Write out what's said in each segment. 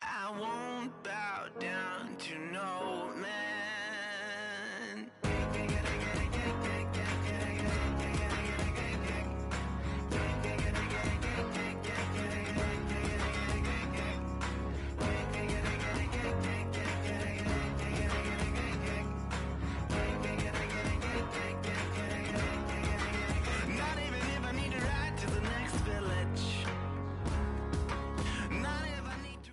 I won't bow down to no man. Not even if I need to ride to the next village. Not if I need to.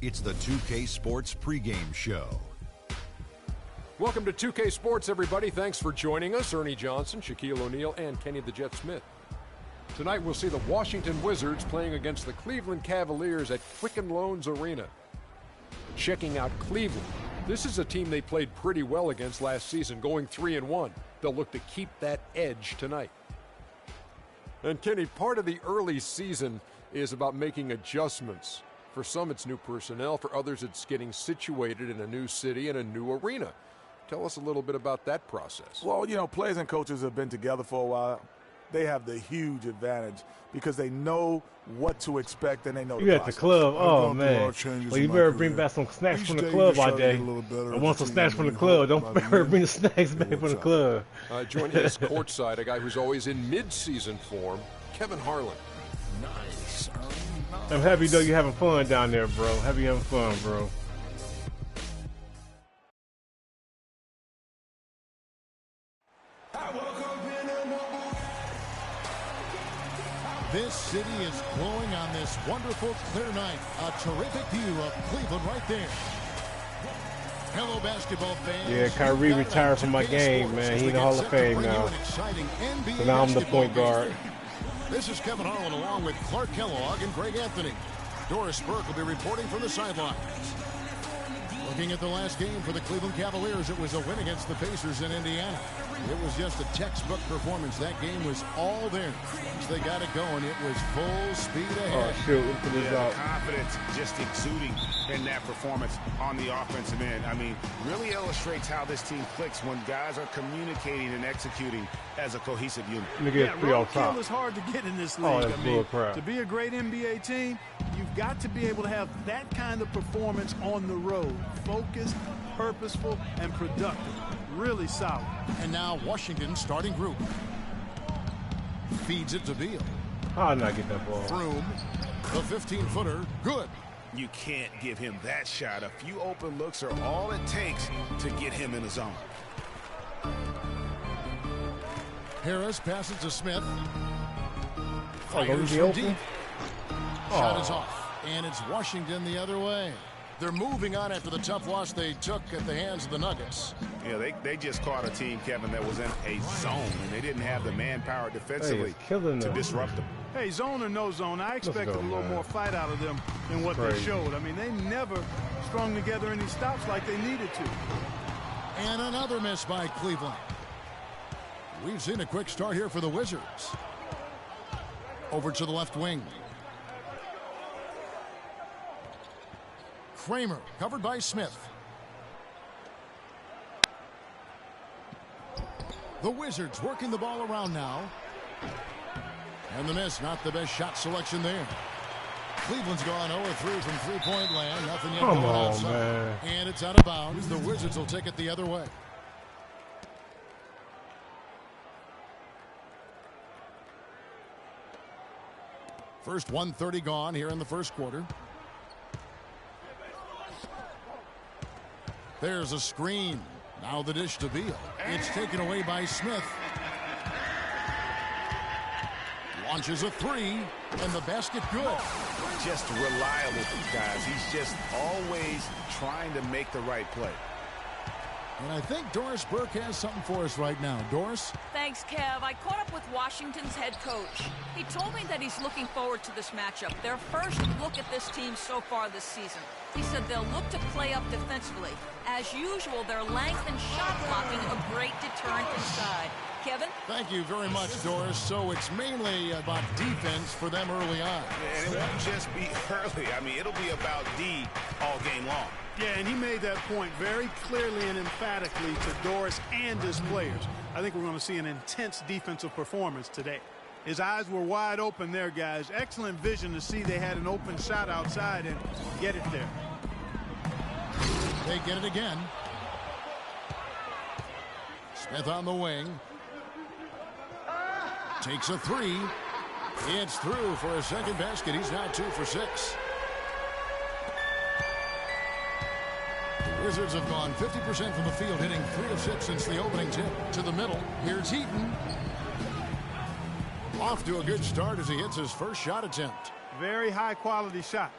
It's the 2K Sports pregame show. Welcome to 2K Sports, everybody. Thanks for joining us. Ernie Johnson, Shaquille O'Neal, and Kenny the Jet Smith. Tonight we'll see the Washington Wizards playing against the Cleveland Cavaliers at Quicken Loans Arena. Checking out Cleveland. This is a team they played pretty well against last season, going 3-1. They'll look to keep that edge tonight. And Kenny, part of the early season is about making adjustments. For some, it's new personnel. For others, it's getting situated in a new city and a new arena. Tell us a little bit about that process. Well, you know, players and coaches have been together for a while. They have the huge advantage because they know what to expect and they know you at the club. Oh, man. Well, you better bring back some snacks from the club all day. I want some snacks from the club. Don't better bring the snacks back from the club. Joining us courtside, a guy who's always in mid-season form, Kevin Harlan. Nice. I'm happy, though, you're having fun down there, bro. Happy you're having fun, bro. This city is glowing on this wonderful, clear night. A terrific view of Cleveland right there. Hello, basketball fans. Yeah, Kyrie retired from my game, man. He's in the Hall of Fame now. So now I'm the point guard. This is Kevin Harlan along with Clark Kellogg and Greg Anthony. Doris Burke will be reporting from the sidelines. Looking at the last game for the Cleveland Cavaliers, it was a win against the Pacers in Indiana. It was just a textbook performance. That game was all there. Once they got it going, it was full speed ahead. Oh, shoot. Look at this out. Confidence just exuding in that performance on the offensive end. I mean, really illustrates how this team clicks when guys are communicating and executing as a cohesive unit. Road kill is hard to get in this league. Oh, that's bull crap. To be a great NBA team, you've got to be able to have that kind of performance on the road. Focused, purposeful, and productive. Really solid. And now Washington starting group. Feeds it to Beal. I'll not get that ball. Froome, the 15-footer, good. You can't give him that shot. A few open looks are all it takes to get him in the zone. Harris passes to Smith. Oh, Fires from deep. Shot is off. And it's Washington the other way. They're moving on after the tough loss they took at the hands of the Nuggets. Yeah, they just caught a team, Kevin, that was in a zone, and they didn't have the manpower defensively to disrupt them. Hey, zone or no zone, I expected a little more fight out of them than what they showed. I mean, they never strung together any stops like they needed to. And another miss by Cleveland. We've seen a quick start here for the Wizards. Over to the left wing. Kramer, covered by Smith. The Wizards working the ball around now. And the miss, not the best shot selection there. Cleveland's gone 0-3 from three-point land. Nothing yet going outside. Man. And it's out of bounds. The Wizards will take it the other way. First 1:30 gone here in the first quarter. There's a screen. Now the dish to Beal. It's taken away by Smith. Launches a three, and the basket good. Just reliable, guys. He's just always trying to make the right play. And I think Doris Burke has something for us right now. Doris? Thanks, Kev. I caught up with Washington's head coach. He told me that he's looking forward to this matchup. Their first look at this team so far this season. He said they'll look to play up defensively. As usual, their length and shot blocking a great deterrent inside. Kevin? Thank you very much, Doris. So it's mainly about defense for them early on. And it won't just be early. I mean, it'll be about D all game long. Yeah, and he made that point very clearly and emphatically to Doris and his players. I think we're going to see an intense defensive performance today. His eyes were wide open there, guys. Excellent vision to see they had an open shot outside and get it there. They get it again. Smith on the wing. Takes a three. It's through for a second basket. He's now 2 for 6. The Wizards have gone 50% from the field, hitting 3 of 6 since the opening tip. To the middle. Here's Heaton. Off to a good start as he hits his first shot attempt. Very high quality shot.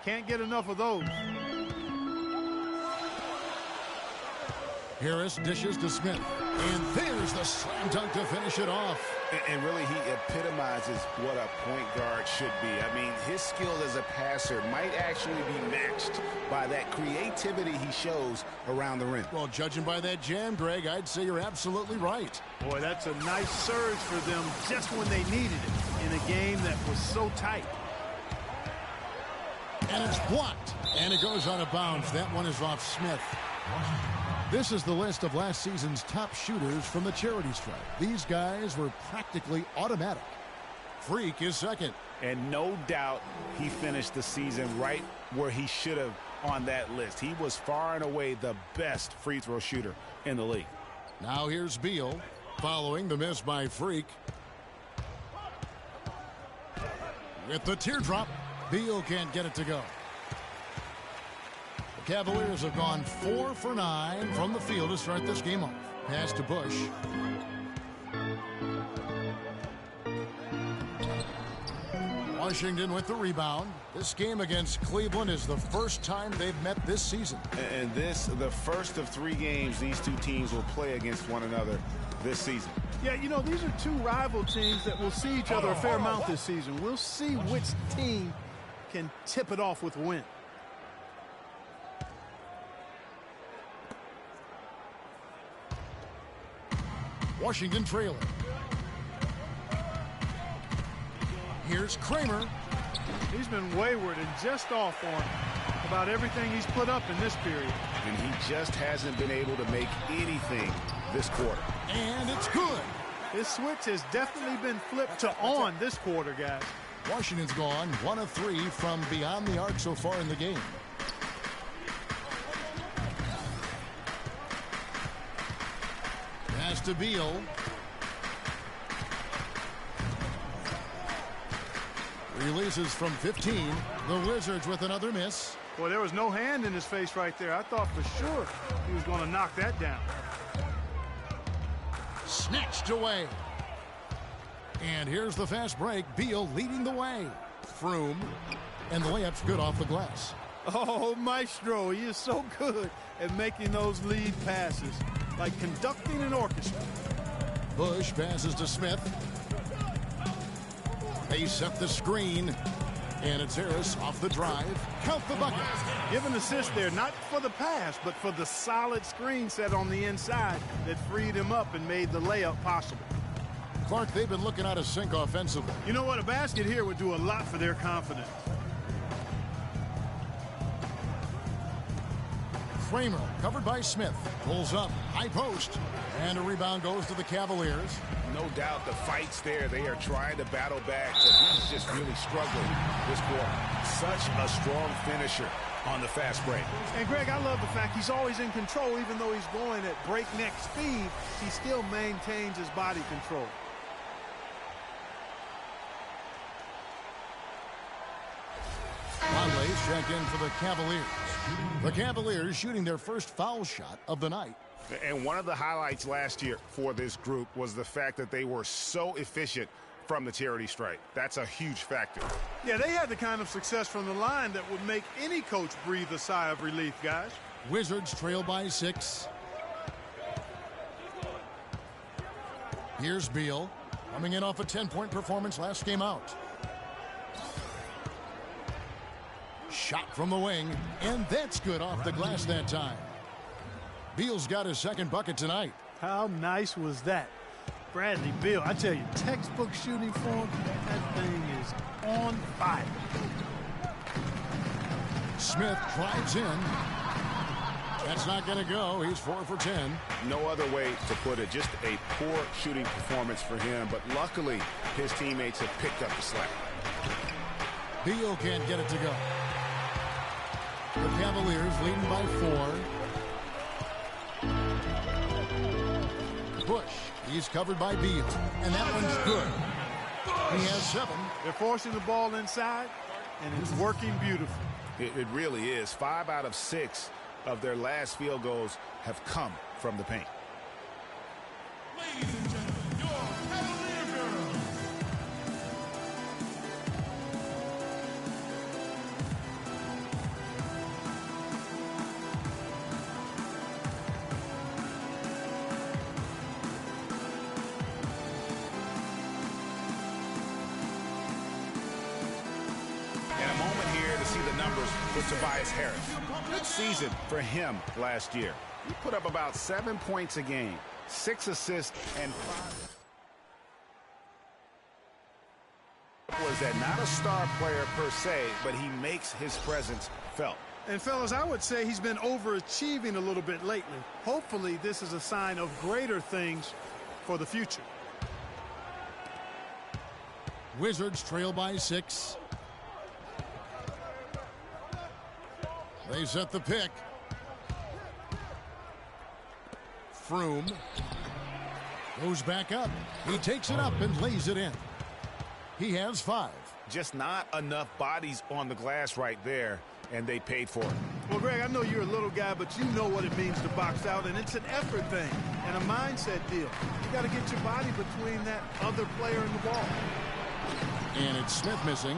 Can't get enough of those. Harris dishes to Smith. And there's the slam dunk to finish it off. And really, he epitomizes what a point guard should be. I mean, his skill as a passer might actually be matched by that creativity he shows around the rim. Well, judging by that jam, Greg, I'd say you're absolutely right. Boy, that's a nice surge for them just when they needed it in a game that was so tight. And it's blocked. And it goes out of bounds. That one is off Smith. This is the list of last season's top shooters from the charity stripe. These guys were practically automatic. Freak is second. And no doubt he finished the season right where he should have on that list. He was far and away the best free throw shooter in the league. Now here's Beal following the miss by Freak. With the teardrop, Beal can't get it to go. Cavaliers have gone 4 for 9 from the field to start this game off. Pass to Bush. Washington with the rebound. This game against Cleveland is the first time they've met this season. And this, the first of 3 games these two teams will play against one another this season. Yeah, you know, these are two rival teams that will see each other a fair amount this season. We'll see which team can tip it off with a win. Washington trailing. Here's Kramer. He's been wayward and just off on about everything he's put up in this period. And he just hasn't been able to make anything this quarter. And it's good. His switch has definitely been flipped to on this quarter, guys. Washington's gone 1 of 3 from beyond the arc so far in the game. Pass to Beal. Releases from 15. The Wizards with another miss. Boy, there was no hand in his face right there. I thought for sure he was going to knock that down. Snatched away. And here's the fast break. Beal leading the way. Froome. And the layup's good off the glass. Oh, Maestro, he is so good at making those lead passes. Like conducting an orchestra. Bush passes to Smith. They set the screen. And it's Harris off the drive. Count the bucket. Give an assist there, not for the pass, but for the solid screen set on the inside that freed him up and made the layup possible. Clark, they've been looking out of sync offensively. You know what? A basket here would do a lot for their confidence. Kramer covered by Smith. Pulls up. High post. And a rebound goes to the Cavaliers. No doubt the fight's there. They are trying to battle back, but he's just really struggling this quarter. Such a strong finisher on the fast break. And Greg, I love the fact he's always in control. Even though he's going at breakneck speed, he still maintains his body control. Conley's checked in for the Cavaliers. The Cavaliers shooting their first foul shot of the night. And one of the highlights last year for this group was the fact that they were so efficient from the charity stripe. That's a huge factor. Yeah, they had the kind of success from the line that would make any coach breathe a sigh of relief, guys. Wizards trail by 6. Here's Beal, coming in off a 10-point performance last game out. Shot from the wing, and that's good off the glass that time. Beal's got his second bucket tonight. How nice was that? Bradley Beal, I tell you, textbook shooting form, that thing is on fire. Smith drives in. That's not going to go. He's 4 for 10. No other way to put it. Just a poor shooting performance for him, but luckily his teammates have picked up the slack. Beal can't get it to go. The Cavaliers leading by 4. Bush, he's covered by Beal, and that one's good. He has 7. They're forcing the ball inside, and it's working beautifully. It really is. 5 out of 6 of their last field goals have come from the paint. Ladies and gentlemen, your Cavalier girls. numbers for Tobias Harris. Good season for him last year. He put up about 7 points a game, 6 assists, and 5. Was that not a star player per se, but he makes his presence felt. And fellas, I would say he's been overachieving a little bit lately. Hopefully this is a sign of greater things for the future. Wizards trail by 6. They set the pick. Froome goes back up. He takes it up and lays it in. He has 5. Just not enough bodies on the glass right there, and they paid for it. Well, Greg, I know you're a little guy, but you know what it means to box out, and it's an effort thing and a mindset deal. You got to get your body between that other player and the ball. And it's Smith missing.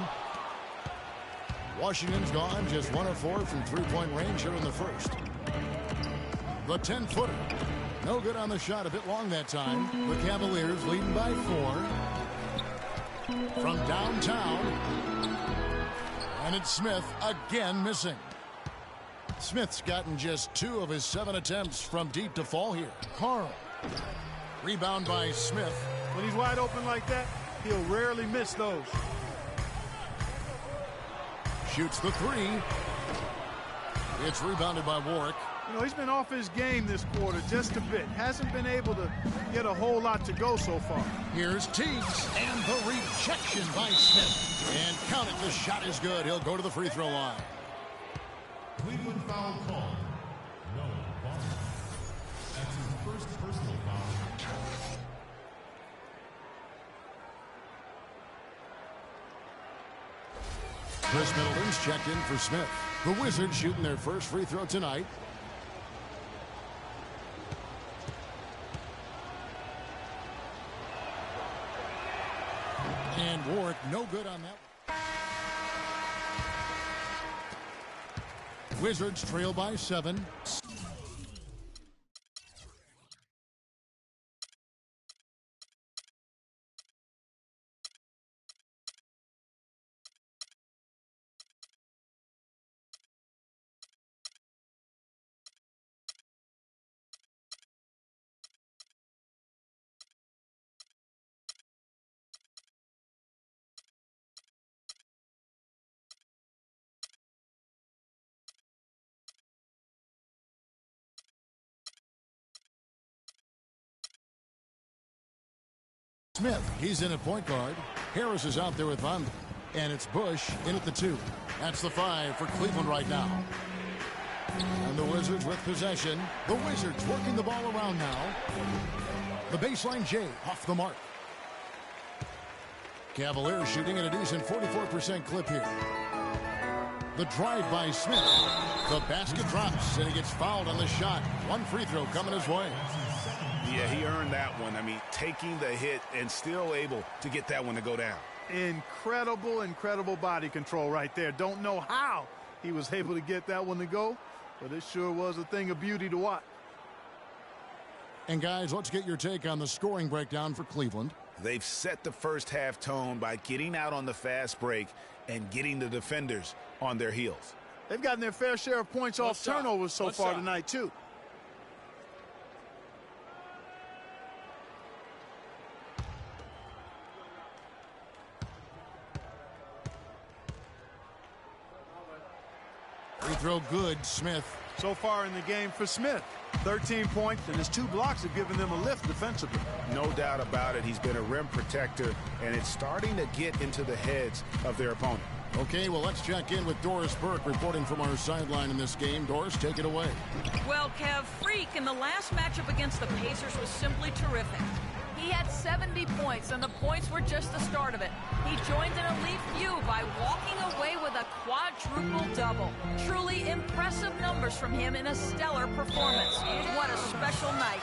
Washington's gone just 1 of 4 from three-point range here in the first. The 10-footer. No good on the shot, a bit long that time. The Cavaliers leading by 4. From downtown. And it's Smith again missing. Smith's gotten just 2 of his 7 attempts from deep to fall here. Carl. Rebound by Smith. When he's wide open like that, he'll rarely miss those. Shoots the 3. It's rebounded by Warwick. You know, he's been off his game this quarter just a bit. Hasn't been able to get a whole lot to go so far. Here's Teagues, and the rejection by Smith. And count it, the shot is good. He'll go to the free throw line. Cleveland foul call. No, Barnes. That's his first personal foul. Chris Middleton's checked in for Smith. The Wizards shooting their first free throw tonight. And Warwick no good on that. Wizards trail by 7. Smith, he's in at point guard. Harris is out there with Von. And it's Bush in at the 2. That's the 5 for Cleveland right now. And the Wizards with possession. The Wizards working the ball around now. The baseline J off the mark. Cavaliers shooting at a decent 44% clip here. The drive by Smith. The basket drops and he gets fouled on the shot. 1 free throw coming his way. Yeah, he earned that one. I mean, taking the hit and still able to get that one to go down. Incredible, incredible body control right there. Don't know how he was able to get that one to go, but it sure was a thing of beauty to watch. And guys, let's get your take on the scoring breakdown for Cleveland. They've set the first half tone by getting out on the fast break and getting the defenders on their heels. They've gotten their fair share of points off turnovers so far tonight, too. Free throw good, Smith. So far in the game for Smith, 13 points, and his 2 blocks have given them a lift defensively. No doubt about it. He's been a rim protector, and it's starting to get into the heads of their opponent. Okay, well, let's check in with Doris Burke reporting from our sideline in this game. Doris, take it away. Well, Kev, Freak in the last matchup against the Pacers was simply terrific. He had 70 points, and the points were just the start of it. He joined an elite few by walking away with a quadruple double. Truly impressive numbers from him in a stellar performance. What a special night.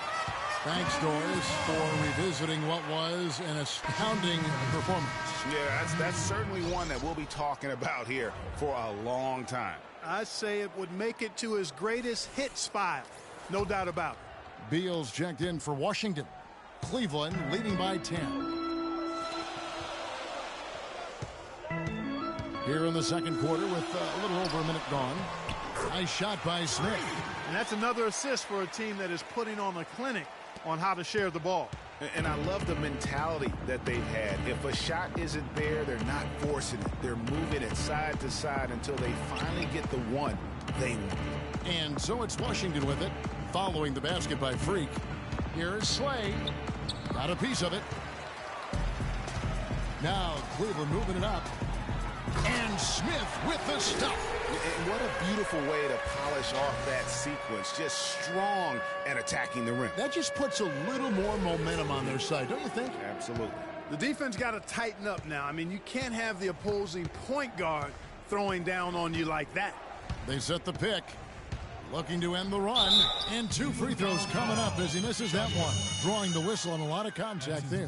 Thanks, Doris, for revisiting what was an astounding performance. Yeah, that's certainly one that we'll be talking about here for a long time. I say it would make it to his greatest hits file. No doubt about it. Beal's checked in for Washington. Cleveland leading by 10. here in the second quarter with a little over a minute gone. Nice shot by Smith. And that's another assist for a team that is putting on a clinic on how to share the ball. And I love the mentality that they've had. If a shot isn't there, they're not forcing it. They're moving it side to side until they finally get the one they want. And so it's Washington with it, following the basket by Freak. Here's Slay. Got a piece of it. Now Cleveland moving it up. And Smith with the stuff. And what a beautiful way to polish off that sequence. Just strong and attacking the rim. That just puts a little more momentum on their side, don't you think? Absolutely. The defense got to tighten up now. I mean, you can't have the opposing point guard throwing down on you like that. They set the pick. Looking to end the run. And 2 free throws coming up as he misses that one. Drawing the whistle and a lot of contact there.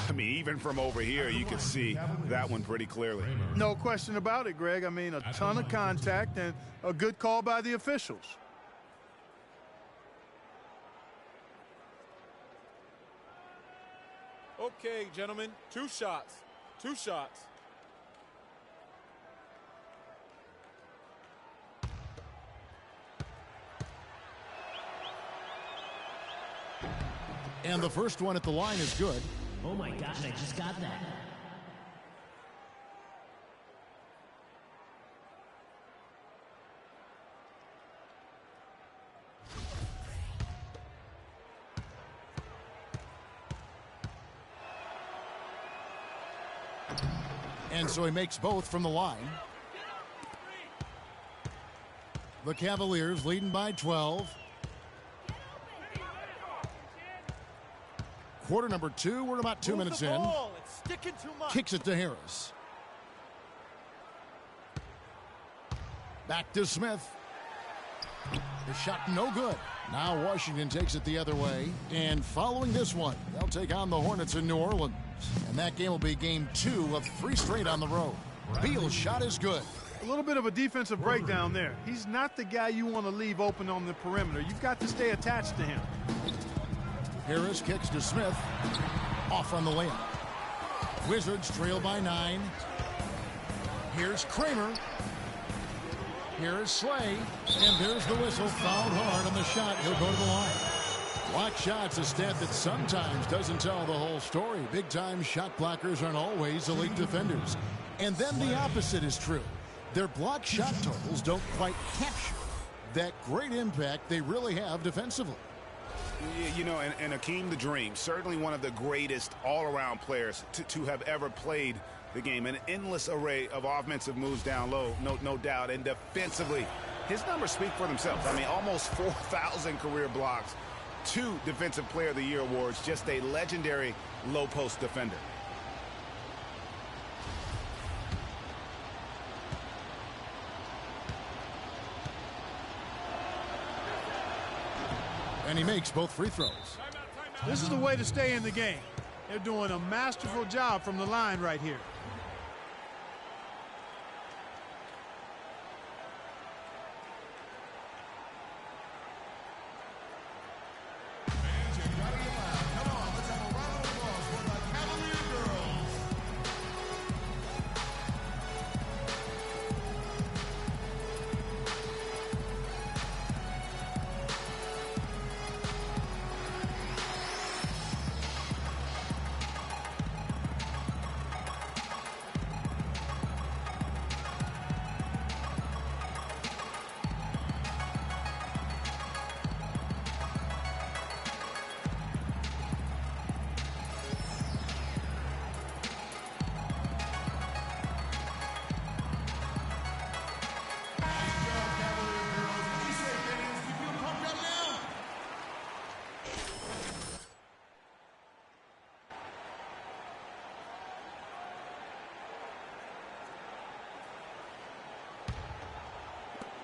I mean, even from over here, you can see that one pretty clearly. No question about it, Greg. I mean, a ton of contact and a good call by the officials. Okay, gentlemen, 2 shots. 2 shots. And the first one at the line is good. Oh my gosh, I just got that. And so he makes both from the line. The Cavaliers leading by 12. Quarter number 2. We're about 2 minutes in. Kicks it to Harris. Back to Smith. The shot no good. Now Washington takes it the other way. And following this one, they'll take on the Hornets in New Orleans. And that game will be game 2 of 3 straight on the road. Beal's shot is good. A little bit of a defensive breakdown there. He's not the guy you want to leave open on the perimeter. You've got to stay attached to him. Harris kicks to Smith. Off on the layup. Wizards trail by 9. Here's Kramer. Here's Slay. And there's the whistle. Fouled hard on the shot. He'll go to the line. Block shots, a stat that sometimes doesn't tell the whole story. Big-time shot blockers aren't always elite defenders. And then the opposite is true. Their block shot totals don't quite capture that great impact they really have defensively. You know, and Akeem the Dream, certainly one of the greatest all-around players to have ever played the game. An endless array of offensive moves down low, no doubt. And defensively, his numbers speak for themselves. I mean, almost 4,000 career blocks, 2 Defensive Player of the Year awards, just a legendary low-post defender. And he makes both free throws. This is the way to stay in the game. They're doing a masterful job from the line right here.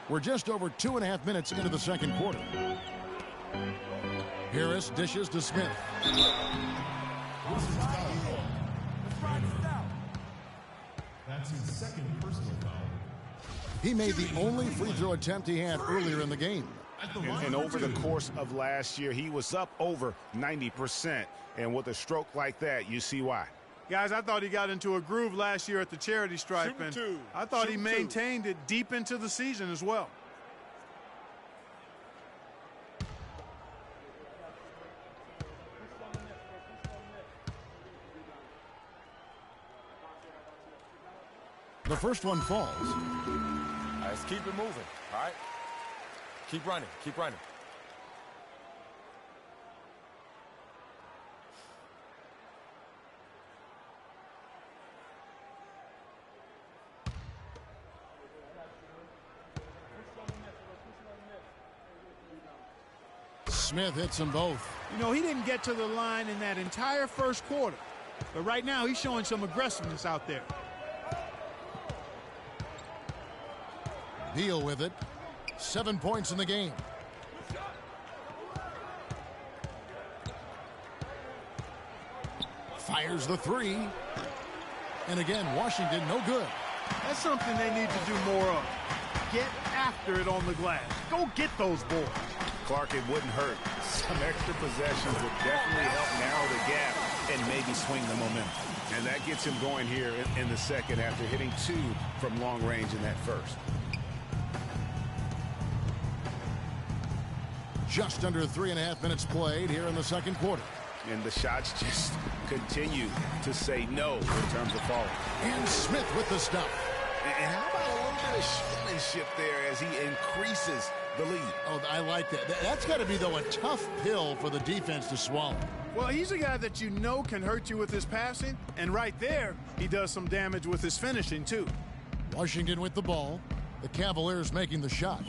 We're just over 2.5 minutes into the second quarter. Harris dishes to Smith. That's his second personal foul. He made the only free throw attempt he had earlier in the game. And over the course of last year, he was up over 90%. And with a stroke like that, you see why. Guys, I thought he got into a groove last year at the charity stripe, and I thought he maintained it deep into the season as well. The first one falls. All right, let's keep it moving, all right? Keep running, keep running. Smith hits them both. You know, he didn't get to the line in that entire first quarter, but right now he's showing some aggressiveness out there. Beal with it. 7 points in the game. Fires the three. And again, Washington no good. That's something they need to do more of. Get after it on the glass. Go get those boards. Clark, it wouldn't hurt. Some extra possessions would definitely help narrow the gap and maybe swing the momentum. And that gets him going here in the second after hitting 2 from long range in that first. Just under 3.5 minutes played here in the second quarter. And the shots just continue to say no in terms of falling. And Smith with the stop. And how about a little bit of showmanship there as he increases the lead? Oh, I like that. That's got to be, though, a tough pill for the defense to swallow. Well, he's a guy that you know can hurt you with his passing, and right there, he does some damage with his finishing, too. Washington with the ball. The Cavaliers making the shot.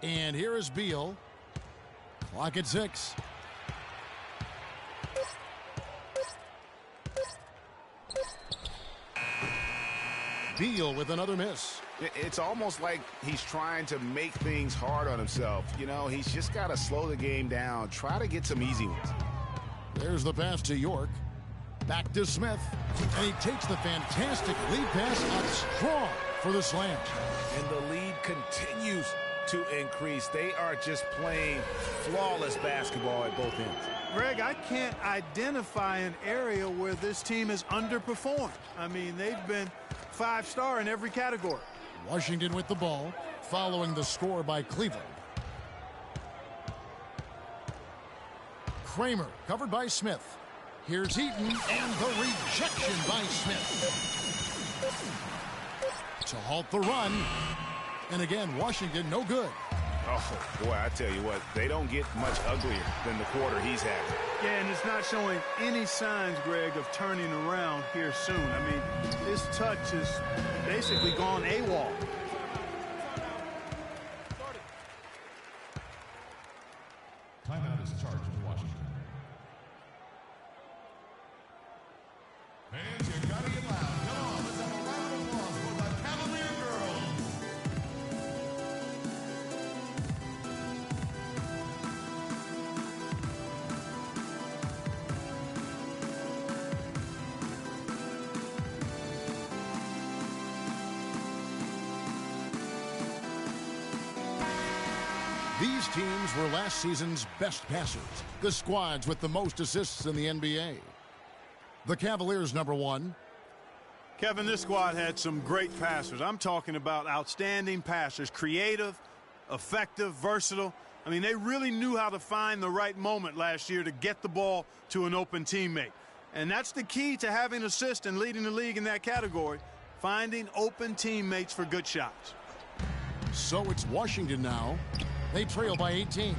And here is Beal. Clock at 6. Beal with another miss. It's almost like he's trying to make things hard on himself. You know, he's just got to slow the game down. Try to get some easy ones. There's the pass to York. Back to Smith. And he takes the fantastic lead pass up strong for the slam. And the lead continues to increase. They are just playing flawless basketball at both ends. Greg, I can't identify an area where this team has underperformed. I mean, they've been 5-star in every category. Washington with the ball, following the score by Cleveland. Kramer covered by Smith. Here's Eaton, and the rejection by Smith. To halt the run. And again, Washington no good. Oh, boy, I tell you what, they don't get much uglier than the quarter he's having. Yeah, and it's not showing any signs, Greg, of turning around here soon. I mean, his touch is basically gone AWOL. Timeout is charged to Washington. Fans, you gotta get loud. Come on, let's have a round of applause for the Cavalier girls. These teams were last season's best passers, the squads with the most assists in the NBA. The Cavaliers, number 1. Kevin, this squad had some great passers. I'm talking about outstanding passers, creative, effective, versatile. I mean, they really knew how to find the right moment last year to get the ball to an open teammate. And that's the key to having assists and leading the league in that category, finding open teammates for good shots. So it's Washington now. They trail by 18.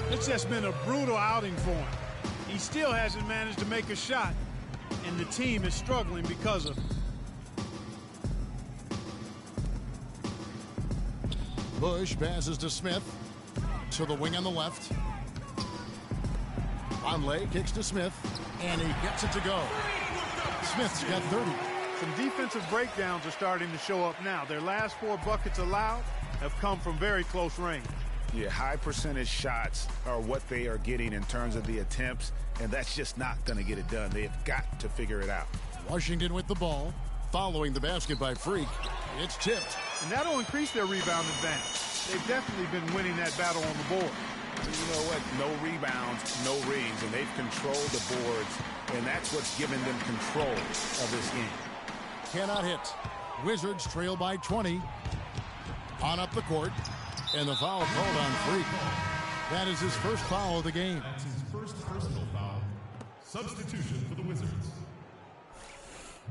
It's just been a brutal outing for him. He still hasn't managed to make a shot, and the team is struggling because of it. Bush passes to Smith. To the wing on the left. Conley kicks to Smith, and he gets it to go. Smith's got 30. Some defensive breakdowns are starting to show up now. Their last 4 buckets allowed have come from very close range. Yeah, high percentage shots are what they are getting in terms of the attempts, and that's just not going to get it done. They have got to figure it out. Washington with the ball, following the basket by Freak. It's tipped. And that'll increase their rebound advantage. They've definitely been winning that battle on the board. You know what? No rebounds, no rings, and they've controlled the boards, and that's what's given them control of this game. Cannot hit. Wizards trail by 20. On up the court, and the foul called on Freak. That is his first foul of the game. That's his first personal foul. Substitution for the Wizards.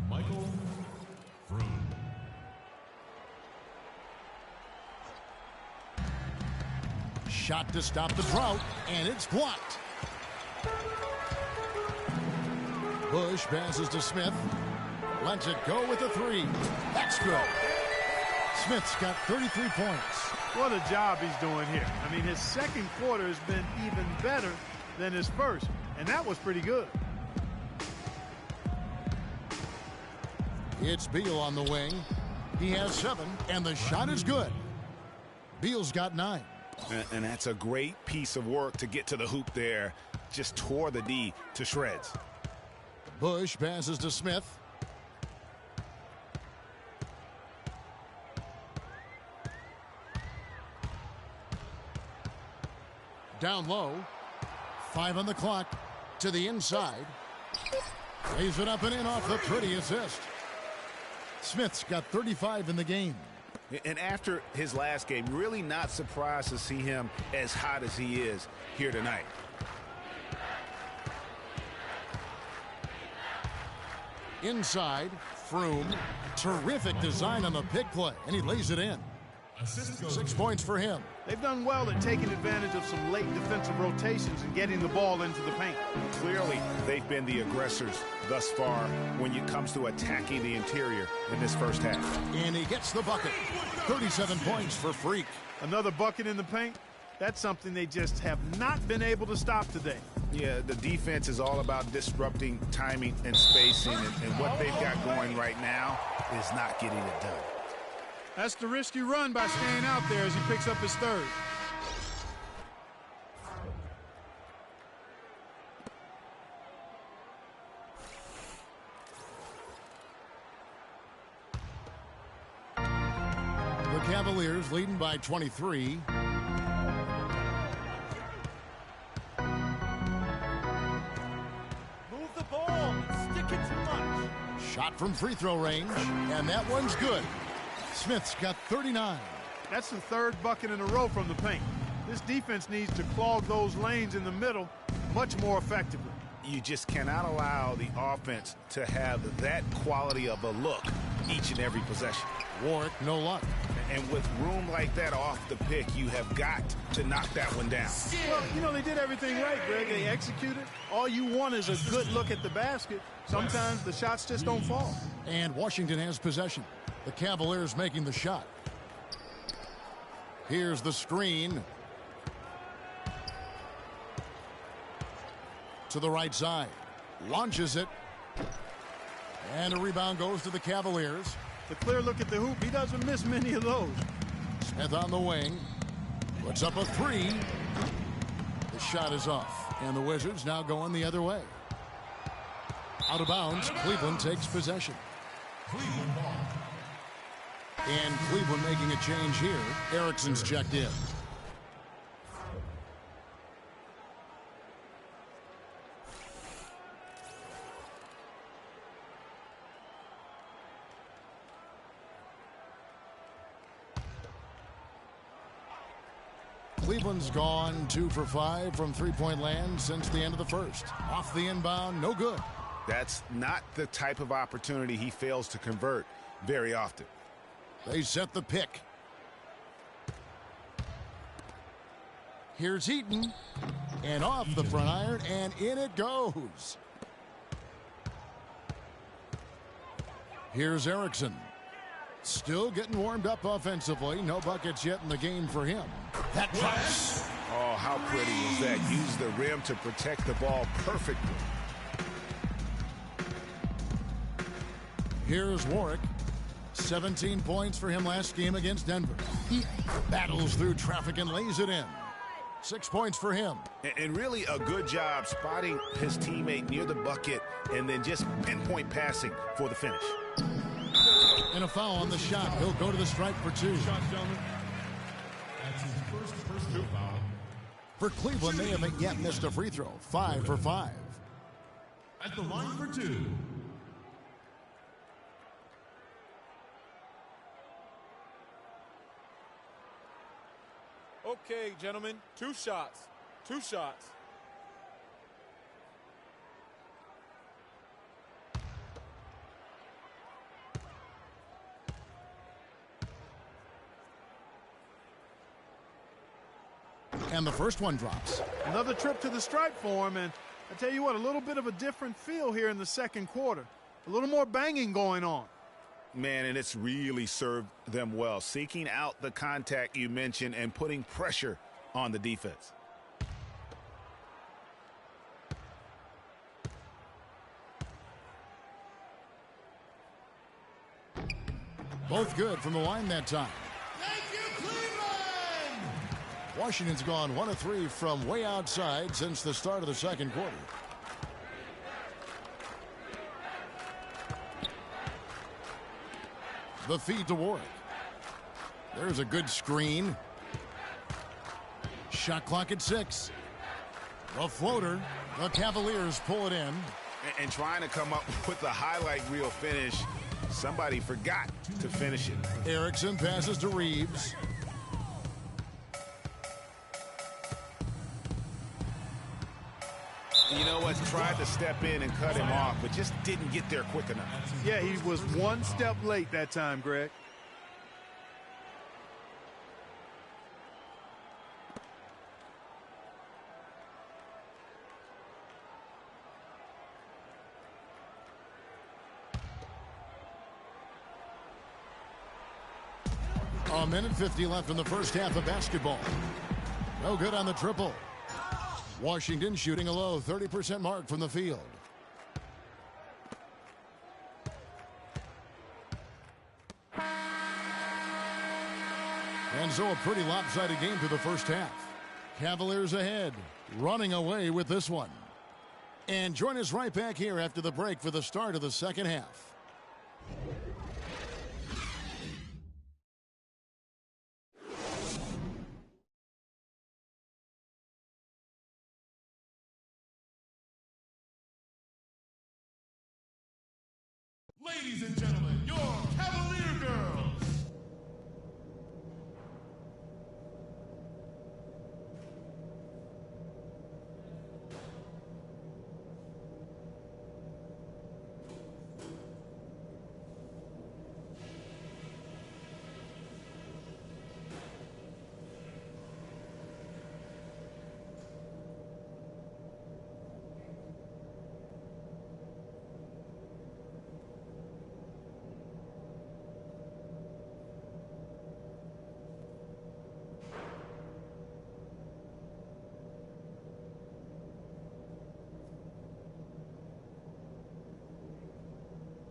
Michael Froome. Shot to stop the drought, and it's blocked. Bush passes to Smith. Lets it go with a three. That's good. Smith's got 33 points. What a job he's doing here. I mean, his second quarter has been even better than his first, and that was pretty good. It's Beal on the wing. He has 7, and the shot is good. Beal's got 9. And that's a great piece of work to get to the hoop there. Just tore the D to shreds. Bush passes to Smith. Down low. 5 on the clock. To the inside. Lays it up and in off the pretty assist. Smith's got 35 in the game. And after his last game, really not surprised to see him as hot as he is here tonight. Inside, Froome. Terrific design on the pick play, and he lays it in. 6 points for him. They've done well at taking advantage of some late defensive rotations and getting the ball into the paint. Clearly, they've been the aggressors thus far when it comes to attacking the interior in this first half. And he gets the bucket. 37 points for Freak. Another bucket in the paint. That's something they just have not been able to stop today. Yeah, the defense is all about disrupting timing and spacing, and what they've got going right now is not getting it done. That's the risk you run by staying out there as he picks up his third. The Cavaliers leading by 23. Move the ball and stick it too much. Shot from free throw range, and that one's good. Smith's got 39. That's the third bucket in a row from the paint. This defense needs to clog those lanes in the middle much more effectively. You just cannot allow the offense to have that quality of a look each and every possession. Warwick, no luck. And with room like that off the pick, you have got to knock that one down. Well, you know, they did everything right, Greg. They executed. All you want is a good look at the basket. Sometimes the shots just don't fall. And Washington has possession. The Cavaliers making the shot. Here's the screen. To the right side. Launches it. And a rebound goes to the Cavaliers. The clear look at the hoop. He doesn't miss many of those. Smith on the wing. Puts up a three. The shot is off. And the Wizards now going the other way. Out of bounds. Cleveland takes possession. Cleveland ball. And Cleveland making a change here. Erickson's checked in. Cleveland's gone 2 for 5 from three-point land since the end of the first. Off the inbound, no good. That's not the type of opportunity he fails to convert very often. They set the pick. Here's Heaton. And off the front iron, and in it goes. Here's Erickson. Still getting warmed up offensively. No buckets yet in the game for him. That drops. Oh, how pretty is that? Use the rim to protect the ball perfectly. Here's Warwick. 17 points for him last game against Denver. He battles through traffic and lays it in. 6 points for him. And really a good job spotting his teammate near the bucket and then just pinpoint passing for the finish. And a foul on the shot. He'll go to the stripe for 2. Shot, gentlemen. That's his first personal foul. For Cleveland, they haven't yet missed a free throw. 5 for 5. At the line for 2. Okay, gentlemen, 2 shots. 2 shots. And the first one drops. Another trip to the stripe for him, and I tell you what, a little bit of a different feel here in the second quarter. A little more banging going on. Man, and it's really served them well, seeking out the contact you mentioned and putting pressure on the defense. Both good from the line that time. Thank you, Cleveland! Washington's gone 1 of 3 from way outside since the start of the second quarter. The feed to Warwick. There's a good screen. Shot clock at 6. The floater. The Cavaliers pull it in. And trying to come up with the highlight reel finish, somebody forgot to finish it. Erickson passes to Reeves. You know what? Tried to step in and cut him off, but just didn't get there quick enough. Yeah, he was 1 step late that time, Greg. A minute 50 left in the first half of basketball. No good on the triple. Washington shooting a low 30% mark from the field. And so a pretty lopsided game through the first half. Cavaliers ahead, running away with this one. And join us right back here after the break for the start of the second half. Ladies and gentlemen, your Cavalier girls.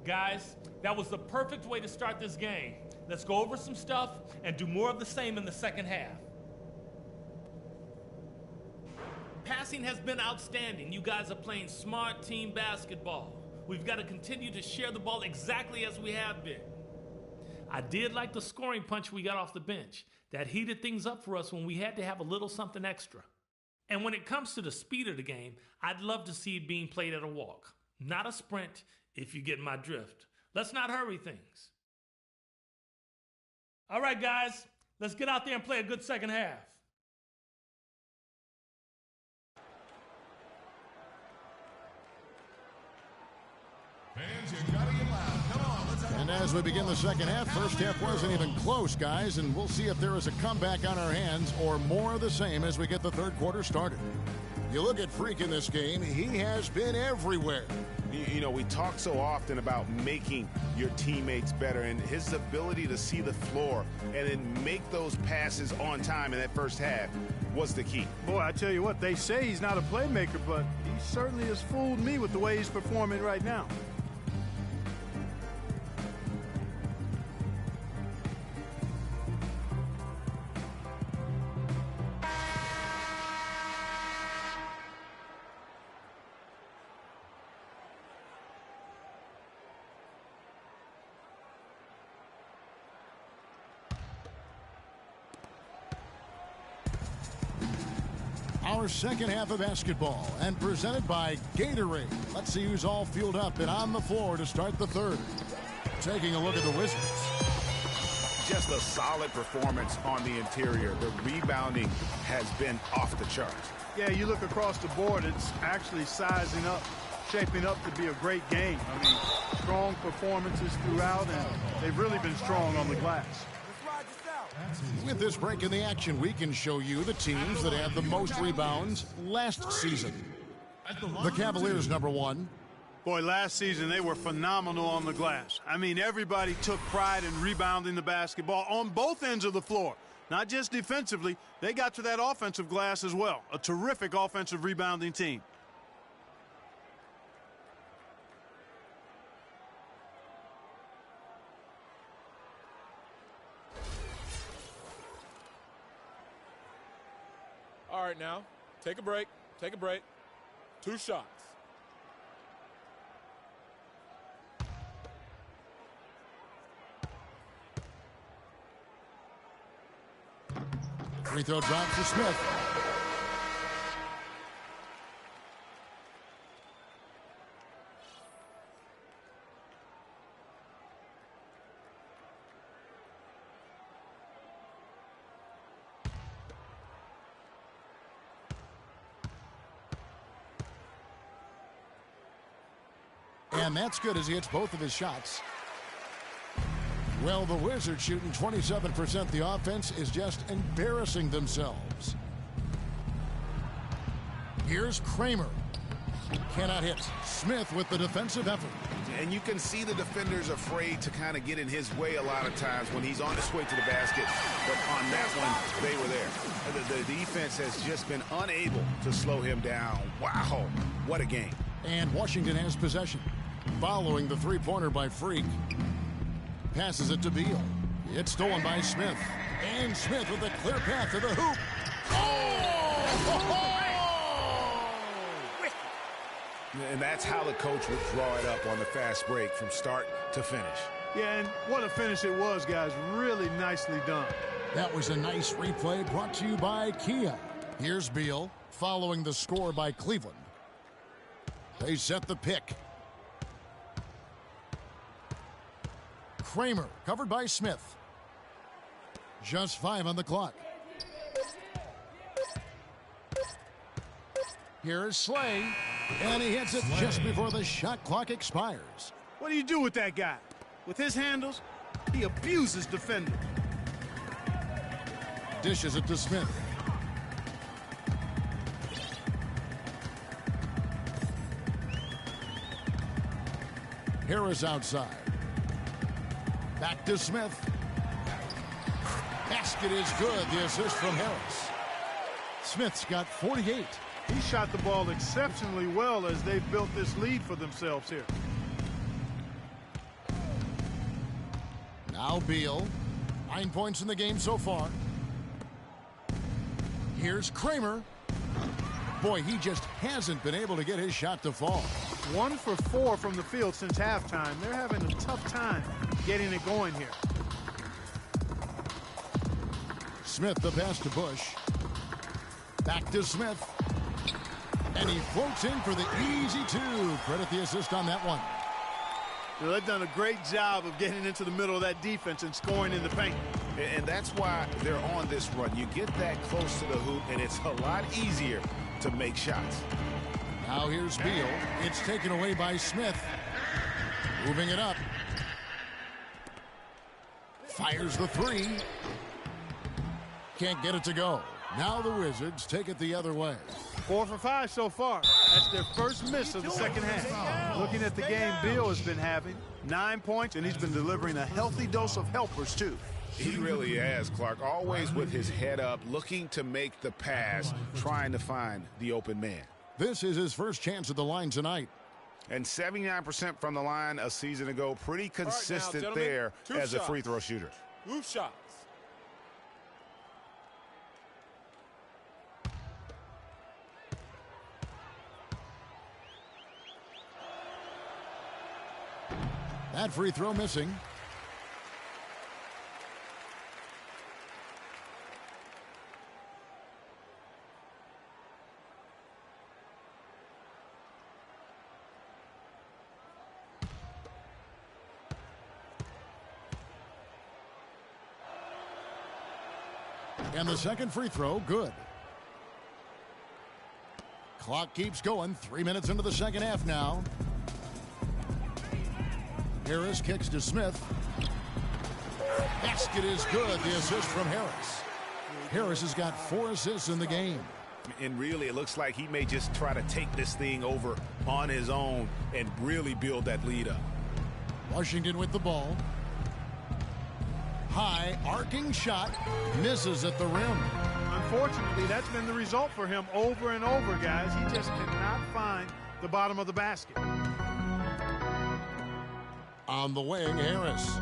Guys, that was the perfect way to start this game. Let's go over some stuff and do more of the same in the second half. Passing has been outstanding. You guys are playing smart team basketball. We've got to continue to share the ball exactly as we have been. I did like the scoring punch we got off the bench. That heated things up for us when we had to have a little something extra. And when it comes to the speed of the game, I'd love to see it being played at a walk, not a sprint, if you get my drift. Let's not hurry things. All right, guys, let's get out there and play a good second half. Fans, you gotta get loud. Come on, let's have And as we begin the second half, first half wasn't even close, guys, and we'll see if there is a comeback on our hands or more of the same as we get the third quarter started. You look at Freak in this game, he has been everywhere. You know, we talk so often about making your teammates better, and his ability to see the floor and then make those passes on time in that first half was the key. Boy, I tell you what, they say he's not a playmaker, but he certainly has fooled me with the way he's performing right now. Our second half of basketball, and presented by Gatorade. Let's see who's all fueled up and on the floor to start the third. Taking a look at the Wizards. Just a solid performance on the interior. The rebounding has been off the charts. Yeah, you look across the board, it's actually sizing up, shaping up to be a great game. I mean, strong performances throughout, and they've really been strong on the glass. With this break in the action, we can show you the teams that had the most rebounds last season. The Cavaliers, number 1. Boy, last season they were phenomenal on the glass. I mean, everybody took pride in rebounding the basketball on both ends of the floor. Not just defensively, they got to that offensive glass as well. A terrific offensive rebounding team. All right, now, take a break. Take a break. 2 shots. Free throw drop for Smith. And that's good as he hits both of his shots. Well, the Wizards shooting 27%. The offense is just embarrassing themselves. Here's Kramer. Cannot hit. Smith with the defensive effort. And you can see the defenders afraid to kind of get in his way a lot of times when he's on his way to the basket. But on that one, they were there. The defense has just been unable to slow him down. Wow, what a game. And Washington has possession. Following the three-pointer by Freak. Passes it to Beal. It's stolen by Smith. And Smith with a clear path to the hoop. Oh! And that's how the coach would draw it up on the fast break from start to finish. Yeah, and what a finish it was, guys. Really nicely done. That was a nice replay brought to you by Kia. Here's Beal following the score by Cleveland. They set the pick. Kramer covered by Smith. Just 5 on the clock. Here is Slay, and he hits it just before the shot clock expires. What do you do with that guy? With his handles, he abuses defenders. Dishes it to Smith. Harris outside. Back to Smith. Basket is good. The assist from Harris. Smith's got 48. He shot the ball exceptionally well as they've built this lead for themselves here. Now Beal. 9 points in the game so far. Here's Kramer. Boy, he just hasn't been able to get his shot to fall. 1 for 4 from the field since halftime. They're having a tough time getting it going here. Smith the pass to Bush. Back to Smith. And he floats in for the easy 2. Credit the assist on that one. Well, they've done a great job of getting into the middle of that defense and scoring in the paint. And that's why they're on this run. You get that close to the hoop, and it's a lot easier to make shots. Now here's Beal. It's taken away by Smith. Moving it up. Fires the 3. Can't get it to go. Now the Wizards take it the other way. 4 for 5 so far. That's their first miss of the second half. Looking at the game Beal has been having, 9 points, and he's been delivering a healthy dose of helpers, too. He really has, Clark. Always with his head up, looking to make the pass, trying to find the open man. This is his first chance at the line tonight. And 79% from the line a season ago. Pretty consistent now, there as shots. a free throw shooter. 2 shots. That free throw missing. And the second free throw, good. Clock keeps going. 3 minutes into the second half now. Harris kicks to Smith. Basket is good. The assist from Harris. Harris has got 4 assists in the game. And really, it looks like he may just try to take this thing over on his own and really build that lead up. Washington with the ball. High, arcing shot. Misses at the rim. Unfortunately, that's been the result for him over and over, guys. He just cannot find the bottom of the basket. On the wing, Harris.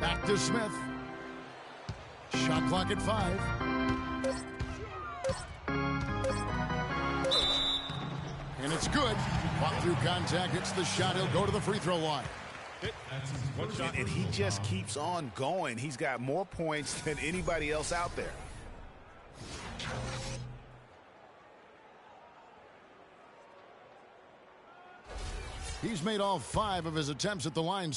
Back to Smith. Shot clock at 5. And it's good. Fought through contact, hits the shot. He'll go to the free throw line. And he just keeps on going. He's got more points than anybody else out there. He's made all 5 of his attempts at the line.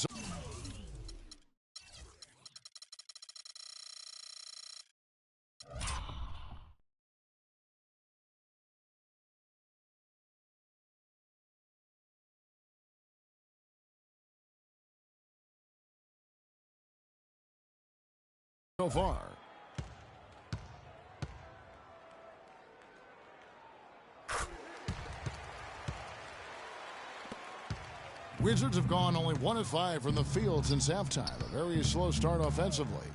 So far. Wizards have gone only 1 of 5 from the field since halftime. A very slow start offensively.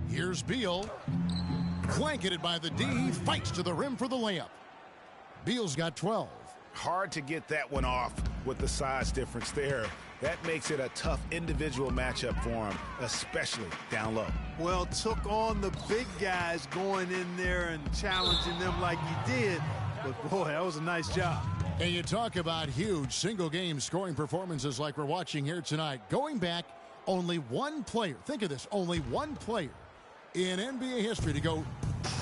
Here's Beal. Blanketed by the D. He fights to the rim for the layup. Beal's got 12. Hard to get that one off with the size difference there. That makes it a tough individual matchup for him, especially down low. Well, took on the big guys going in there and challenging them like he did. But, boy, that was a nice job. And you talk about huge single-game scoring performances like we're watching here tonight. Going back, only one player, think of this, only one player in NBA history to go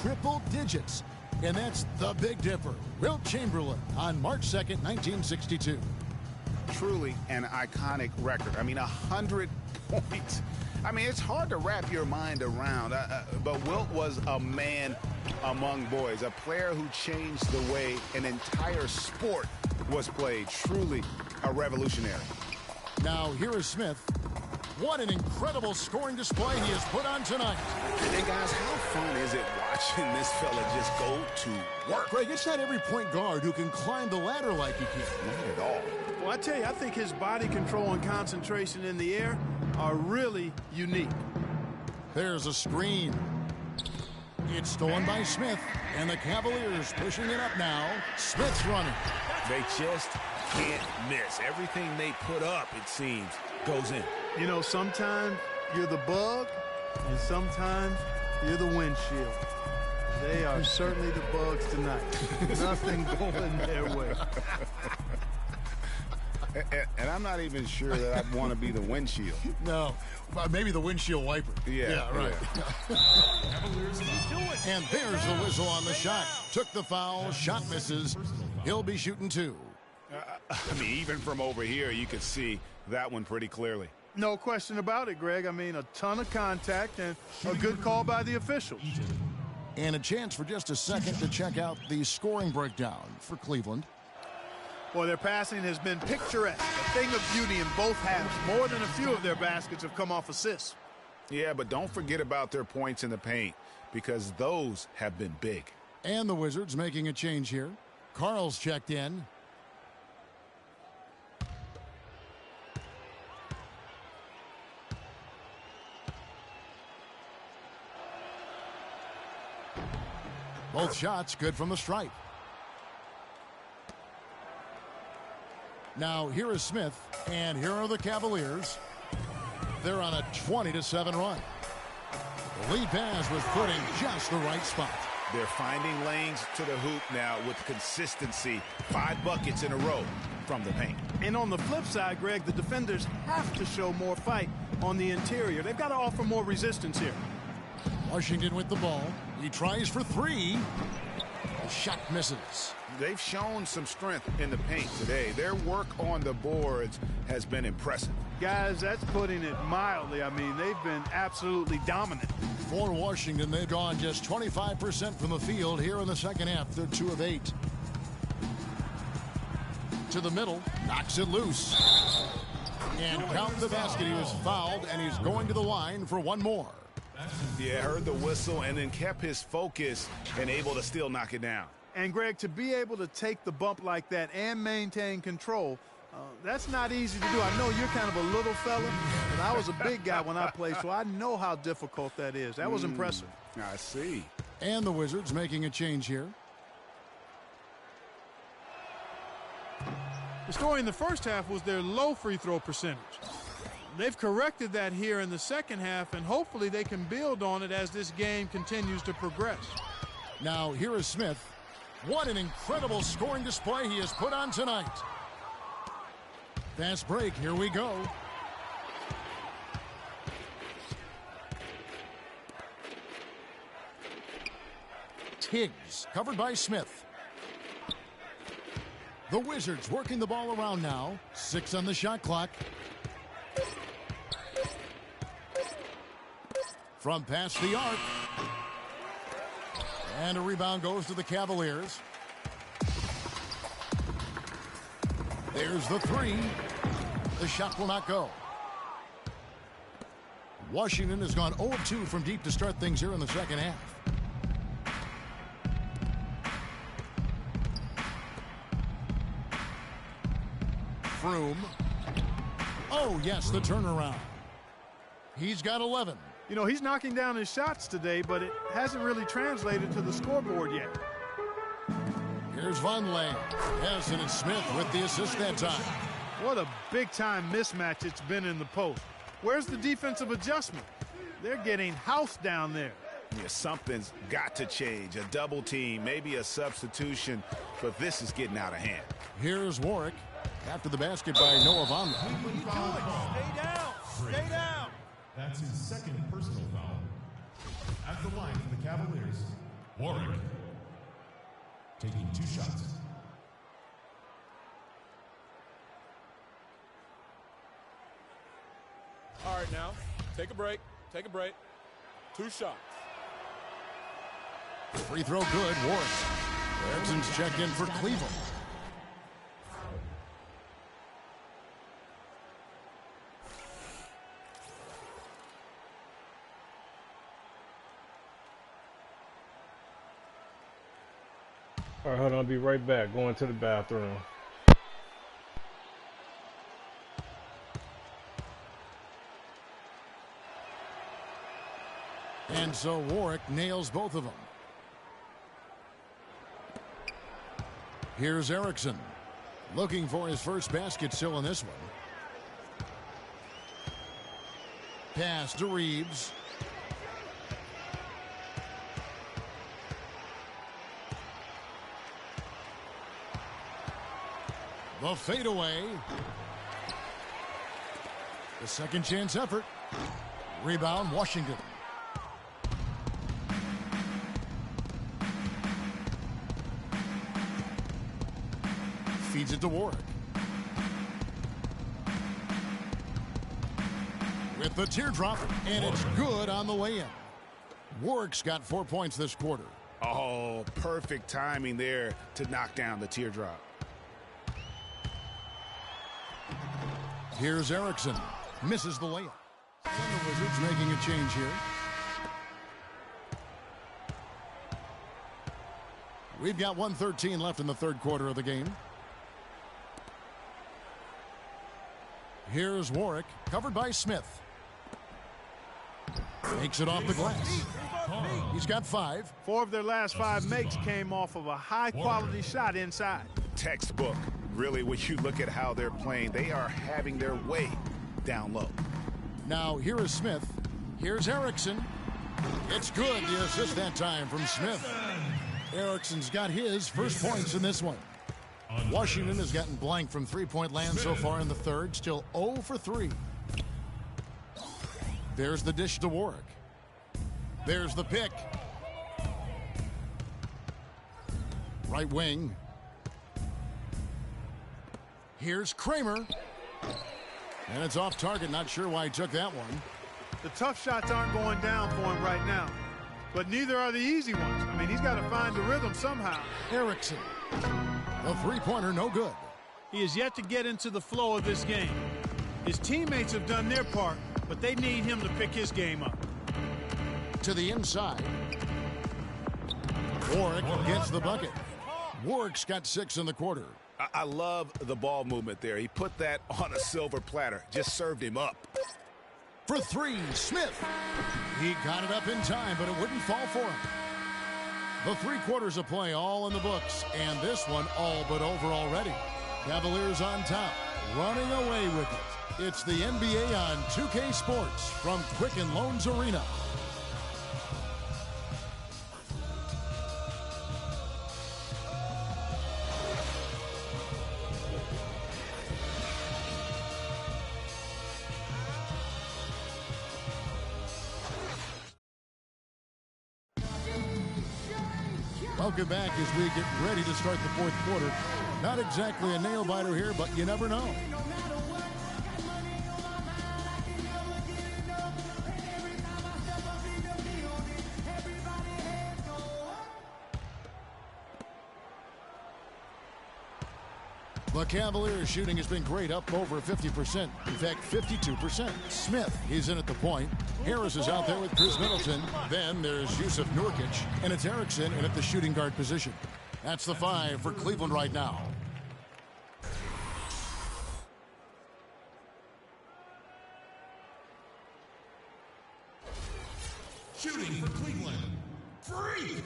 triple digits. And that's the Big Dipper, Wilt Chamberlain, on March 2nd, 1962. Truly an iconic record. I mean, 100 points. I mean, it's hard to wrap your mind around. But Wilt was a man among boys, a player who changed the way an entire sport was played. Truly a revolutionary. Now, here is Smith. What an incredible scoring display he has put on tonight. And guys, how fun is it watching this fella just go to work? Greg, it's not every point guard who can climb the ladder like he can. Not at all. Well, I tell you, I think his body control and concentration in the air are really unique. There's a screen. It's stolen by Smith, and the Cavaliers pushing it up now. Smith's running. They just can't miss. Everything they put up, it seems, goes in. You know, sometimes you're the bug, and sometimes you're the windshield. They are certainly the bugs tonight. Nothing going their way. And I'm not even sure that I'd want to be the windshield. No, maybe the windshield wiper. Yeah, right. Yeah. And there's the whistle on the shot. Took the foul, shot misses. He'll be shooting 2. I mean, even from over here, you could see that one pretty clearly. No question about it, Greg. I mean, a ton of contact and a good call by the officials. And a chance for just a second to check out the scoring breakdown for Cleveland. Well, their passing has been picturesque, a thing of beauty in both halves. More than a few of their baskets have come off assists. Yeah, but don't forget about their points in the paint, because those have been big. And the Wizards making a change here. Carl's checked in. Both shots good from the stripe. Now here is Smith, and here are the Cavaliers. They're on a 20-7 run. The lead pass was put in just the right spot. They're finding lanes to the hoop now with consistency. 5 buckets in a row from the paint. And on the flip side, Greg, the defenders have to show more fight on the interior. They've got to offer more resistance here. Washington with the ball. He tries for 3. The shot misses. they've shown some strength in the paint today. Their work on the boards has been impressive. Guys, that's putting it mildly. I mean, they've been absolutely dominant. For Washington, they've gone just 25% from the field here in the second half. They're 2 of 8. To the middle, knocks it loose. And count the basket. He was fouled, and he's going to the line for one more. Yeah, heard the whistle and then kept his focus and able to still knock it down. And, Greg, to be able to take the bump like that and maintain control, that's not easy to do. I know you're kind of a little fella, but I was a big guy when I played, so I know how difficult that is. That was impressive. I see. And the Wizards making a change here. The story in the first half was their low free throw percentage. They've corrected that here in the second half, and hopefully they can build on it as this game continues to progress. Now, here is Smith. What an incredible scoring display he has put on tonight. Fast break, here we go. Tiggs, covered by Smith. The Wizards working the ball around now. 6 on the shot clock. From past the arc. And a rebound goes to the Cavaliers. There's the 3. The shot will not go. Washington has gone 0-2 from deep to start things here in the second half. Froome. Oh, yes, the turnaround. He's got 11. You know, he's knocking down his shots today, but it hasn't really translated to the scoreboard yet. Here's Vonleh. Yes, and it's Smith with the assist that time. What a big-time mismatch it's been in the post. Where's the defensive adjustment? They're getting housed down there. Yeah, something's got to change. A double team, maybe a substitution, but this is getting out of hand. Here's Warwick after the basket by Noah Vonleh. Stay down. Stay down. That's his second personal foul. At the line for the Cavaliers, Warwick taking 2 shots. All right, now, take a break. Take a break. 2 shots. Free throw good, Warwick. Erickson's checked in for Cleveland. All right, hold on. I'll be right back. Going to the bathroom. And so Warwick nails both of them. Here's Erickson. Looking for his first basket still in this one. Pass to Reeves. The fadeaway. The second chance effort. Rebound, Washington. Feeds it to Warwick. With the teardrop, and it's good on the way in. Warwick's got 4 points this quarter. Oh, perfect timing there to knock down the teardrop. Here's Erickson. Misses the layup. And the Wizards making a change here. We've got 1:13 left in the third quarter of the game. Here's Warwick, covered by Smith. Makes it off the glass. He's got 5. 4 of their last 5 makes came off of a high-quality shot inside. Textbook. Really, when you look at how they're playing, they are having their way down low. Now, here is Smith. Here's Erickson. It's good, the assist that time from Smith. Erickson's got his first points in this one. Washington has gotten blank from three-point land so far in the third, still 0 for 3. There's the dish to Warwick. There's the pick. Right wing. Here's Kramer. And it's off target. Not sure why he took that one. The tough shots aren't going down for him right now. But neither are the easy ones. I mean, he's got to find the rhythm somehow. Erickson. The three-pointer, no good. He is yet to get into the flow of this game. His teammates have done their part, but they need him to pick his game up. To the inside. Warwick gets the bucket. Warwick's got 6 in the quarter. I love the ball movement there. He put that on a silver platter. Just served him up. For 3, Smith. He got it up in time, but it wouldn't fall for him. The 3 quarters of play all in the books, and this one all but over already. Cavaliers on top, running away with it. It's the NBA on 2K Sports from Quicken Loans Arena. Welcome back as we get ready to start the fourth quarter. Not exactly a nail-biter here, but you never know. The Cavaliers shooting has been great, up over 50%. In fact, 52%. Smith, he's in at the point. Harris is out there with Chris Middleton. Then there's Yusuf Nurkic, and it's Erickson in at the shooting guard position. That's the 5 for Cleveland right now. Shooting for Cleveland. Freak!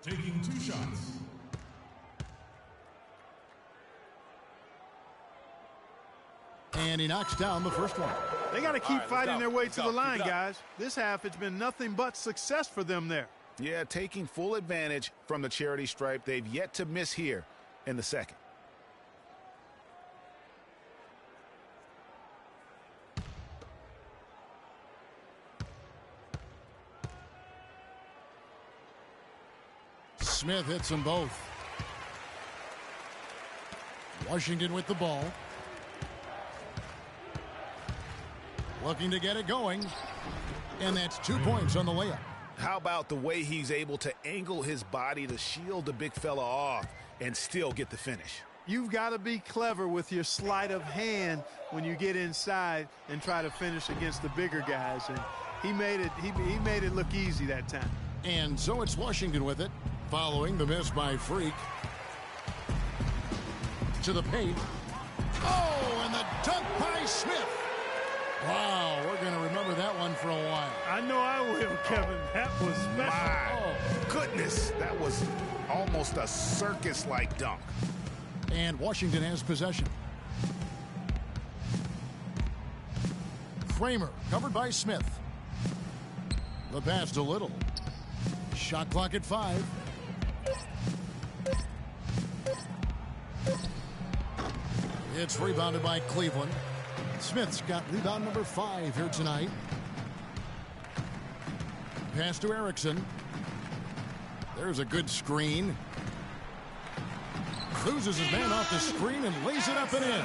Taking 2 shots. And he knocks down the first one. They got to keep fighting their way to the line, guys. This half, it's been nothing but success for them there. Yeah, taking full advantage from the charity stripe. They've yet to miss here in the second. Smith hits them both. Washington with the ball. Looking to get it going. And that's 2 points on the layup. How about the way he's able to angle his body to shield the big fella off and still get the finish? You've got to be clever with your sleight of hand when you get inside and try to finish against the bigger guys. And he made it look easy that time. And so it's Washington with it, following the miss by Freak. To the paint. Oh, and the dunk by Smith. Wow, we're going to remember that one for a while. I know I will, Kevin. That was special. My goodness, that was almost a circus-like dunk. And Washington has possession. Kramer covered by Smith. The pass to Little. Shot clock at 5. It's rebounded by Cleveland. Smith's got rebound number 5 here tonight. Pass to Erickson. There's a good screen. Loses his man off the screen and lays it up and in.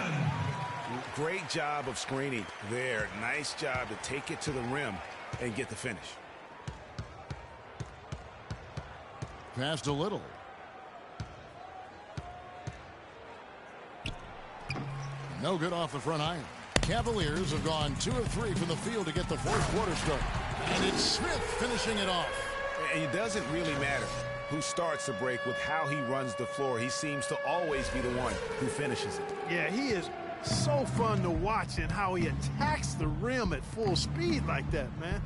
Great job of screening there. Nice job to take it to the rim and get the finish. Pass to Little. No good off the front iron. Cavaliers have gone 2 of 3 from the field to get the fourth quarter started. And it's Smith finishing it off. And it doesn't really matter who starts the break with how he runs the floor. He seems to always be the one who finishes it. Yeah, he is so fun to watch and how he attacks the rim at full speed like that, man.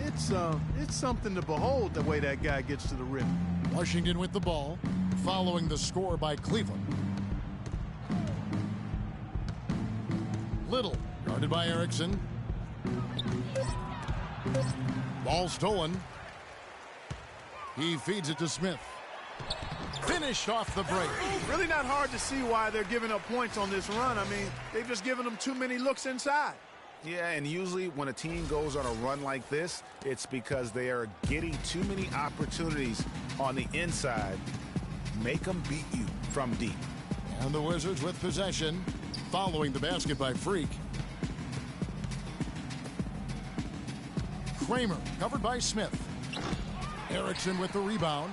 It's something to behold the way that guy gets to the rim. Washington with the ball, following the score by Cleveland. Little, guarded by Erickson. Ball stolen. He feeds it to Smith. Finished off the break. Really not hard to see why they're giving up points on this run. I mean, they've just given them too many looks inside. Yeah, and usually when a team goes on a run like this, it's because they are getting too many opportunities on the inside. Make them beat you from deep. And the Wizards with possession. Following the basket by Freak. Kramer covered by Smith. Erickson with the rebound.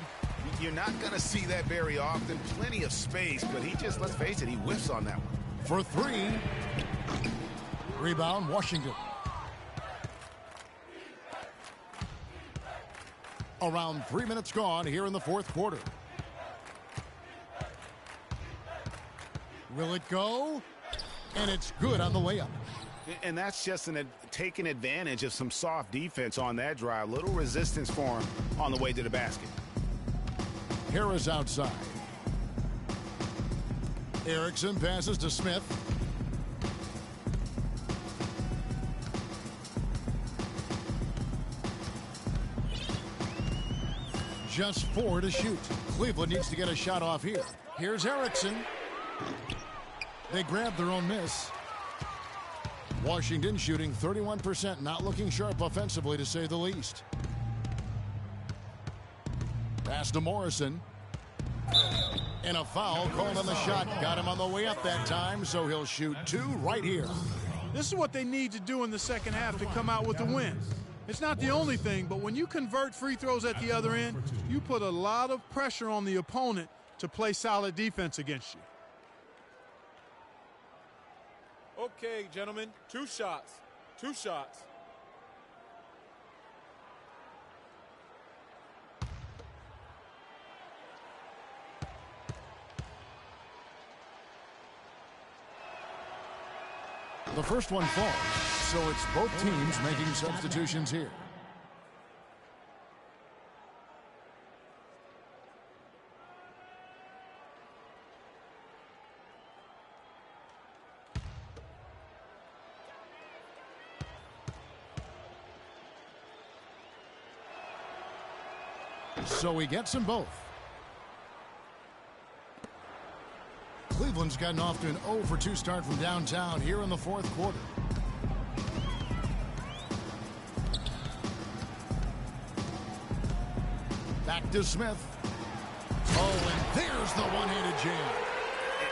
You're not going to see that very often. Plenty of space, but he just, let's face it, he whiffs on that one. For three. Rebound, Washington. Around 3 minutes gone here in the fourth quarter. Will it go? And it's good on the layup. And that's just taking advantage of some soft defense on that drive. Little resistance for him on the way to the basket. Harris outside. Erickson passes to Smith. Just 4 to shoot. Cleveland needs to get a shot off here. Here's Erickson. They grab their own miss. Washington shooting 31%, not looking sharp offensively to say the least. Pass to Morrison. And a foul called on the shot. Got him on the way up that time, so he'll shoot 2 right here. This is what they need to do in the second half to come out with the win. It's not the only thing, but when you convert free throws at the other end, you put a lot of pressure on the opponent to play solid defense against you. Okay, gentlemen, 2 shots. 2 shots. The first one falls, so it's both teams making substitutions here. So he gets them both. Cleveland's gotten off to an 0 for 2 start from downtown here in the fourth quarter. Back to Smith. Oh, and there's the one-handed jam.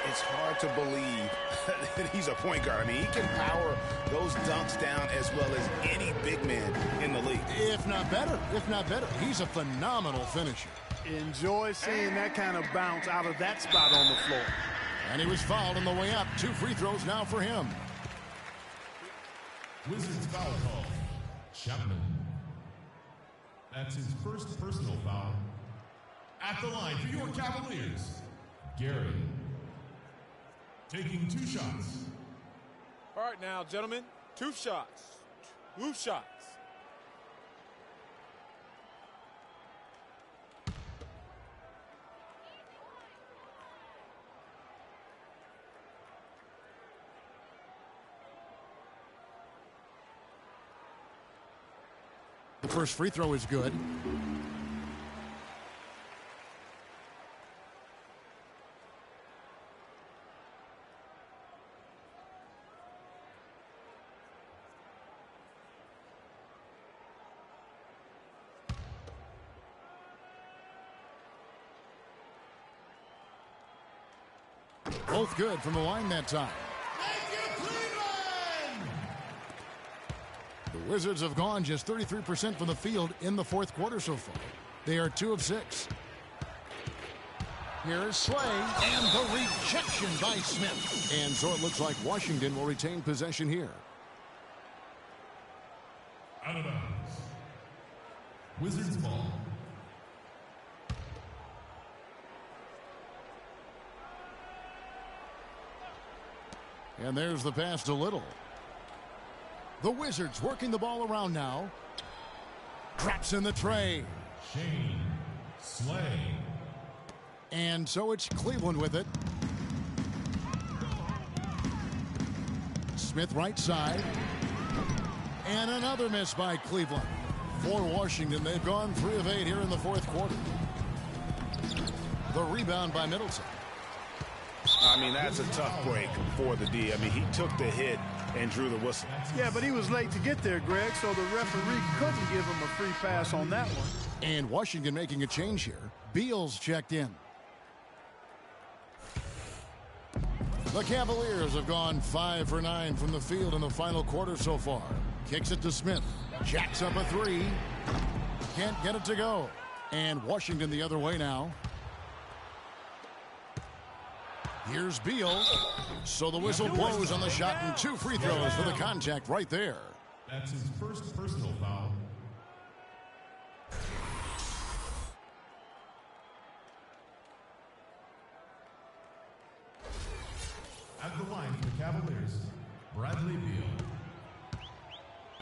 It's hard to believe that he's a point guard. I mean, he can power those dunks down as well as any big man in the league. If not better, he's a phenomenal finisher. Enjoy seeing that kind of bounce out of that spot on the floor. And he was fouled on the way up. 2 free throws now for him. Wizards foul call. Chapman. That's his first personal foul. At the line for your Cavaliers, Gary. Taking 2 shots. All right now, gentlemen, 2 shots. 2 shots. The first free throw is good. Both good from the line that time. The Wizards have gone just 33% from the field in the fourth quarter so far. They are 2 of 6. Here's Slay, and the rejection by Smith. And so it looks like Washington will retain possession here. Out of bounds. Wizards ball. And there's the pass to Little. The Wizards working the ball around now. Traps in the tray. Shane. Slay. And so it's Cleveland with it. Smith right side. And another miss by Cleveland. For Washington, they've gone 3 of 8 here in the fourth quarter. The rebound by Middleton. I mean, that's a tough break for the D. I mean, he took the hit and drew the whistle. Yeah, but he was late to get there, Greg, so the referee couldn't give him a free pass on that one. And Washington making a change here. Beal's checked in. The Cavaliers have gone 5 for 9 from the field in the final quarter so far. Kicks it to Smith. Jacks up a three. Can't get it to go. And Washington the other way now. Here's Beal. So the whistle blows on the shot and 2 free throws for the contact right there. That's his first personal foul. At the line for the Cavaliers, Bradley Beal.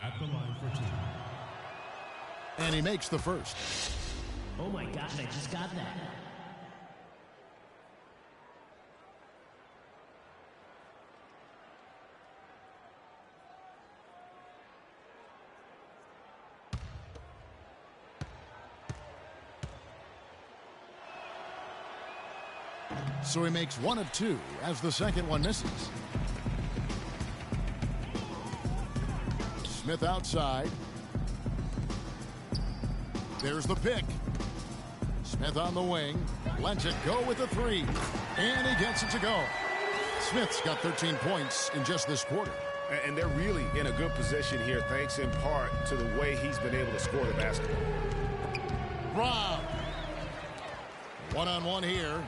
At the line for 2. And he makes the first. Oh my gosh, I just got that. So he makes 1 of 2 as the second one misses. Smith outside. There's the pick. Smith on the wing. Lets it go with the 3. And he gets it to go. Smith's got 13 points in just this quarter. And they're really in a good position here, thanks in part to the way he's been able to score the basketball. Rob. 1-on-1 here.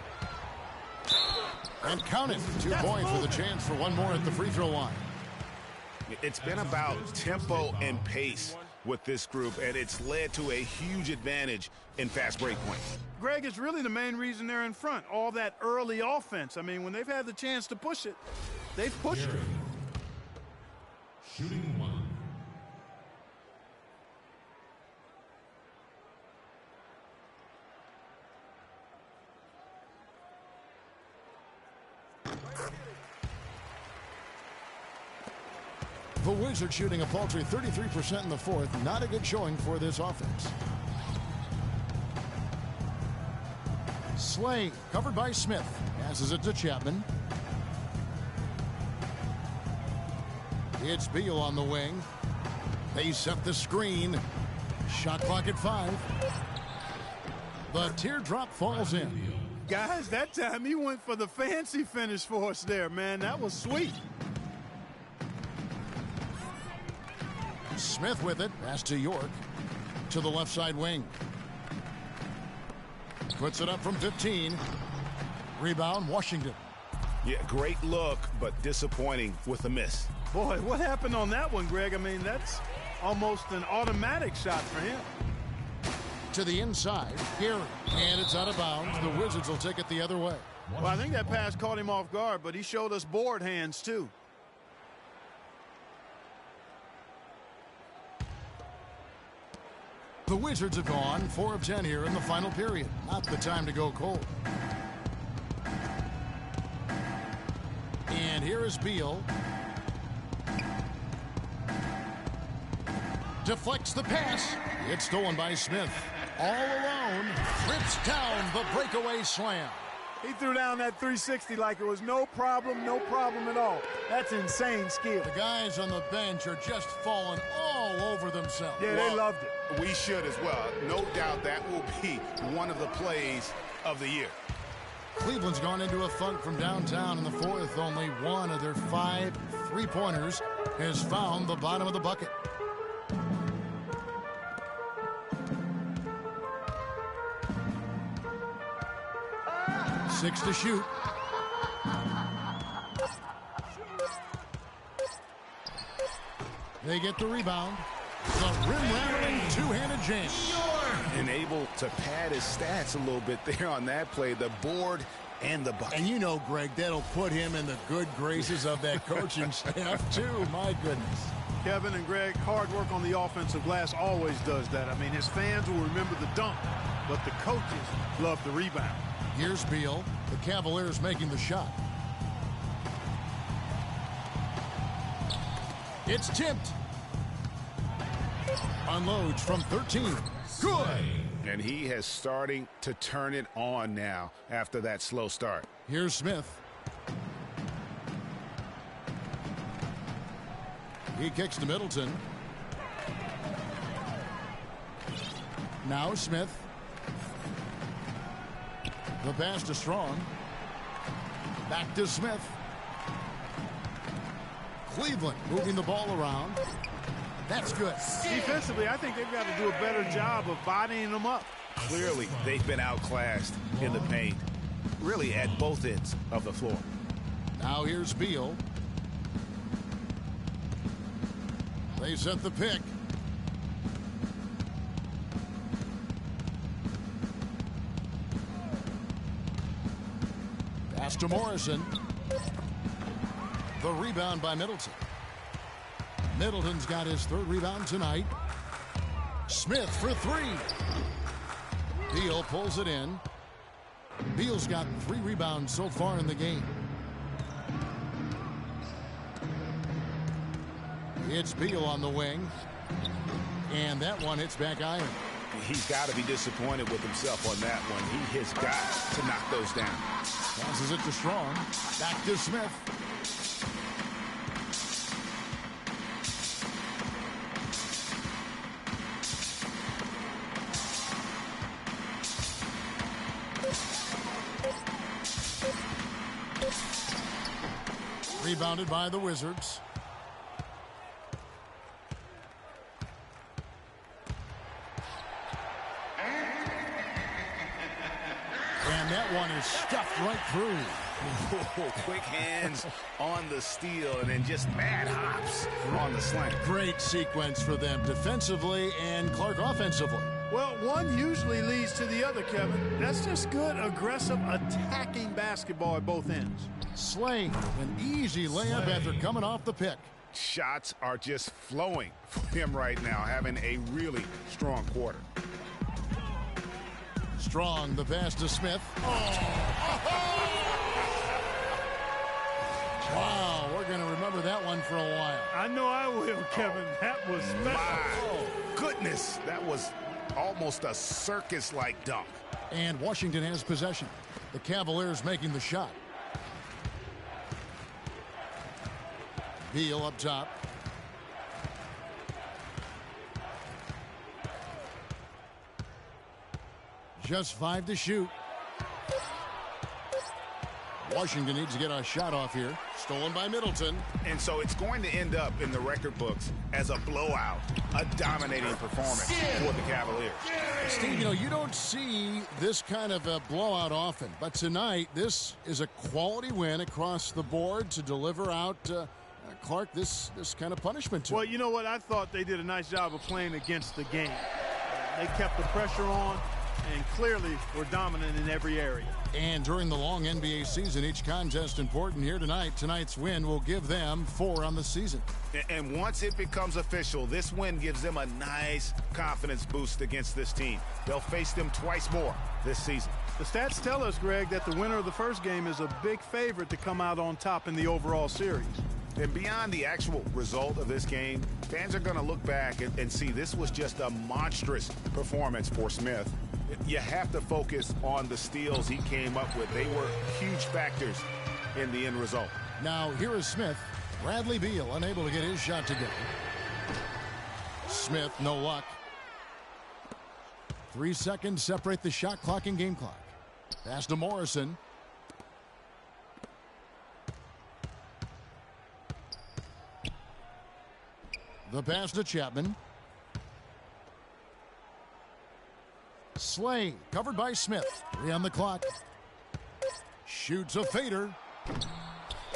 And count it. 2 points with a chance for 1 more at the free throw line. It's been about tempo and pace with this group, and it's led to a huge advantage in fast break points. Greg, it's really the main reason they're in front. All that early offense. I mean, when they've had the chance to push it, they've pushed it. Shooting 1. The Wizards shooting a paltry 33% in the fourth. Not a good showing for this offense. Slay covered by Smith. Passes it to Chapman. It's Beal on the wing. They set the screen. Shot clock at 5. The teardrop falls in. Guys, that time he went for the fancy finish for us there, man. That was sweet. Smith with it. Pass to York. To the left side wing. Puts it up from 15. Rebound, Washington. Yeah, great look, but disappointing with a miss. Boy, what happened on that one, Greg? I mean, that's almost an automatic shot for him. To the inside, Gary. And it's out of bounds. The Wizards will take it the other way. Well, I think that pass caught him off guard, but he showed us board hands, too. The Wizards have gone 4 of 10 here in the final period. Not the time to go cold. And here is Beal. Deflects the pass. It's stolen by Smith. All alone. Rips down the breakaway slam. He threw down that 360 like it was no problem at all. That's insane skill. The guys on the bench are just falling all over themselves. Yeah, they loved it. We should as well. No doubt that will be one of the plays of the year. Cleveland's gone into a funk from downtown in the fourth. Only one of their 5 3-pointers has found the bottom of the bucket. Six to shoot. They get the rebound. The rim-rattling two-handed jam. And able to pad his stats a little bit there on that play. The board and the bucket. And you know, Greg, that'll put him in the good graces of that coaching staff, too. My goodness. Kevin and Greg, hard work on the offensive glass always does that. I mean, his fans will remember the dunk, but the coaches love the rebound. Here's Beal. The Cavaliers making the shot. It's tipped. Unloads from 13. Good. And he has starting to turn it on now after that slow start. Here's Smith. He kicks to Middleton. Now Smith. The pass to Strong. Back to Smith. Cleveland moving the ball around. That's good. Defensively, I think they've got to do a better job of bodying them up. Clearly, they've been outclassed in the paint, really at both ends of the floor. Now here's Beal. They set the pick. Pass to Morrison. The rebound by Middleton. Middleton's got his third rebound tonight. Smith for three. Beal pulls it in. Beal's got 3 rebounds so far in the game. It's Beal on the wing. And that one hits back iron. He's got to be disappointed with himself on that one. He has got to knock those down. Passes it to Strong. Back to Smith. Rebounded by the Wizards. And that one is stuffed right through. Quick hands on the steal and then just mad hops on the slant. Great sequence for them defensively and Clark offensively. Well, one usually leads to the other, Kevin. That's just good, aggressive, attacking basketball at both ends. Slay, an easy layup after coming off the pick. Shots are just flowing for him right now, having a really strong quarter. Strong, the pass to Smith. Wow, we're going to remember that one for a while. I know I will, Kevin. That was special. My goodness, that was almost a circus-like dunk. And Washington has possession. The Cavaliers making the shot. Beal up top. Just 5 to shoot. Washington needs to get a shot off here. Stolen by Middleton. And so it's going to end up in the record books as a blowout, a dominating performance for the Cavaliers. Steve, you know, you don't see this kind of a blowout often, but tonight this is a quality win across the board to deliver out Clark this kind of punishment to. Well, you know what? I thought they did a nice job of playing against the game. They kept the pressure on and clearly were dominant in every area. And during the long NBA season, each contest important here tonight. Tonight's win will give them 4 on the season. And once it becomes official, this win gives them a nice confidence boost against this team. They'll face them twice more this season. The stats tell us, Greg, that the winner of the first game is a big favorite to come out on top in the overall series. And beyond the actual result of this game, fans are going to look back and see this was just a monstrous performance for Smith. You have to focus on the steals he came up with. They were huge factors in the end result. Now here is Smith. Bradley Beal unable to get his shot to go. Smith, no luck. 3 seconds separate the shot clock and game clock. Pass to Morrison. The pass to Chapman. Slay, covered by Smith. 3 on the clock. Shoots a fader.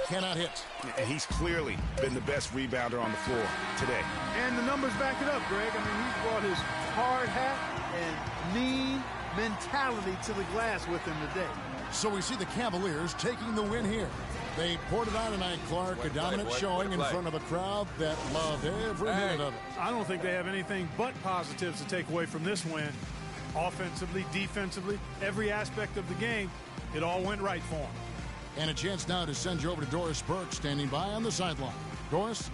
Cannot hit. He's clearly been the best rebounder on the floor today. And the numbers back it up, Greg. I mean, he's brought his hard hat and mean mentality to the glass with him today. So we see the Cavaliers taking the win here. They poured it on tonight, Clark. A dominant showing in front of a crowd that loved every minute of it. I don't think they have anything but positives to take away from this win. Offensively, defensively, every aspect of the game, it all went right for them. And a chance now to send you over to Doris Burke, standing by on the sideline. Doris?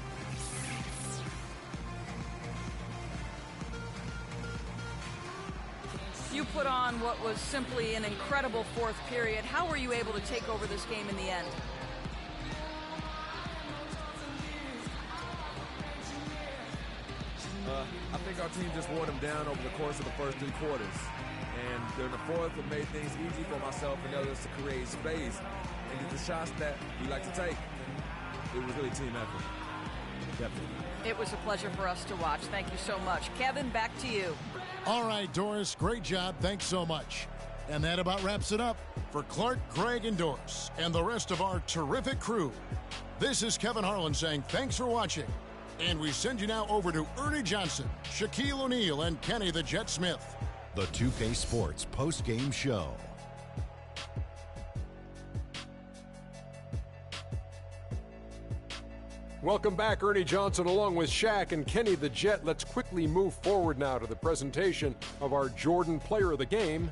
You put on what was simply an incredible fourth period. How were you able to take over this game in the end? I think our team just wore them down over the course of the first 3 quarters. And during the fourth, it made things easy for myself and others to create space and get the shots that we like to take. It was really team effort. Definitely. It was a pleasure for us to watch. Thank you so much. Kevin, back to you. All right, Doris, great job. Thanks so much. And that about wraps it up for Clark, Greg, and Doris, and the rest of our terrific crew. This is Kevin Harlan saying thanks for watching. And we send you now over to Ernie Johnson, Shaquille O'Neal, and Kenny the Jet Smith. The 2K Sports post-game show. Welcome back, Ernie Johnson, along with Shaq and Kenny the Jet. Let's quickly move forward now to the presentation of our Jordan Player of the Game,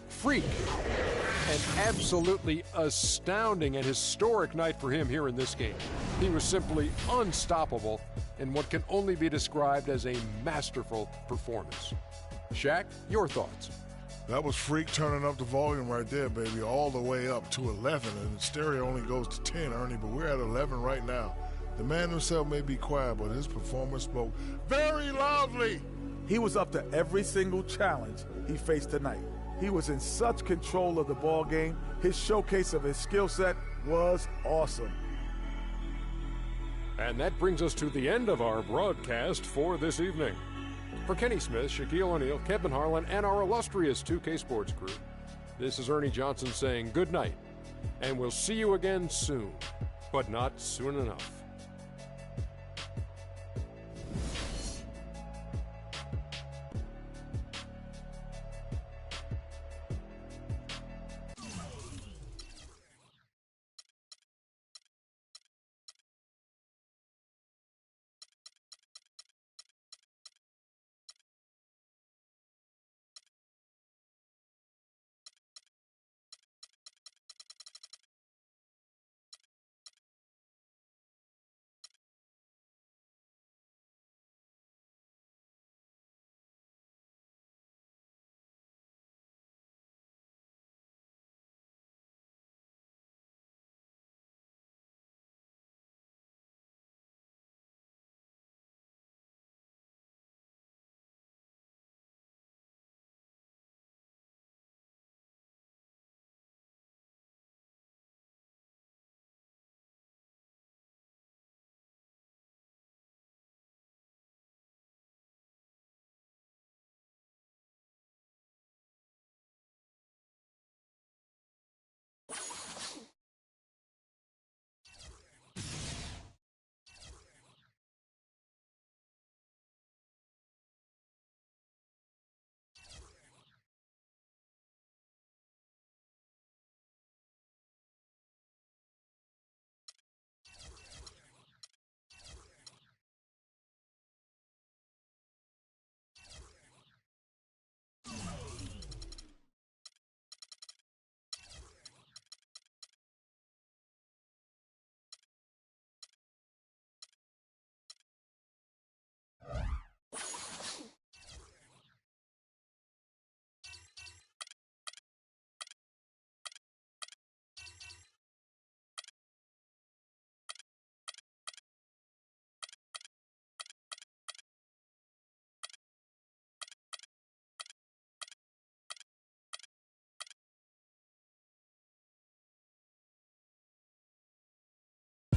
Freak. An absolutely astounding and historic night for him here in this game. He was simply unstoppable in what can only be described as a masterful performance. Shaq, your thoughts? That was Freak turning up the volume right there, baby, all the way up to 11, and the stereo only goes to 10, Ernie, but we're at 11 right now. The man himself may be quiet, but his performance spoke very loudly. He was up to every single challenge he faced tonight. He was in such control of the ball game. His showcase of his skill set was awesome. And that brings us to the end of our broadcast for this evening. For Kenny Smith, Shaquille O'Neal, Kevin Harlan, and our illustrious 2K Sports crew, this is Ernie Johnson saying good night, and we'll see you again soon, but not soon enough.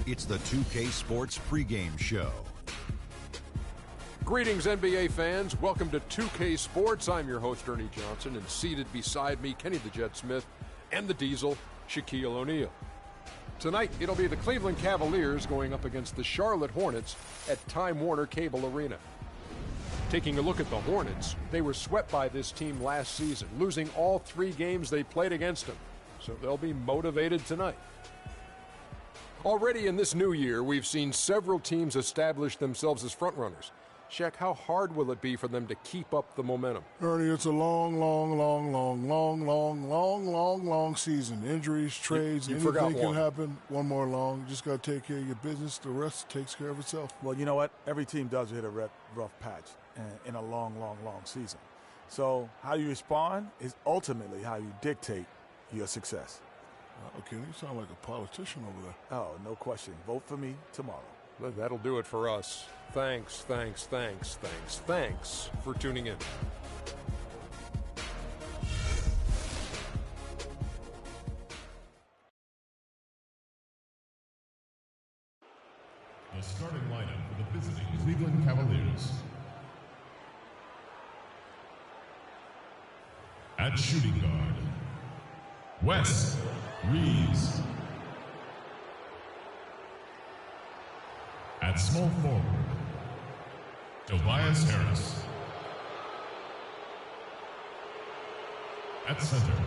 It's the 2K Sports pregame show. Greetings, NBA fans. Welcome to 2K Sports. I'm your host, Ernie Johnson, and seated beside me, Kenny the Jet Smith, and the Diesel, Shaquille O'Neal. Tonight, it'll be the Cleveland Cavaliers going up against the Charlotte Hornets at Time Warner Cable Arena. Taking a look at the Hornets, they were swept by this team last season, losing all 3 games they played against them, so they'll be motivated tonight. Already in this new year, we've seen several teams establish themselves as frontrunners. Shaq, how hard will it be for them to keep up the momentum? Ernie, it's a long season. Injuries, trades, anything can happen. One more long. You just got to take care of your business. The rest takes care of itself. Well, you know what? Every team does hit a rough patch in a long season. So how you respond is ultimately how you dictate your success. Okay, you sound like a politician over there. Oh, no question. Vote for me tomorrow. Well, that'll do it for us. Thanks for tuning in. The starting lineup for the visiting Cleveland Cavaliers. At shooting guard, Wes Reeves. At small forward, Tobias Harris. At center,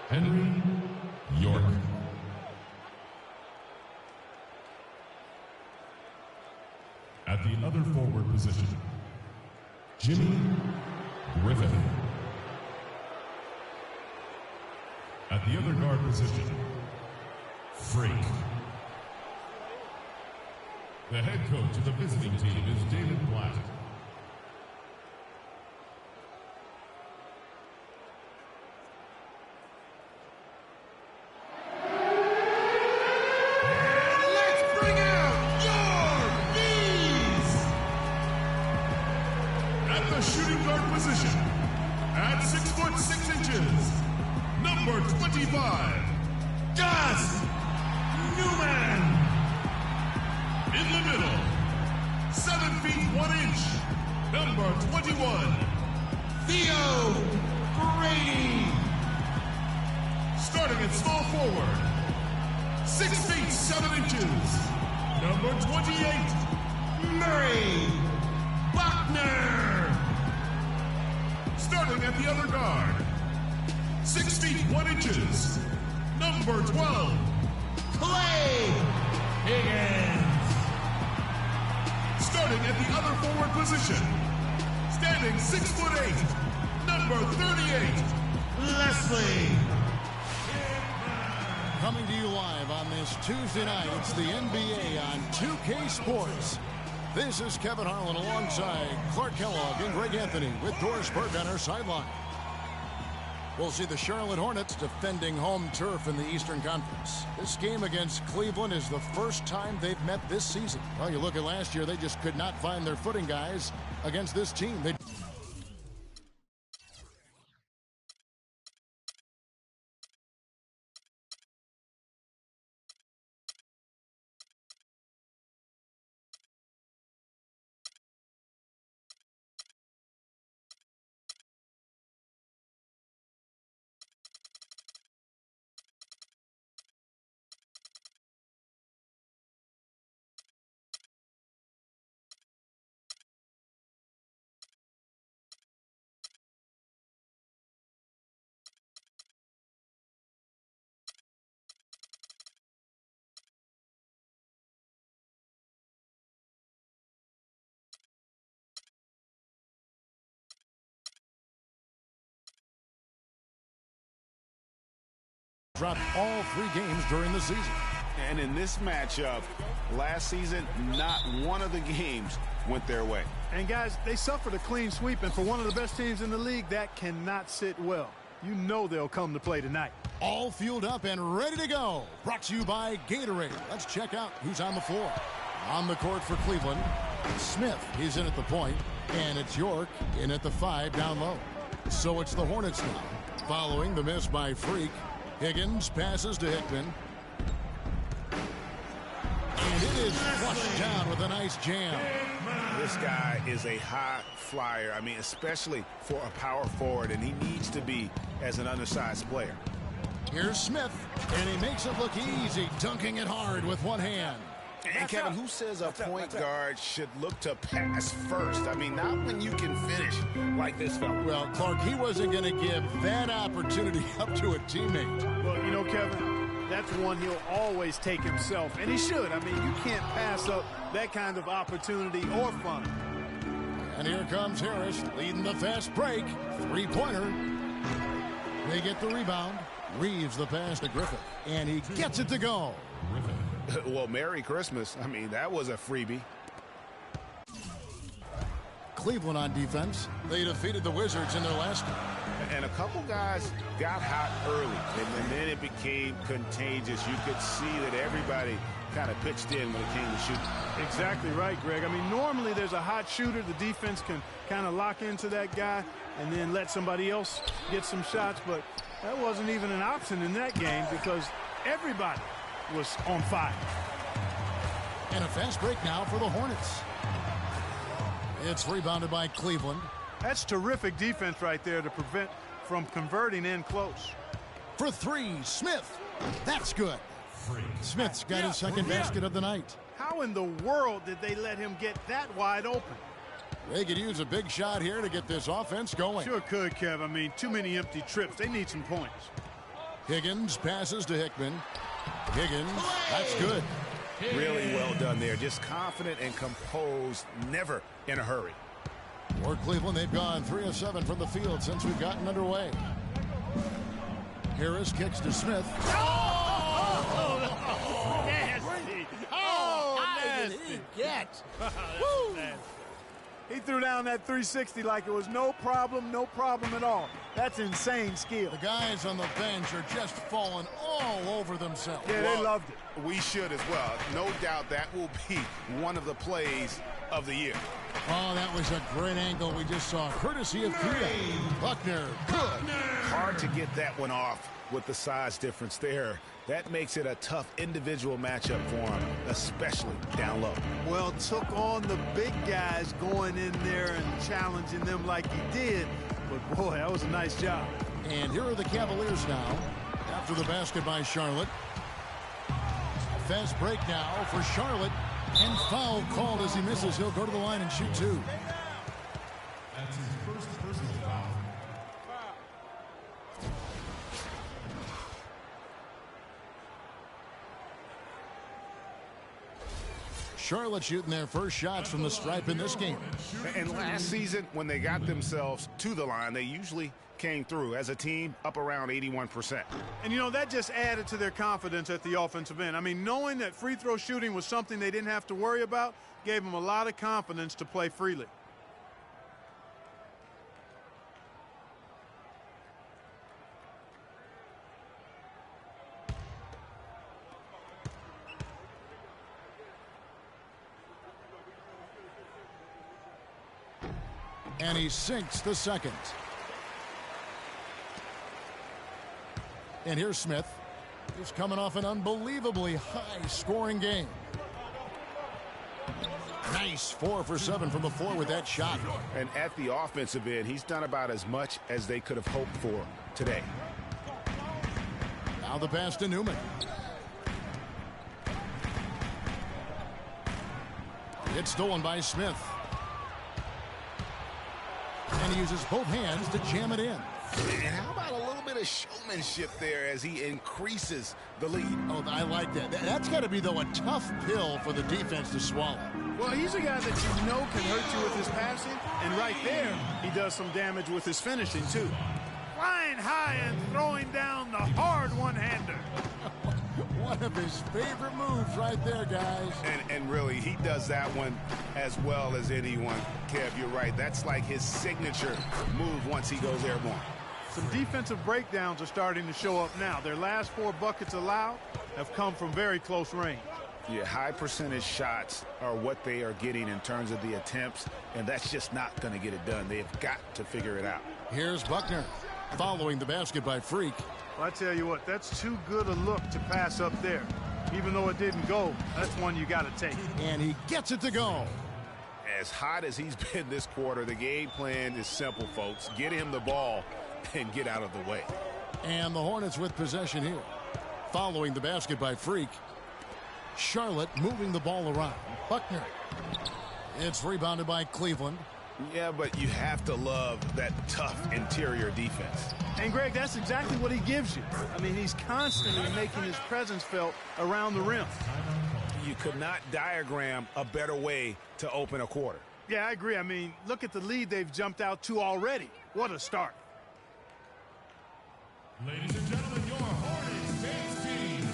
Henry York. At the other forward position, Jimmy Griffin. At the other guard position, Freak. The head coach of the visiting team is David Blatt. Shooting guard position at 6'6" number 25, Gus Newman. In the middle, 7 feet 1 inch, number 21, Theo Brady. Starting at small forward, 6 feet 7 inches, number 28, Murray Buckner. Starting at the other guard, 6 feet 1 inches, number 12, Clay Higgins. Starting at the other forward position, standing 6'8", number 38, Leslie. Coming to you live on this Tuesday night, it's the NBA on 2K Sports. This is Kevin Harlan alongside Clark Kellogg and Greg Anthony with Doris Burke on our sideline. We'll see the Charlotte Hornets defending home turf in the Eastern Conference. This game against Cleveland is the first time they've met this season. Well, you look at last year, they just could not find their footing, guys, against this team. Dropped all 3 games during the season. And in this matchup, last season, not one of the games went their way. And guys, they suffered a clean sweep, and for one of the best teams in the league, that cannot sit well. You know they'll come to play tonight. All fueled up and ready to go. Brought to you by Gatorade. Let's check out who's on the floor. On the court for Cleveland, Smith, he's in at the point, and it's York in at the 5 down low. So it's the Hornets now. Following the miss by Freak, Higgins passes to Hickman. And it is flushed down with a nice jam. This guy is a high flyer. I mean, especially for a power forward, and he needs to be as an undersized player. Here's Smith, and he makes it look easy, dunking it hard with one hand. And Kevin, who says a point guard should look to pass first? I mean, not when you can finish like this fella. Well, Clark, he wasn't going to give that opportunity up to a teammate. Well, you know, Kevin, that's one he'll always take himself, and he should. I mean, you can't pass up that kind of opportunity or fun. And here comes Harris leading the fast break. 3-pointer. They get the rebound. Reeves the pass to Griffin, and he gets it to go. Well, Merry Christmas. I mean, that was a freebie. Cleveland on defense. They defeated the Wizards in their last game. And a couple guys got hot early, and then it became contagious. You could see that everybody kind of pitched in when it came to shooting. Exactly right, Greg. I mean, normally there's a hot shooter. The defense can kind of lock into that guy and then let somebody else get some shots. But that wasn't even an option in that game because everybody was on fire. And a fast break now for the Hornets. It's rebounded by Cleveland. That's terrific defense right there to prevent from converting in close. For three, Smith. That's good. Smith's got his second basket of the night. How in the world did they let him get that wide open? They could use a big shot here to get this offense going. Sure could, Kev. I mean, too many empty trips. They need some points. Higgins passes to Hickman. Higgins, that's good. Really well done there. Just confident and composed, never in a hurry. For Cleveland, they've gone 3 of 7 from the field since we've gotten underway. Harris kicks to Smith. Nasty. Oh, nasty. He gets. He threw down that 360 like it was no problem at all. That's insane skill. The guys on the bench are just falling all over themselves. Yeah, they loved it. We should as well. No doubt that will be one of the plays of the year. Oh, that was a great angle we just saw. Courtesy of Kuda. Buckner, good. Hard to get that one off with the size difference there. That makes it a tough individual matchup for him, especially down low. Well, took on the big guys going in there and challenging them like he did. But, boy, that was a nice job. And here are the Cavaliers now after the basket by Charlotte. Fast break now for Charlotte. And foul called as he misses. He'll go to the line and shoot two. That's his first personal foul. Charlotte shooting their first shots from the stripe in this game. And last season, when they got themselves to the line, they usually came through as a team up around 81%. And, you know, that just added to their confidence at the offensive end. I mean, knowing that free throw shooting was something they didn't have to worry about gave them a lot of confidence to play freely. And he sinks the second. And here's Smith. He's coming off an unbelievably high-scoring game. Nice 4 for 7 from the floor with that shot. And at the offensive end, he's done about as much as they could have hoped for today. Now the pass to Newman. It's stolen by Smith. And he uses both hands to jam it in. And how about a little bit of showmanship there as he increases the lead? Oh, I like that. That's got to be, though, a tough pill for the defense to swallow. Well, he's a guy that you know can hurt you with his passing, and right there, he does some damage with his finishing, too. Flying high and throwing down the hard one-hander. One of his favorite moves right there, guys. And really, he does that one as well as anyone. Kev, you're right. That's like his signature move once he goes airborne. Some defensive breakdowns are starting to show up now. Their last 4 buckets allowed have come from very close range. Yeah, high percentage shots are what they are getting in terms of the attempts, and that's just not going to get it done. They've got to figure it out. Here's Buckner following the basket by Freak. Well, I tell you what, that's too good a look to pass up there. Even though it didn't go, that's one you got to take. And he gets it to go. As hot as he's been this quarter, the game plan is simple, folks. Get him the ball and get out of the way. And the Hornets with possession here. Following the basket by Freak. Charlotte moving the ball around. Buckner. It's rebounded by Cleveland. Yeah, but you have to love that tough interior defense. And, Greg, that's exactly what he gives you. I mean, he's constantly making his presence felt around the rim. You could not diagram a better way to open a quarter. Yeah, I agree. I mean, look at the lead they've jumped out to already. What a start. Ladies and gentlemen, your Hornets dance team.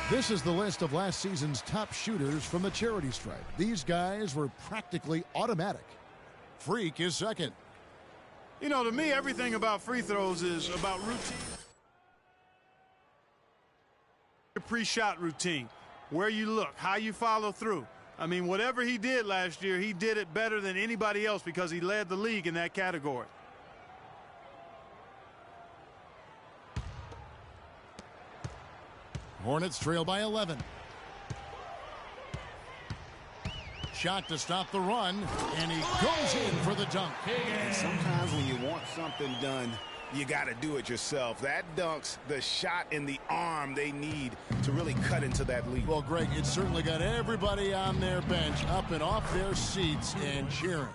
This is the list of last season's top shooters from the charity stripe. These guys were practically automatic. Freak is second. You know, to me, everything about free throws is about routine. Your pre-shot routine, where you look, how you follow through. I mean, whatever he did last year, he did it better than anybody else because he led the league in that category. Hornets trail by 11. Shot to stop the run, and he goes in for the dunk. And sometimes when you want something done, you got to do it yourself. That dunks the shot in the arm they need to really cut into that lead. Well, Greg, it certainly got everybody on their bench up and off their seats and cheering.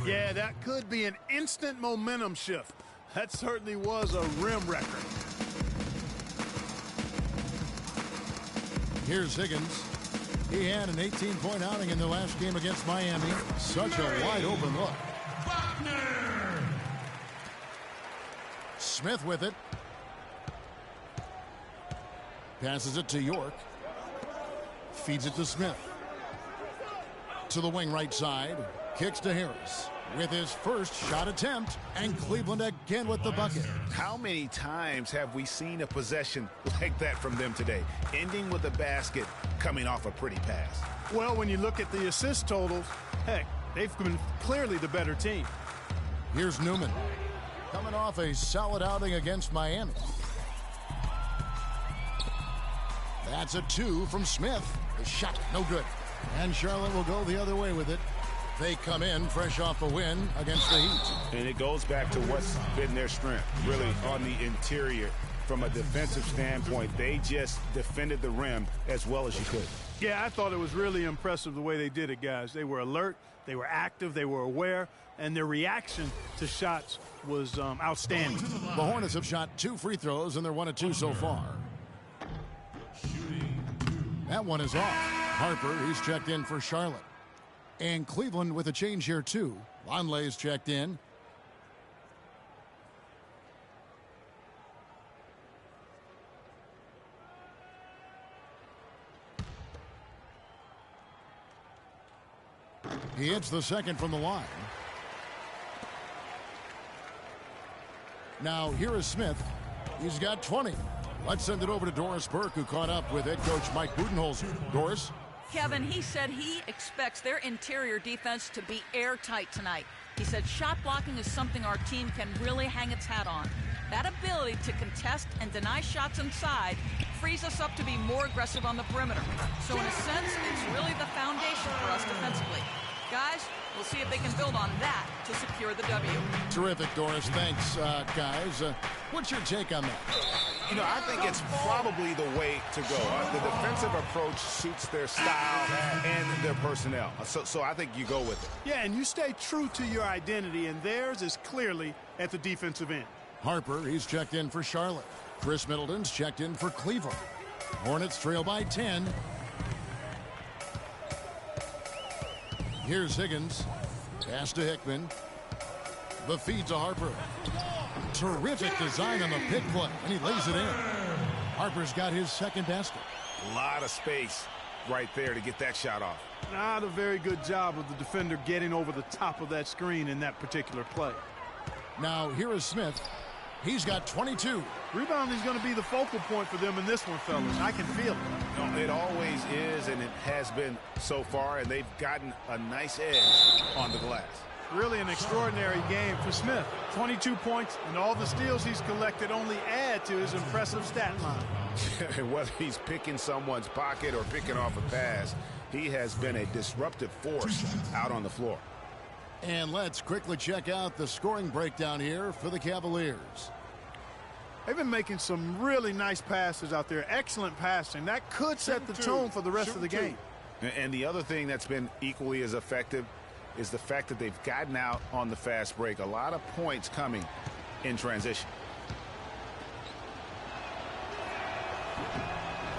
Yeah, that could be an instant momentum shift. That certainly was a rim record. Here's Higgins. He had an 18-point outing in the last game against Miami. Such a wide-open look. Smith with it. Passes it to York. Feeds it to Smith. To the wing right side. Kicks to Harris. With his first shot attempt, and Cleveland again with the bucket. How many times have we seen a possession like that from them today, ending with a basket coming off a pretty pass? Well, when you look at the assist totals, heck, they've been clearly the better team. Here's Newman, coming off a solid outing against Miami. That's a 2 from Smith. The shot, no good. And Charlotte will go the other way with it. They come in fresh off a win against the Heat. And it goes back to what's been their strength, really, on the interior. From a defensive standpoint, they just defended the rim as well as you could. Yeah, I thought it was really impressive the way they did it, guys. They were alert, they were active, they were aware, and their reaction to shots was outstanding. The Hornets have shot 2 free throws, and they're 1 of 2 so far. That one is off. Harper, he's checked in for Charlotte. And Cleveland with a change here, too. Longley's checked in. He hits the second from the line. Now, here is Smith. He's got 20. Let's send it over to Doris Burke, who caught up with head coach Mike Budenholzer. Doris? Kevin, he said he expects their interior defense to be airtight tonight. He said shot blocking is something our team can really hang its hat on. That ability to contest and deny shots inside frees us up to be more aggressive on the perimeter. So in a sense, it's really the foundation for us defensively. Guys, we'll see if they can build on that to secure the W. Terrific, Doris. Thanks, guys. What's your take on that? You know, I think it's probably the way to go. The defensive approach suits their style and their personnel. So I think you go with it. Yeah, and you stay true to your identity, and theirs is clearly at the defensive end. Harper, he's checked in for Charlotte. Chris Middleton's checked in for Cleveland. Hornets trail by 10. Here's Higgins. Pass to Hickman. The feed to Harper. Terrific design on the pick play, and he lays it in. Harper's got his second basket. A lot of space right there to get that shot off. Not a very good job of the defender getting over the top of that screen in that particular play. Now, here is Smith. He's got 22. Rebounding is going to be the focal point for them in this one, fellas. I can feel it. No, it always is, and it has been so far, and they've gotten a nice edge on the glass. Really an extraordinary game for Smith. 22 points, and all the steals he's collected only add to his impressive stat line. Whether he's picking someone's pocket or picking off a pass, he has been a disruptive force out on the floor. And let's quickly check out the scoring breakdown here for the Cavaliers. They've been making some really nice passes out there. Excellent passing. That could set the tone for the rest of the game. And the other thing that's been equally as effective is the fact that they've gotten out on the fast break. A lot of points coming in transition.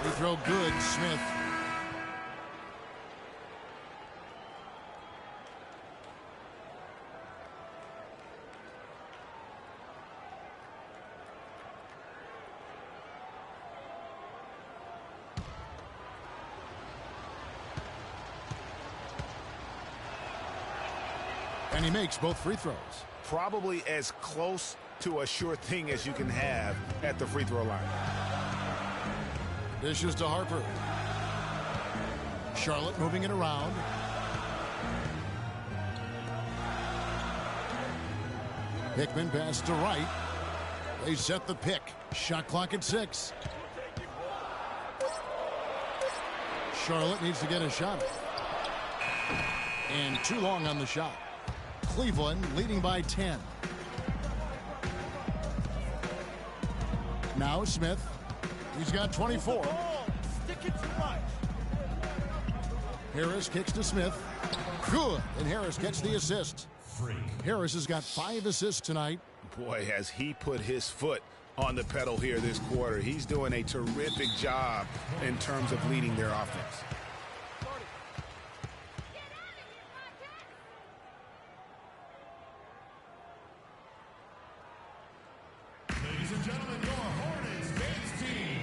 Free throw good, Smith. And he makes both free throws. Probably as close to a sure thing as you can have at the free throw line. Dishes to Harper. Charlotte moving it around. Hickman pass to Wright. They set the pick. Shot clock at 6. Charlotte needs to get a shot. And too long on the shot. Cleveland leading by 10. Now Smith. He's got 24. Harris kicks to Smith. Good. And Harris gets the assist. Harris has got 5 assists tonight. Boy, has he put his foot on the pedal here this quarter. He's doing a terrific job in terms of leading their offense. Ladies and gentlemen, your Hornets Games team.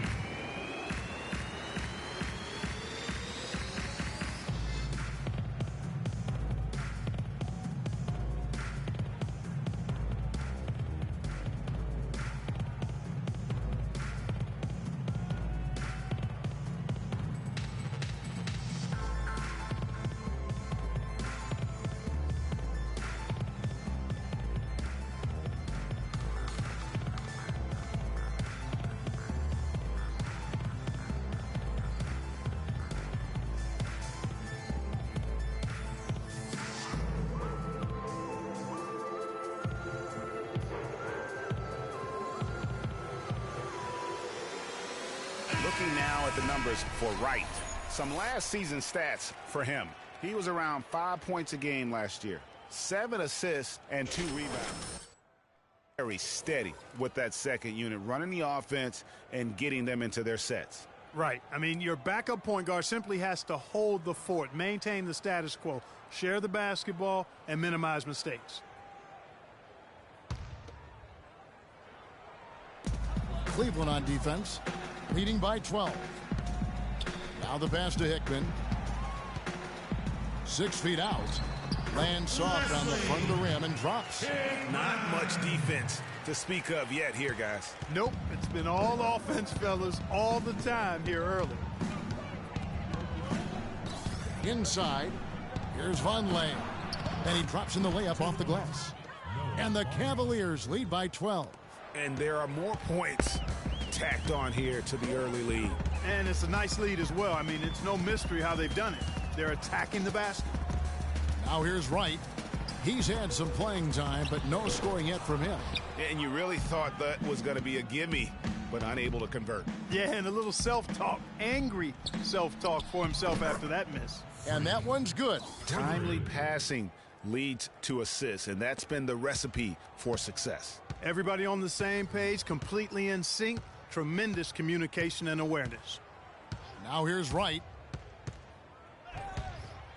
Looking now at the numbers for Wright. Some last season stats for him. He was around 5 points a game last year. 7 assists and 2 rebounds. Very steady with that second unit, running the offense and getting them into their sets. Right. I mean, your backup point guard simply has to hold the fort, maintain the status quo, share the basketball, and minimize mistakes. Cleveland on defense, leading by 12. Now the pass to Hickman. 6 feet out. Lands soft on the front of the rim and drops. Not much defense to speak of yet here, guys. Nope. It's been all offense, fellas, all the time here early. Inside. Here's Vonleh. And he drops in the layup off the glass. And the Cavaliers lead by 12. And there are more points tacked on here to the early lead. And it's a nice lead as well. I mean, it's no mystery how they've done it. They're attacking the basket. Now here's Wright. He's had some playing time, but no scoring yet from him. And you really thought that was going to be a gimme, but unable to convert. Yeah, and a little self-talk, angry self-talk for himself after that miss. And that one's good. Timely passing leads to assists, and that's been the recipe for success. Everybody on the same page, completely in sync, tremendous communication and awareness. Now here's Wright.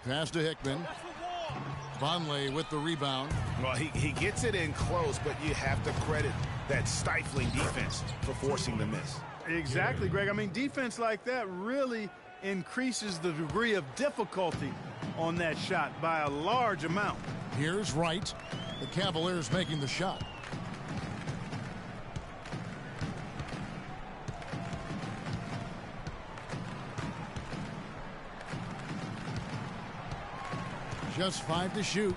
Pass to Hickman. Vonleh with the rebound. Well, he gets it in close, but you have to credit that stifling defense for forcing the miss. Exactly, Greg. I mean, defense like that really increases the degree of difficulty on that shot by a large amount. Here's Wright. The Cavaliers making the shot. Just 5 to shoot.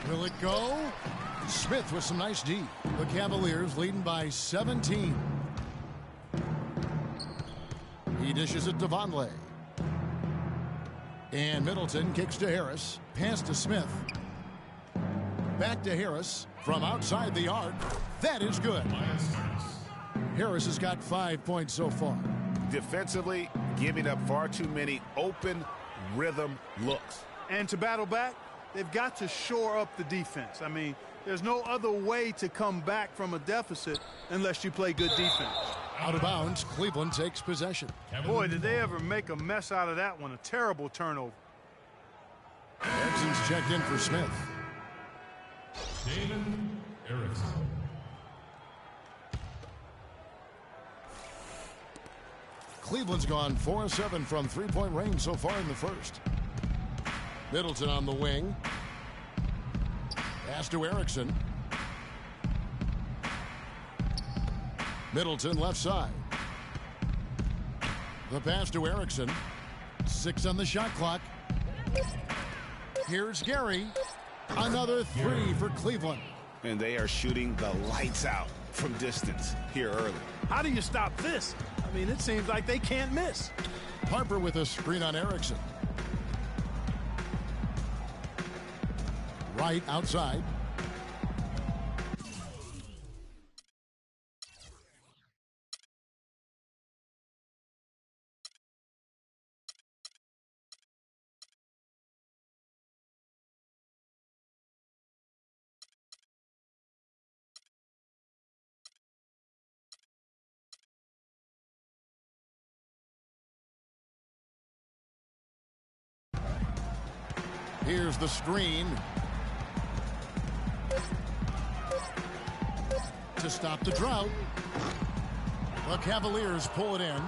Will it go? Smith with some nice D. The Cavaliers leading by 17. He dishes it to Vonleh. And Middleton kicks to Harris. Pass to Smith. Back to Harris from outside the arc. That is good. Harris has got 5 points so far. Defensively, giving up far too many open rhythm looks. And to battle back, they've got to shore up the defense. I mean, there's no other way to come back from a deficit unless you play good defense. Out of bounds, Cleveland takes possession. Boy, did they ever make a mess out of that one. A terrible turnover. Erickson's checked in for Smith. David Erickson. Cleveland's gone 4-7 from three-point range so far in the first. Middleton on the wing. Pass to Erickson. Middleton left side. The pass to Erickson. 6 on the shot clock. Here's Gary. Another 3 for Cleveland. And they are shooting the lights out from distance here early. How do you stop this? I mean, it seems like they can't miss. Harper with a screen on Erickson. Right outside. Here's the screen. To stop the drought. The Cavaliers pull it in.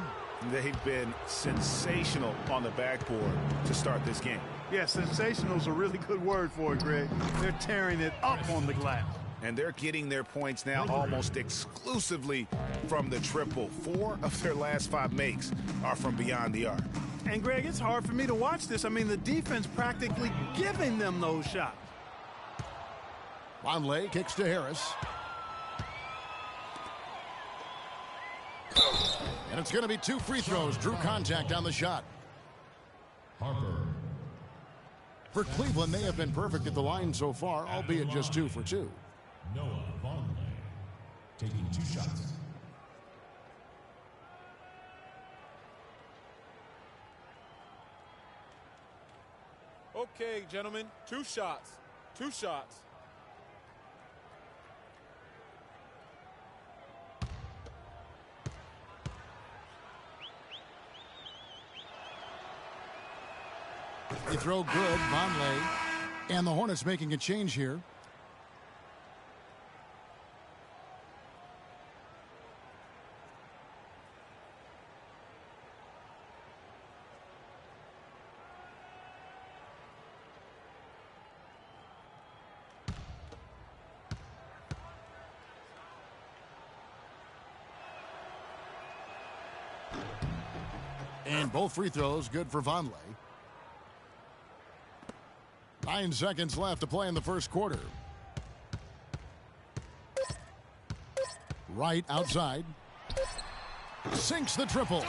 They've been sensational on the backboard to start this game. Yeah, sensational is a really good word for it, Greg. They're tearing it up on the glass. And they're getting their points now almost exclusively from the triple. 4 of their last 5 makes are from beyond the arc. And, Greg, it's hard for me to watch this. I mean, the defense practically giving them those shots. Vonleh kicks to Harris. And it's going to be 2 free throws. Drew contact on the shot. Harper. For Cleveland, they have been perfect at the line so far, albeit just 2 for 2. Noah Vonleh taking 2 shots. Okay, gentlemen, 2 shots. 2 shots. They throw good, Vonleh. And the Hornets making a change here. And both free throws good for Vonleh. 9 seconds left to play in the first quarter. Right outside. Sinks the triple.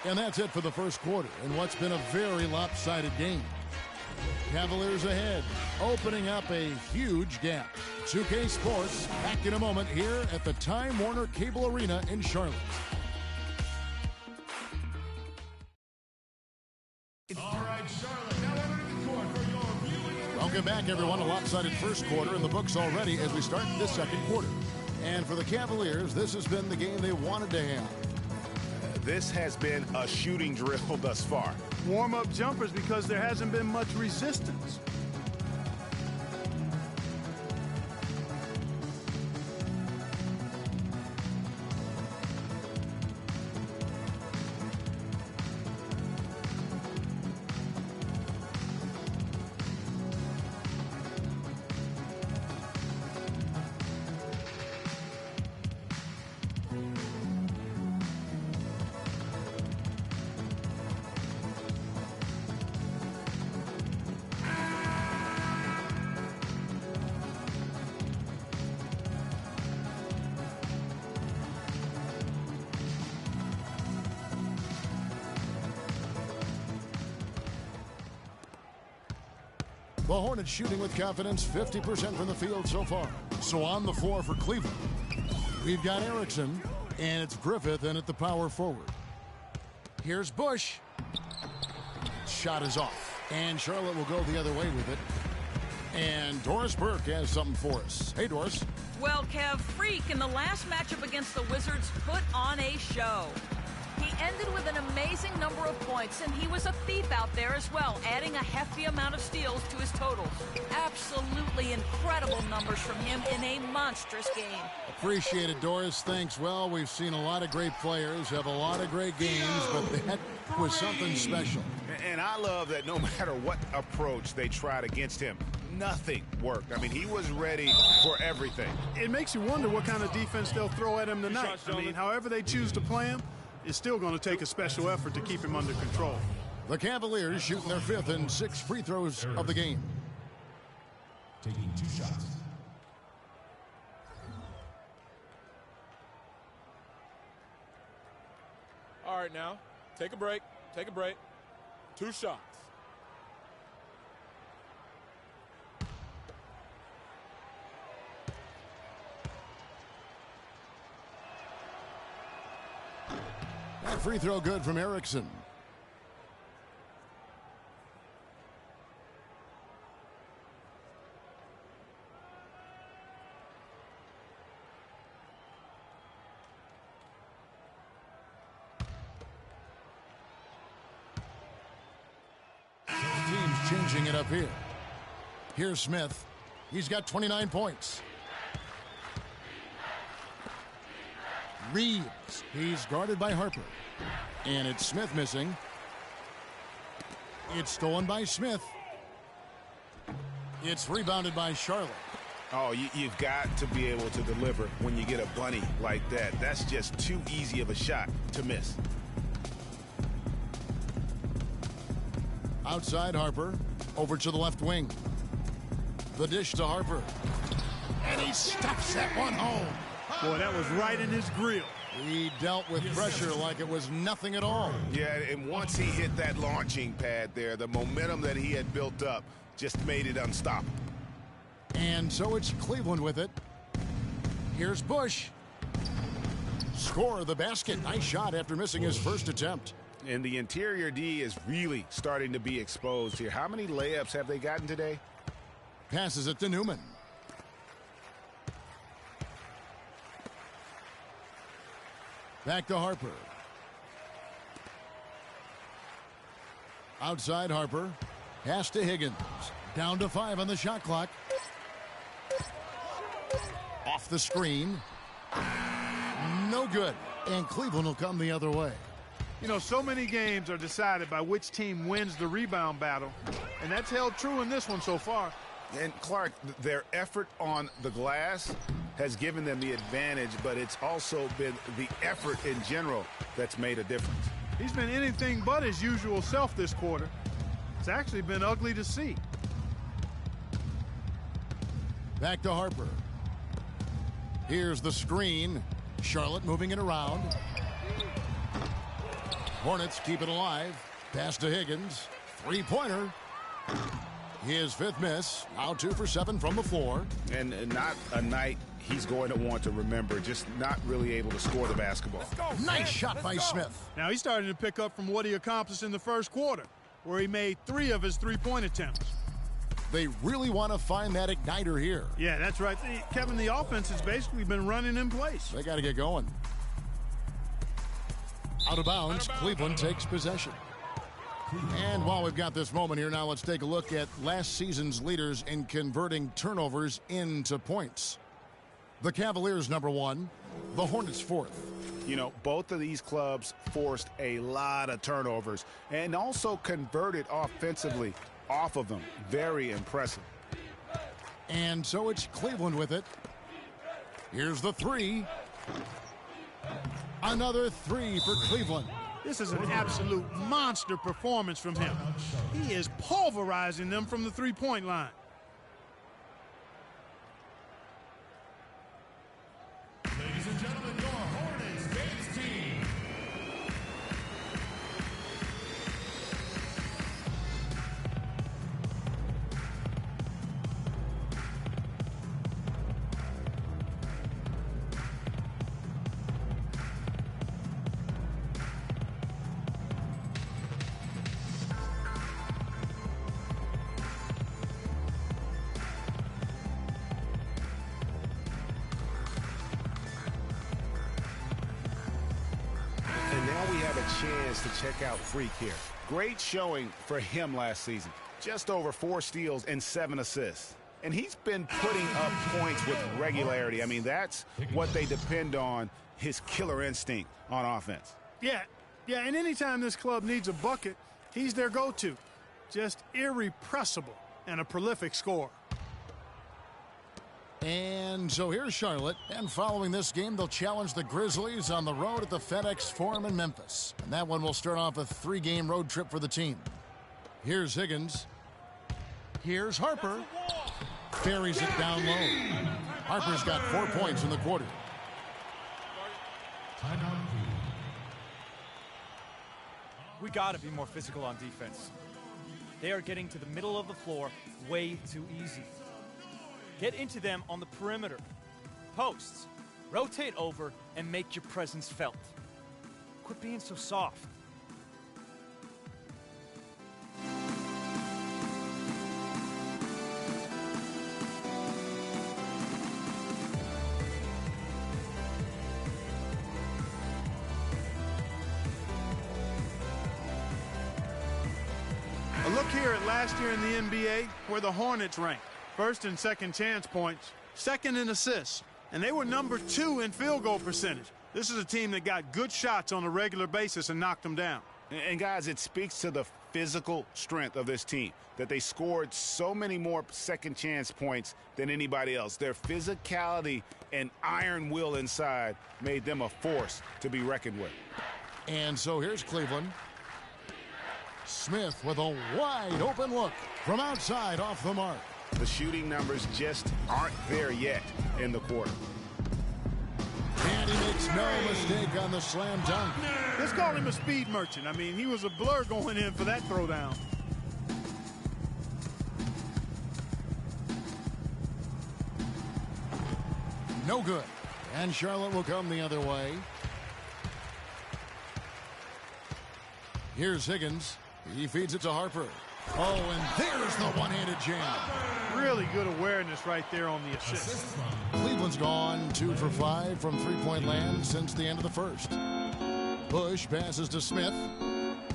And that's it for the first quarter in what's been a very lopsided game. Cavaliers ahead, opening up a huge gap. 2K Sports back in a moment here at the Time Warner Cable Arena in Charlotte. All right, Charlotte, now entering the court for your viewing. Welcome back, everyone. A lopsided first quarter in the books already as we start this second quarter. And for the Cavaliers, this has been the game they wanted to have. This has been a shooting drill thus far. Warm-up jumpers because there hasn't been much resistance. The Hornets shooting with confidence, 50% from the field so far. So on the floor for Cleveland, we've got Erickson, and it's Griffith in at the power forward. Here's Bush. Shot is off, and Charlotte will go the other way with it. And Doris Burke has something for us. Hey, Doris. Well, Kev, Freak in the last matchup against the Wizards put on a show. He ended with an amazing number of points, and he was a thief out there as well, adding a hefty amount of steals to his totals. Absolutely incredible numbers from him in a monstrous game. Appreciate it, Doris. Thanks. Well, we've seen a lot of great players have a lot of great games, but that was something special. And I love that no matter what approach they tried against him, nothing worked. I mean, he was ready for everything. It makes you wonder what kind of defense they'll throw at him tonight. I mean, however they choose to play him, it's still going to take a special effort to keep him under control. The Cavaliers shooting their 5th and 6th free throws of the game. Taking 2 shots. All right, now, take a break. Take a break. 2 shots. That free throw good from Erickson. Team's changing it up here. Here's Smith. He's got 29 points. Reeves. He's guarded by Harper. And it's Smith missing. It's stolen by Smith. It's rebounded by Charlotte. Oh, you've got to be able to deliver when you get a bunny like that. That's just too easy of a shot to miss. Outside Harper. Over to the left wing. The dish to Harper. And he stuffs that one home. Boy, that was right in his grill. He dealt with pressure like it was nothing at all. Yeah, and once he hit that launching pad there, the momentum that he had built up just made it unstoppable. And so it's Cleveland with it. Here's Bush. Score the basket. Nice shot after missing his first attempt. And the interior D is really starting to be exposed here. How many layups have they gotten today? Passes it to Newman. Back to Harper. Outside Harper. Pass to Higgins. Down to 5 on the shot clock. Off the screen. No good. And Cleveland will come the other way. You know, so many games are decided by which team wins the rebound battle. And that's held true in this one so far. And Clark, their effort on the glass has given them the advantage, but it's also been the effort in general that's made a difference. He's been anything but his usual self this quarter. It's actually been ugly to see. Back to Harper. Here's the screen. Charlotte moving it around. Hornets keep it alive. Pass to Higgins. Three-pointer. His 5th miss. Now 2 for 7 from the floor. And not a night he's going to want to remember. Just not really able to score the basketball. Nice shot by Smith. Now he's starting to pick up from what he accomplished in the first quarter, where he made 3 of his 3-point attempts. They really want to find that igniter here. Yeah, that's right. Kevin, the offense has basically been running in place. They got to get going. Out of bounds, Cleveland takes possession. And while we've got this moment here, now let's take a look at last season's leaders in converting turnovers into points. The Cavaliers, number 1. The Hornets, 4th. You know, both of these clubs forced a lot of turnovers and also converted offensively off of them. Very impressive. And so it's Cleveland with it. Here's the 3. Another 3 for Cleveland. This is an absolute monster performance from him. He is pulverizing them from the 3-point line. Ladies and gentlemen, your Hornets dance team. And now we have a chance to check out Freak here. Great showing for him last season. Just over 4 steals and 7 assists. And he's been putting up points with regularity. I mean, that's what they depend on, his killer instinct on offense. Yeah, and anytime this club needs a bucket, he's their go-to. Just irrepressible and a prolific scorer. And so here's Charlotte. And following this game, they'll challenge the Grizzlies on the road at the FedEx Forum in Memphis. And that one will start off a 3-game road trip for the team. Here's Higgins. Here's Harper. Buries it down low. Harper's got 4 points in the quarter. We got to be more physical on defense. They are getting to the middle of the floor way too easy. Get into them on the perimeter. Posts. Rotate over and make your presence felt. Quit being so soft. A look here at last year in the NBA, where the Hornets ranked. First and second chance points, second in assists, and they were number 2 in field goal percentage. This is a team that got good shots on a regular basis and knocked them down. And guys, it speaks to the physical strength of this team, that they scored so many more second chance points than anybody else. Their physicality and iron will inside made them a force to be reckoned with. And so here's Cleveland. Smith with a wide open look from outside off the mark. The shooting numbers just aren't there yet in the quarter. And he makes no mistake on the slam dunk. Let's call him a speed merchant. I mean, he was a blur going in for that throwdown. No good. And Charlotte will come the other way. Here's Higgins. He feeds it to Harper. Oh, and there's the one-handed jam. Really good awareness right there on the assist. Cleveland's gone 2 for 5 from three-point land since the end of the first. Bush passes to Smith,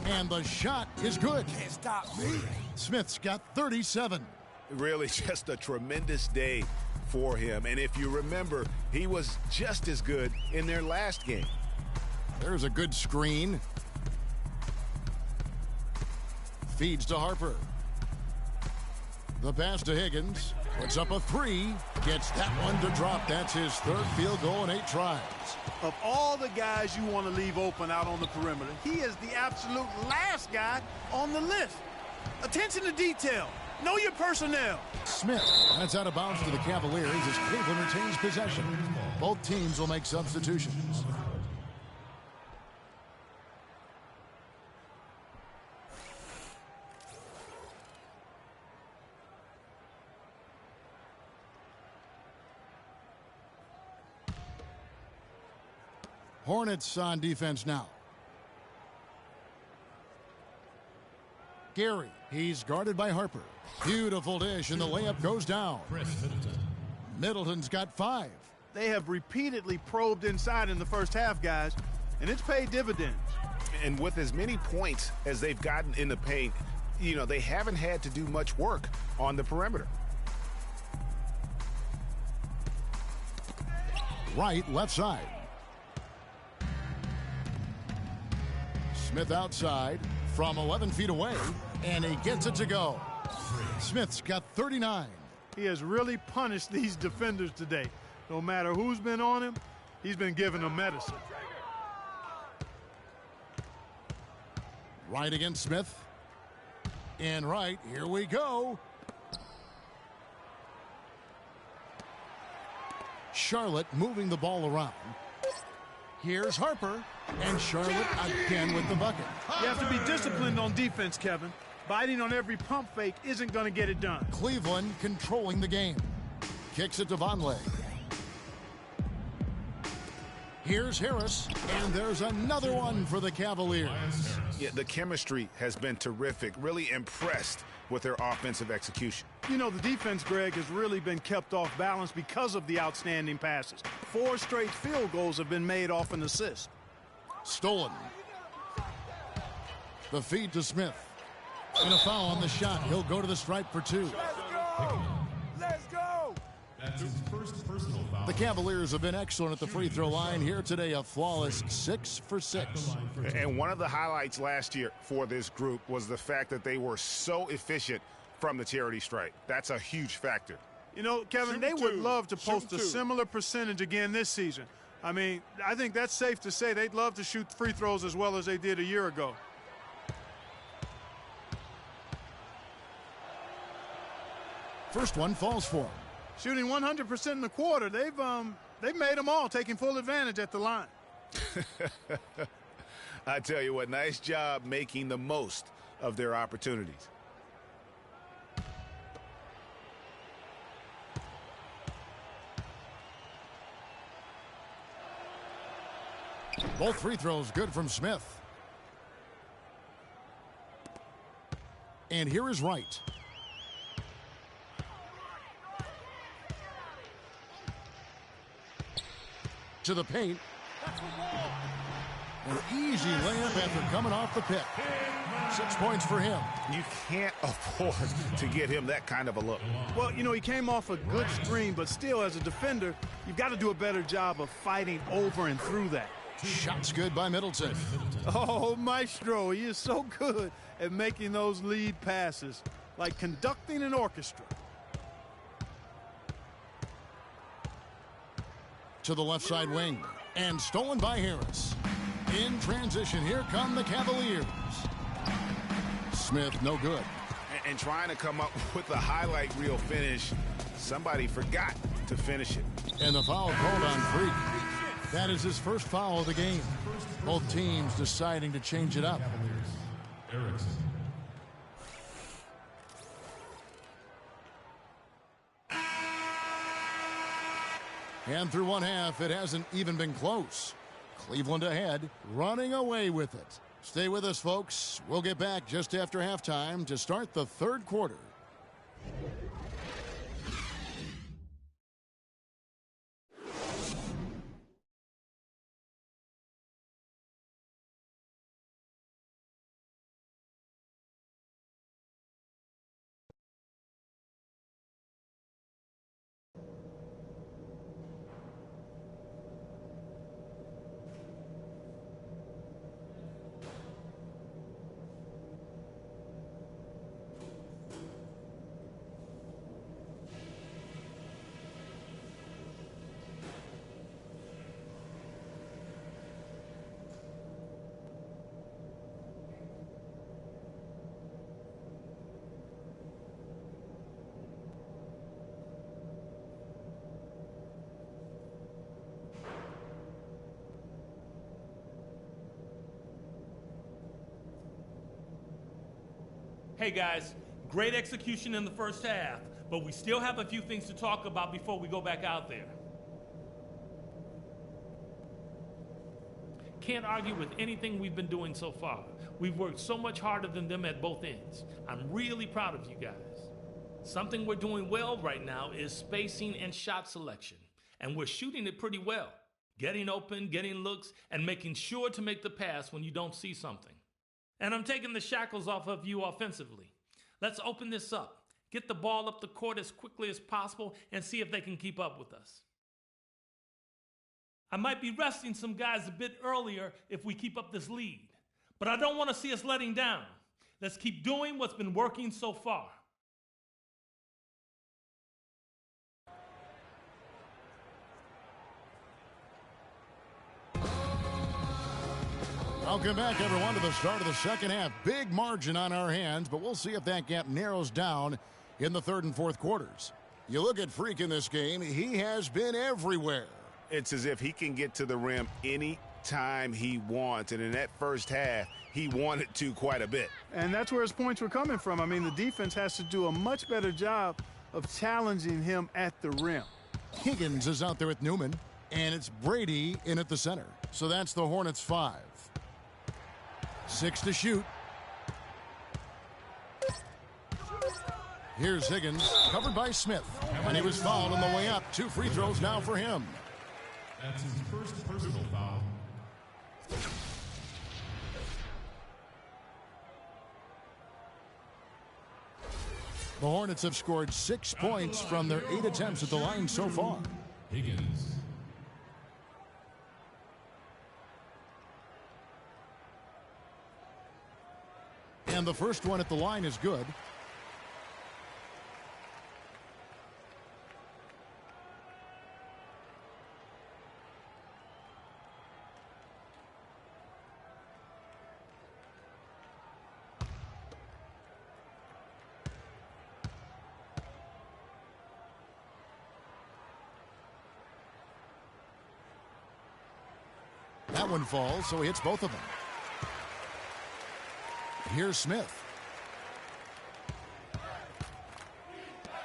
and the shot is good. Can't stop me. Smith's got 37. Really just a tremendous day for him. And if you remember, he was just as good in their last game. There's a good screen. Feeds to Harper. The pass to Higgins. Puts up a 3. Gets that one to drop. That's his 3rd field goal in 8 tries. Of all the guys you want to leave open out on the perimeter, he is the absolute last guy on the list. Attention to detail. Know your personnel. Smith. That's out of bounds to the Cavaliers as Cleveland retains possession. Both teams will make substitutions. Hornets on defense now. Gary, he's guarded by Harper. Beautiful dish, and the layup goes down. Middleton's got 5. They have repeatedly probed inside in the first half, guys, and it's paid dividends. And with as many points as they've gotten in the paint, you know, they haven't had to do much work on the perimeter. Right, left side. Smith outside from 11 feet away, and he gets it to go. Smith's got 39. He has really punished these defenders today. No matter who's been on him, he's been giving them medicine. Right against Smith. And right, here we go. Charlotte moving the ball around. Here's Harper, and Charlotte again with the bucket. You have to be disciplined on defense, Kevin. Biting on every pump fake isn't going to get it done. Cleveland controlling the game. Kicks it to Vonleh. Here's Harris, and there's another one for the Cavaliers. Yeah, the chemistry has been terrific. Really impressed with their offensive execution. You know, the defense, Greg, has really been kept off balance because of the outstanding passes. 4 straight field goals have been made off an assist. Stolen. The feed to Smith. And a foul on the shot. He'll go to the stripe for 2. Let's go! That's his first personal foul. The Cavaliers have been excellent at the free throw line here today. A flawless 6 for 6. And one of the highlights last year for this group was the fact that they were so efficient from the charity stripe. That's a huge factor. You know, Kevin, they would love to post a similar percentage again this season. I mean, I think that's safe to say they'd love to shoot free throws as well as they did a year ago. First one falls for him. Shooting 100% in the quarter. They've made them all, taking full advantage at the line. I tell you what, nice job making the most of their opportunities. Both free throws good from Smith. And here is Wright. To the paint. An easy layup after coming off the pick. 6 points for him. You can't afford to get him that kind of a look. Well, you know, he came off a good screen, but still, as a defender, you've got to do a better job of fighting over and through that. Shots good by Middleton. Oh, Maestro, he is so good at making those lead passes, like conducting an orchestra. To the left side wing, and stolen by Harris. In transition, here come the Cavaliers. Smith, no good. And trying to come up with a highlight reel finish, somebody forgot to finish it. And the foul called on Freak. That is his first foul of the game. Both teams deciding to change it up. Erickson. And through one half, it hasn't even been close. Cleveland ahead, running away with it. Stay with us, folks. We'll get back just after halftime to start the third quarter. Hey guys, great execution in the first half, but we still have a few things to talk about before we go back out there. Can't argue with anything we've been doing so far. We've worked so much harder than them at both ends. I'm really proud of you guys. Something we're doing well right now is spacing and shot selection, and we're shooting it pretty well. Getting open, getting looks, and making sure to make the pass when you don't see something. And I'm taking the shackles off of you offensively. Let's open this up, get the ball up the court as quickly as possible, and see if they can keep up with us. I might be resting some guys a bit earlier if we keep up this lead, but I don't want to see us letting down. Let's keep doing what's been working so far. Welcome back, everyone, to the start of the second half. Big margin on our hands, but we'll see if that gap narrows down in the third and fourth quarters. You look at Freak in this game, he has been everywhere. It's as if he can get to the rim any time he wants, and in that first half, he wanted to quite a bit. And that's where his points were coming from. I mean, the defense has to do a much better job of challenging him at the rim. Higgins is out there with Newman, and it's Brady in at the center. So that's the Hornets 5. 6 to shoot. Here's Higgins, covered by Smith. And he was fouled on the way up. 2 free throws now for him. That's his first personal foul. The Hornets have scored 6 points from their 8 attempts at the line so far. Higgins. And the first one at the line is good. That one falls, so he hits both of them. Here's Smith.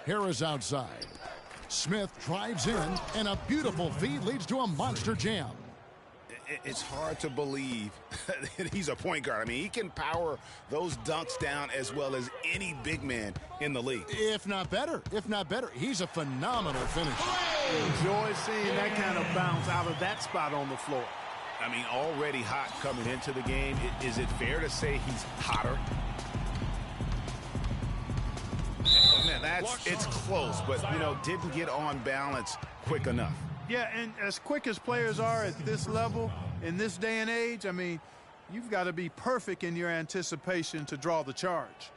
Harris outside. Smith drives in, and a beautiful feed leads to a monster jam. It's hard to believe that he's a point guard. I mean, he can power those dunks down as well as any big man in the league. If not better. If not better. He's a phenomenal finisher. Enjoy seeing that kind of bounce out of that spot on the floor. I mean, already hot coming into the game. Is it fair to say he's hotter? Man, it's close, but, you know, didn't get on balance quick enough. Yeah, and as quick as players are at this level, in this day and age, I mean, you've got to be perfect in your anticipation to draw the charge.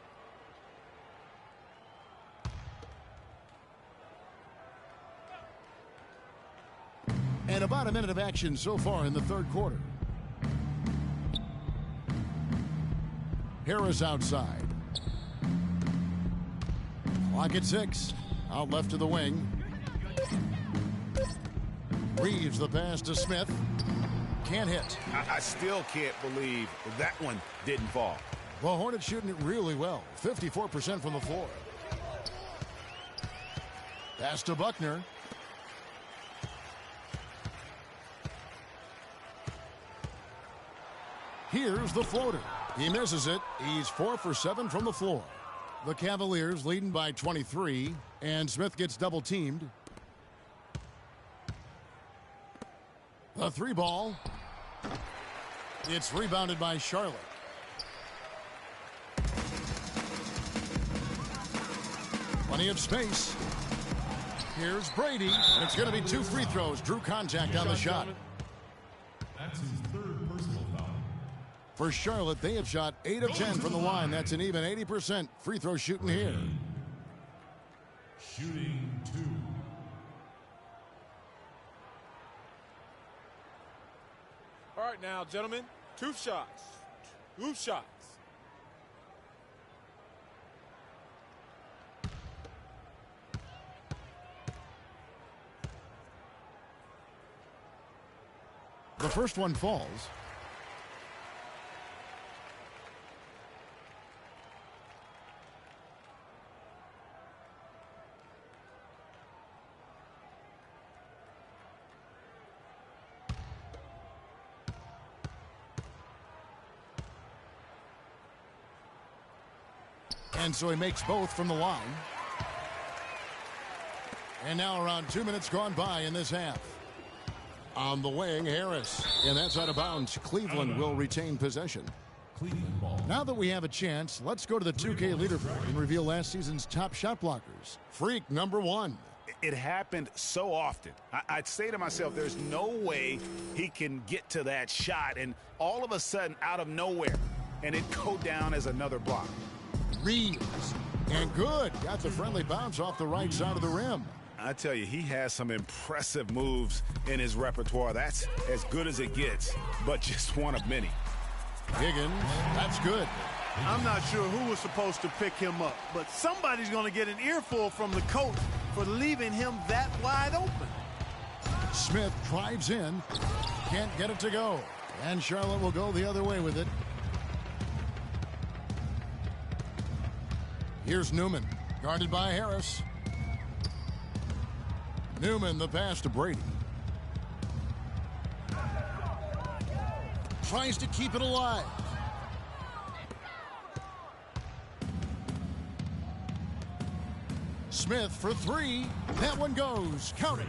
And about a minute of action so far in the third quarter. Harris outside. Clock at 6. Out left to the wing. Reeves the pass to Smith. Can't hit. I still can't believe that one didn't fall. The Hornets shooting it really well. 54% from the floor. Pass to Buckner. Here's the floater. He misses it. He's 4 for 7 from the floor. The Cavaliers leading by 23, and Smith gets double teamed. The 3 ball. It's rebounded by Charlotte. Plenty of space. Here's Brady. And it's going to be 2 free throws. Drew contact on the shot. That's his third personal foul. For Charlotte, they have shot 8 of 10 from the line. That's an even 80% free throw shooting here. Shooting 2. All right, now, gentlemen, 2 shots. 2 shots. The first one falls. And so he makes both from the line. And now around 2 minutes gone by in this half. On the wing, Harris. And that's out of bounds. Cleveland will retain possession. Cleveland ball. Now that we have a chance, let's go to the 2K leaderboard and reveal last season's top shot blockers. Freak number 1. It happened so often. I'd say to myself, there's no way he can get to that shot, and all of a sudden, out of nowhere, and it go down as another block. Reeves. And good. Got the friendly bounce off the right side of the rim. I tell you, he has some impressive moves in his repertoire. That's as good as it gets, but just one of many. Higgins, that's good. I'm not sure who was supposed to pick him up, but somebody's going to get an earful from the coach for leaving him that wide open. Smith drives in. Can't get it to go. And Charlotte will go the other way with it. Here's Newman, guarded by Harris. Newman, the pass to Brady. Tries to keep it alive. Smith for 3. That one goes. Count it.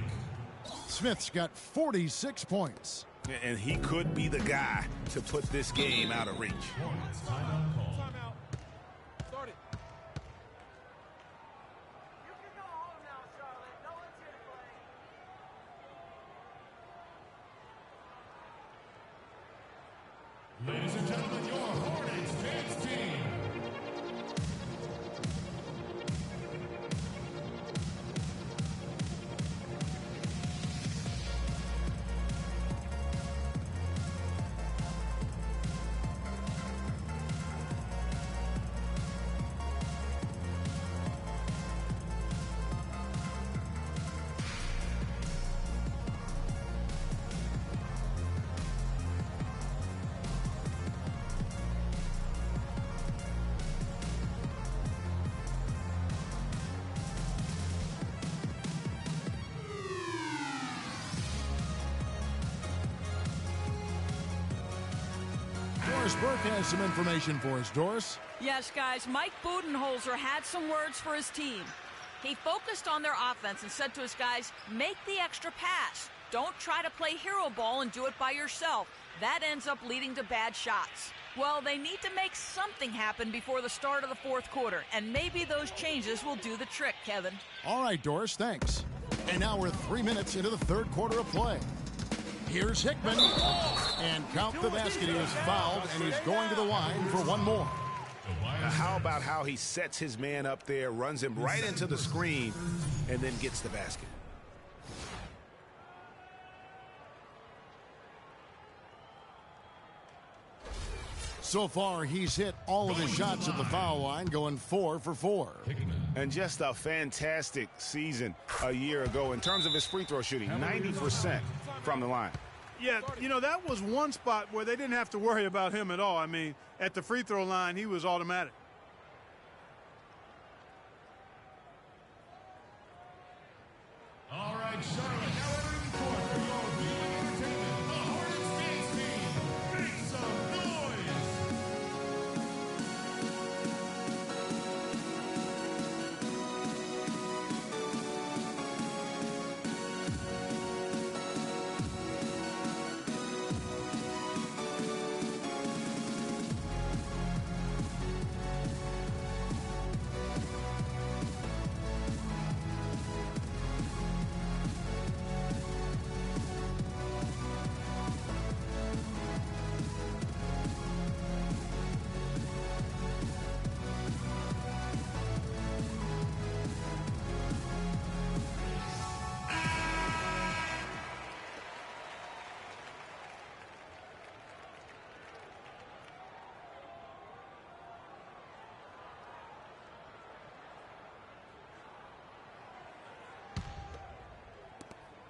Smith's got 46 points. And he could be the guy to put this game out of reach. Ladies and gentlemen, your Hornets dance team. Doris Burke has some information for us, Doris. Yes, guys, Mike Budenholzer had some words for his team. He focused on their offense and said to his guys, make the extra pass. Don't try to play hero ball and do it by yourself. That ends up leading to bad shots. Well, they need to make something happen before the start of the fourth quarter, and maybe those changes will do the trick, Kevin. All right, Doris, thanks. And now we're 3 minutes into the third quarter of play. Here's Hickman, and count the basket. He is fouled, and he's going to the line for one more. Now, how about how he sets his man up there, runs him right into the screen, and then gets the basket? So far, he's hit all of his shots at the foul line, going 4 for 4. And just a fantastic season a year ago in terms of his free throw shooting, 90% from the line. Yeah, you know, that was one spot where they didn't have to worry about him at all. I mean, at the free throw line, he was automatic. All right, Charlotte, now entering the court for your viewing entertainment, the Hornets dance team. Make some noise!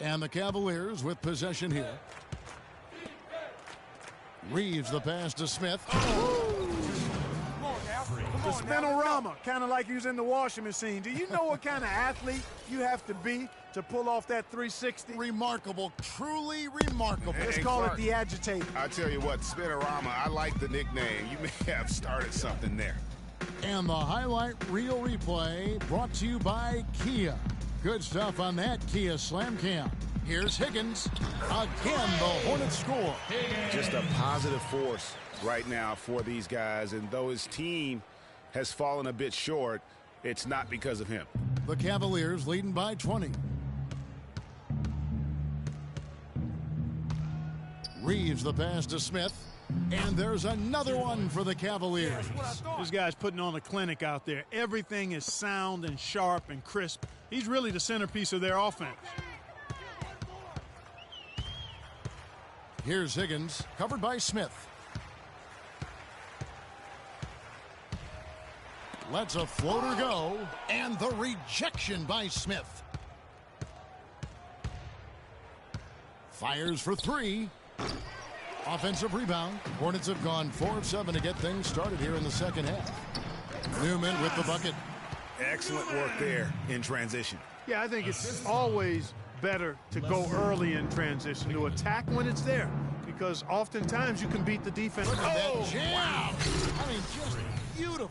And the Cavaliers with possession here. Reeves the pass to Smith. The spinorama, kind of like he was in the washing machine. Do you know what kind of athlete you have to be to pull off that 360? Remarkable, truly remarkable. Let's call it the agitator. I tell you what, spinorama, I like the nickname. You may have started something there. And the highlight reel replay brought to you by Kia. Good stuff on that Kia Slam Cam. Here's Higgins. Again, the Hornets score. Just a positive force right now for these guys. And though his team has fallen a bit short, it's not because of him. The Cavaliers leading by 20. Reeves the pass to Smith. And there's another one for the Cavaliers. This guy's putting on a clinic out there. Everything is sound and sharp and crisp. He's really the centerpiece of their offense. Here's Higgins, covered by Smith. Lets a floater go, and the rejection by Smith. Fires for three. Offensive rebound. Hornets have gone 4 of 7 to get things started here in the second half. Newman with the bucket. Excellent work there in transition. Yeah, I think it's always better to go early in transition, to attack when it's there, because oftentimes you can beat the defense. Look at that jam. Wow. I mean, just beautiful.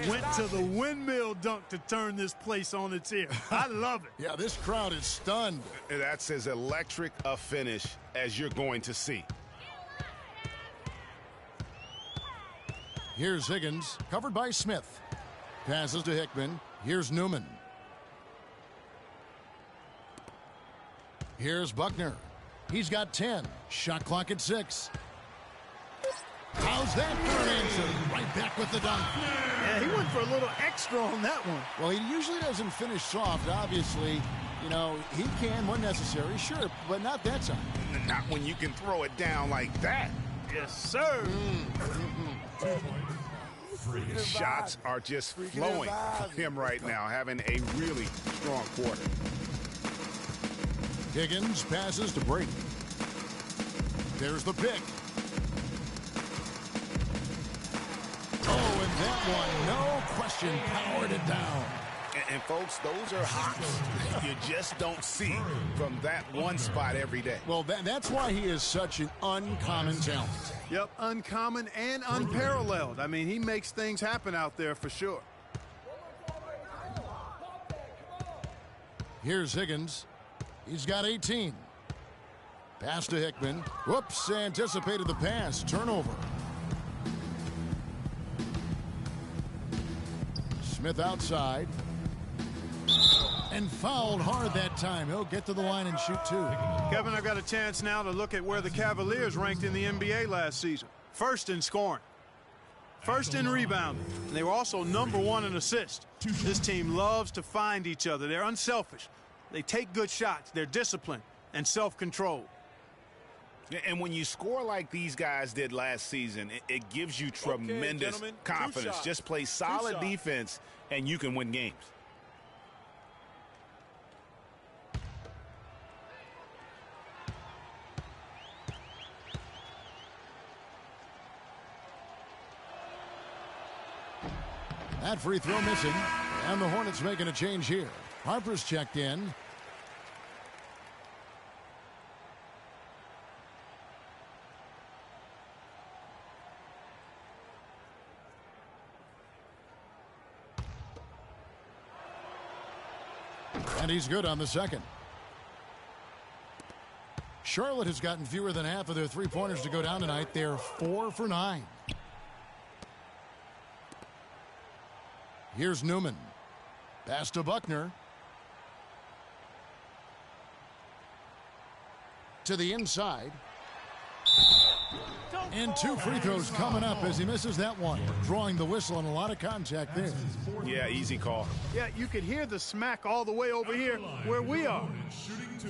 Went to the windmill dunk to turn this place on its ear. I love it. Yeah, this crowd is stunned. That's as electric a finish as you're going to see. Here's Higgins, covered by Smith. Passes to Hickman. Here's Newman. Here's Buckner. He's got 10. Shot clock at 6. How's that for an answer? Right back with the dunk. Yeah, he went for a little extra on that one. Well, he usually doesn't finish soft, obviously. You know, he can when necessary, sure, but not that time. Not when you can throw it down like that. Yes, sir. His shots are just flowing for him right now, having a really strong quarter. Higgins passes to Brady. There's the pick. Oh, and that one, no question, powered it down. And folks, those are hops you just don't see from that one spot every day. Well, that's why he is such an uncommon talent. Yep, uncommon and unparalleled. I mean, he makes things happen out there for sure. Here's Higgins. He's got 18. Pass to Hickman. Whoops, anticipated the pass. Turnover. Smith outside. And fouled hard that time. He'll get to the line and shoot two. Kevin, I've got a chance now to look at where the Cavaliers ranked in the NBA last season. First in scoring. First in rebounding. And they were also #1 in assists. This team loves to find each other. They're unselfish. They take good shots. They're disciplined and self-controlled. And when you score like these guys did last season, it gives you tremendous confidence. Just play solid defense, and you can win games. That free throw missing, and the Hornets making a change here. Harper's checked in. And he's good on the second. Charlotte has gotten fewer than half of their three-pointers to go down tonight. They're 4 for 9. Here's Newman. Pass to Buckner. To the inside. And 2 free throws coming up as he misses that one. Drawing the whistle and a lot of contact there. Yeah, easy call. Yeah, you could hear the smack all the way over here where we are.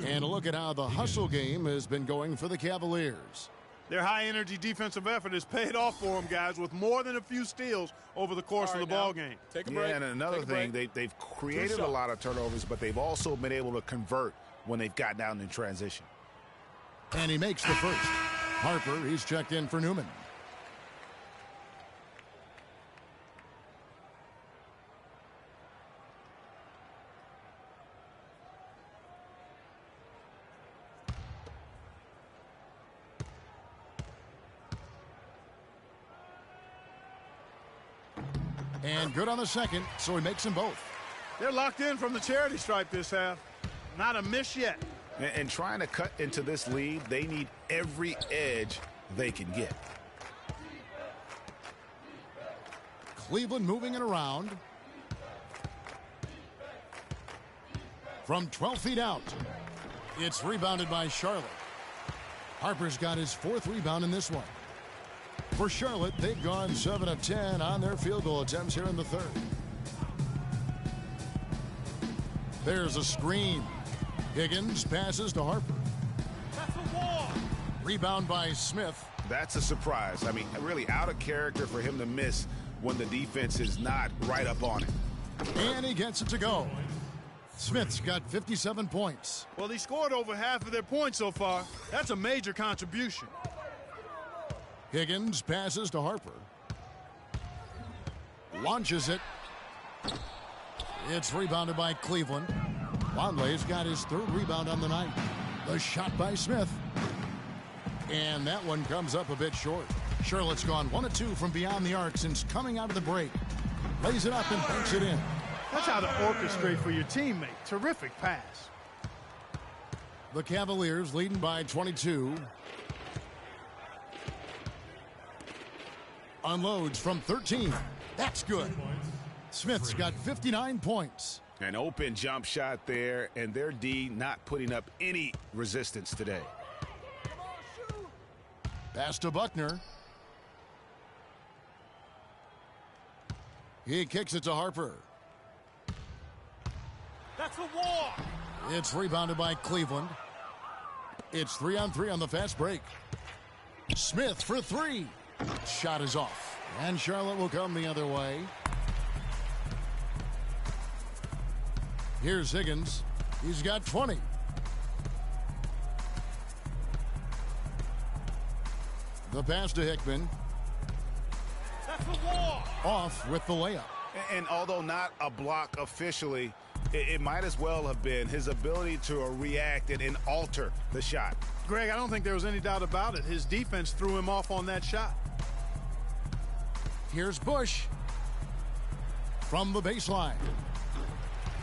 And a look at how the hustle game has been going for the Cavaliers. Their high-energy defensive effort has paid off for them, guys, with more than a few steals over the course of the ball game. Take a break. Yeah, and another thing, they've created a lot of turnovers, but they've also been able to convert when they've gotten down in transition. And he makes the first. Harper, he's checked in for Newman. And good on the second, so he makes them both. They're locked in from the charity stripe this half. Not a miss yet. And trying to cut into this lead, they need every edge they can get. Cleveland moving it around. From 12 feet out. It's rebounded by Charlotte. Harper's got his 4th rebound in this one. For Charlotte, they've gone 7 of 10 on their field goal attempts here in the 3rd. There's a screen. Higgins passes to Harper. That's a wall. Rebound by Smith. That's a surprise. I mean, really out of character for him to miss when the defense is not right up on it. And he gets it to go. Smith's got 57 points. Well, he scored over half of their points so far. That's a major contribution. Higgins passes to Harper. Launches it. It's rebounded by Cleveland. Longley's got his 3rd rebound on the night. The shot by Smith. And that one comes up a bit short. Charlotte's gone 1 of 2 from beyond the arc since coming out of the break. Lays it up and banks it in. That's how to orchestrate for your teammate. Terrific pass. The Cavaliers leading by 22. Unloads from 13. That's good. Smith's got 59 points. An open jump shot there, and their D not putting up any resistance today. Pass to Buckner. He kicks it to Harper. That's a walk. It's rebounded by Cleveland. It's 3-on-3 on the fast break. Smith for three. Shot is off. And Charlotte will come the other way. Here's Higgins. He's got 20. The pass to Hickman. That's a walk. Off with the layup. And although not a block officially, it might as well have been his ability to react and alter the shot. Greg, I don't think there was any doubt about it. His defense threw him off on that shot. Here's Bush from the baseline.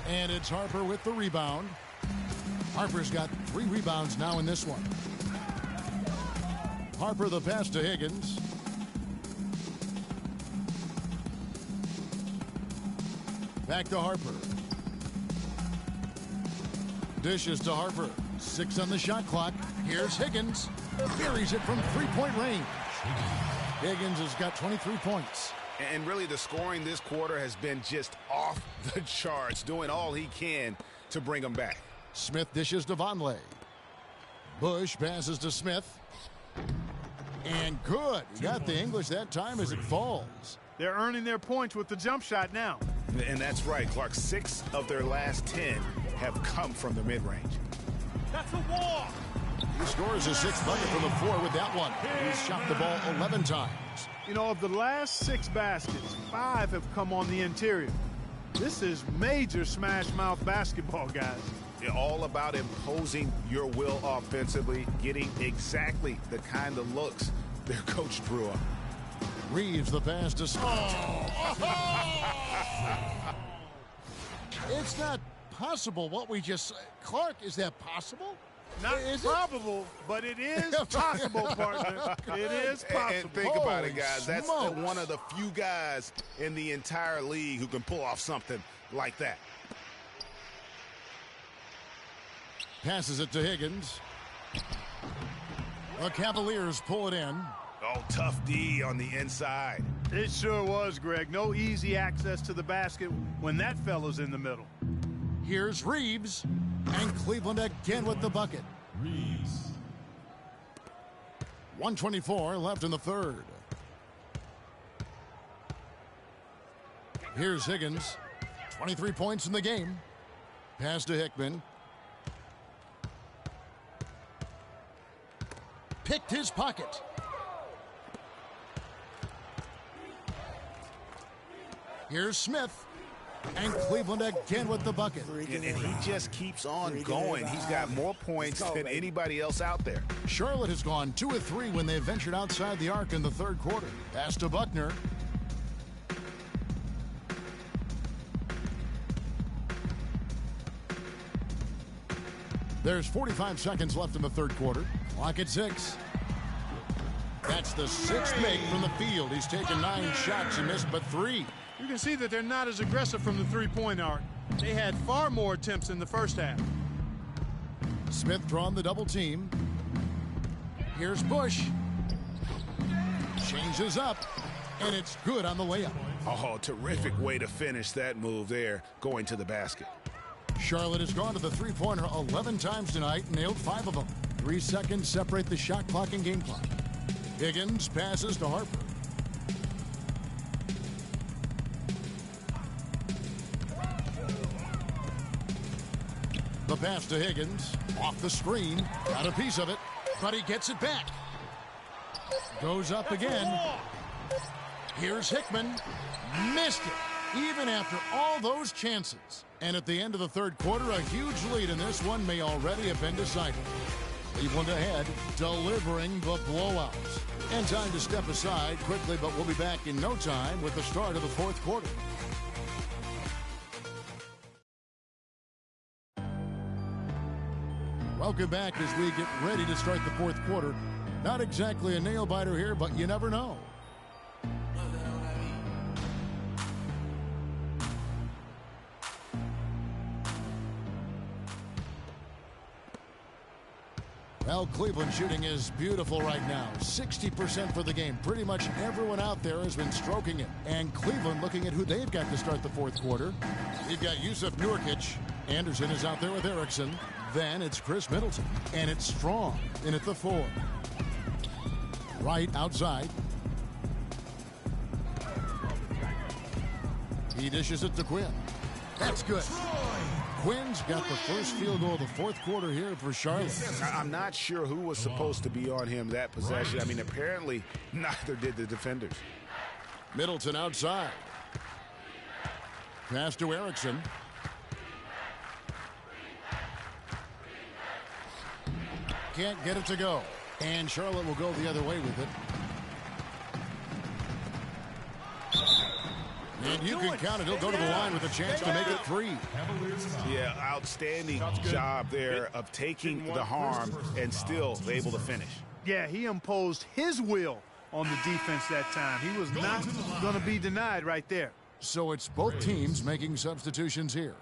And it's Harper with the rebound. Harper's got 3 rebounds now in this one. Harper the pass to Higgins. Back to Harper. Dishes to Harper. 6 on the shot clock. Here's Higgins. Buries it from 3-point range. Higgins has got 23 points. And really the scoring this quarter has been just off the charts, doing all he can to bring them back. Smith dishes to Vonleh. Bush passes to Smith. And good. He got the English that time as it falls. They're earning their points with the jump shot now. And that's right, Clark. 6 of their last 10 have come from the mid-range. That's a walk. He scores his 6th bucket from the floor with that one. He's shot the ball 11 times. You know, of the last 6 baskets, 5 have come on the interior. This is major smash mouth basketball, guys. They're all about imposing your will offensively, getting exactly the kind of looks their coach drew up. Reeves the pass to Smith. It's not possible what we just... Clark, is that possible? Not probable, but it is possible, partner. It is possible. And think about it, guys. That's one of the few guys in the entire league who can pull off something like that. Passes it to Higgins. The Cavaliers pull it in. Oh, tough D on the inside. It sure was, Greg. No easy access to the basket when that fella's in the middle. Here's Reeves. And Cleveland again with the bucket. Reeves. 1:24 left in the third. Here's Higgins. 23 points in the game. Pass to Hickman. Picked his pocket. Here's Smith. And Cleveland again with the bucket. And he just keeps on going. He's got more points than anybody else out there. Charlotte has gone 2 of 3 when they ventured outside the arc in the third quarter. Pass to Buckner. There's 45 seconds left in the third quarter. Clock at 6. That's the 6th make from the field. He's taken 9 shots and missed but 3. You can see that they're not as aggressive from the three-point arc. They had far more attempts in the first half. Smith drawn the double team. Here's Bush. Changes up, and it's good on the layup. Oh, terrific way to finish that move there, going to the basket. Charlotte has gone to the three-pointer 11 times tonight, nailed 5 of them. 3 seconds separate the shot clock and game clock. Higgins passes to Harper. The pass to Higgins, off the screen, got a piece of it, but he gets it back. Goes up again. Here's Hickman, missed it, even after all those chances. And at the end of the third quarter, a huge lead in this one may already have been decided. Cleveland ahead, delivering the blowout. And time to step aside quickly, but we'll be back in no time with the start of the fourth quarter. Welcome back as we get ready to start the fourth quarter. Not exactly a nail-biter here, but you never know. Well, Cleveland shooting is beautiful right now. 60% for the game. Pretty much everyone out there has been stroking it. And Cleveland looking at who they've got to start the fourth quarter. We've got Yusuf Nurkic. Anderson is out there with Erickson. Then it's Chris Middleton. And it's Strong in at the 4. Right outside. He dishes it to Quinn. That's good. Quinn's got the first field goal of the fourth quarter here for Charlotte. I'm not sure who was supposed to be on him that possession. I mean, apparently neither did the defenders. Middleton outside. Pass to Erickson. Can't get it to go. And Charlotte will go the other way with it. And you can count it. He'll go to the line with a chance to make it 3. Yeah, outstanding job there of taking the harm and still able to finish. Yeah, he imposed his will on the defense that time. He was not going to be denied right there. So it's both teams making substitutions here.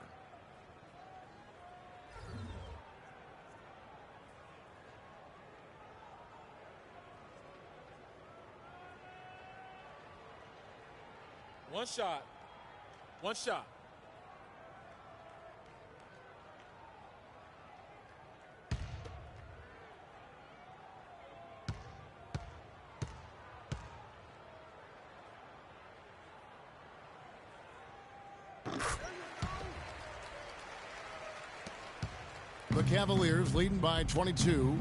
One shot. One shot. The Cavaliers leading by 22.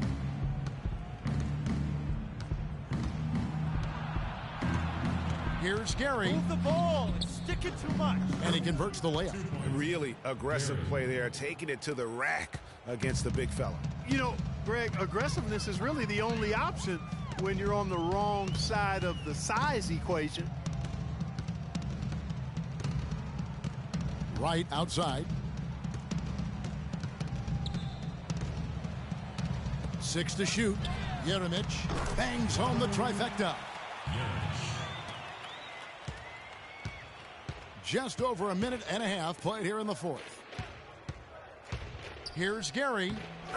Here's Gary. Move the ball and stick it too much. And he converts the layup. Really aggressive play there, taking it to the rack against the big fella. You know, Greg, aggressiveness is really the only option when you're on the wrong side of the size equation. Right outside. 6 to shoot. Jeremic bangs home the trifecta. Just over a minute and a half played here in the fourth. Here's Gary.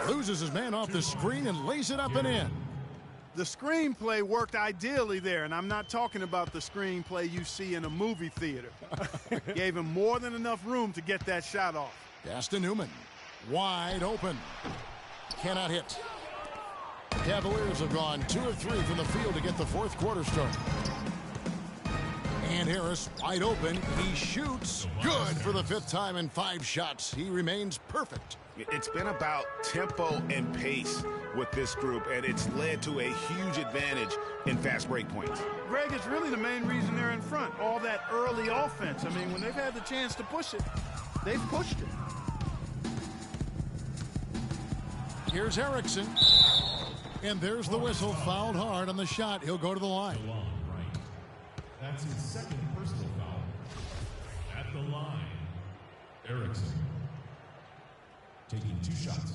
Loses his man off the screen and lays it up and in. The screenplay worked ideally there, and I'm not talking about the screenplay you see in a movie theater. Gave him more than enough room to get that shot off. Pass to Newman. Wide open. Cannot hit. Cavaliers have gone 2 of 3 from the field to get the fourth quarter started. And Harris wide open. He shoots. Good for the 5th time in 5 shots. He remains perfect. It's been about tempo and pace with this group, and it's led to a huge advantage in fast break points. Greg, it's really the main reason they're in front. All that early offense. I mean, when they've had the chance to push it, they've pushed it. Here's Erickson. And there's the whistle. Fouled hard on the shot. He'll go to the line. That's his second personal foul. At the line, Erickson taking 2 shots.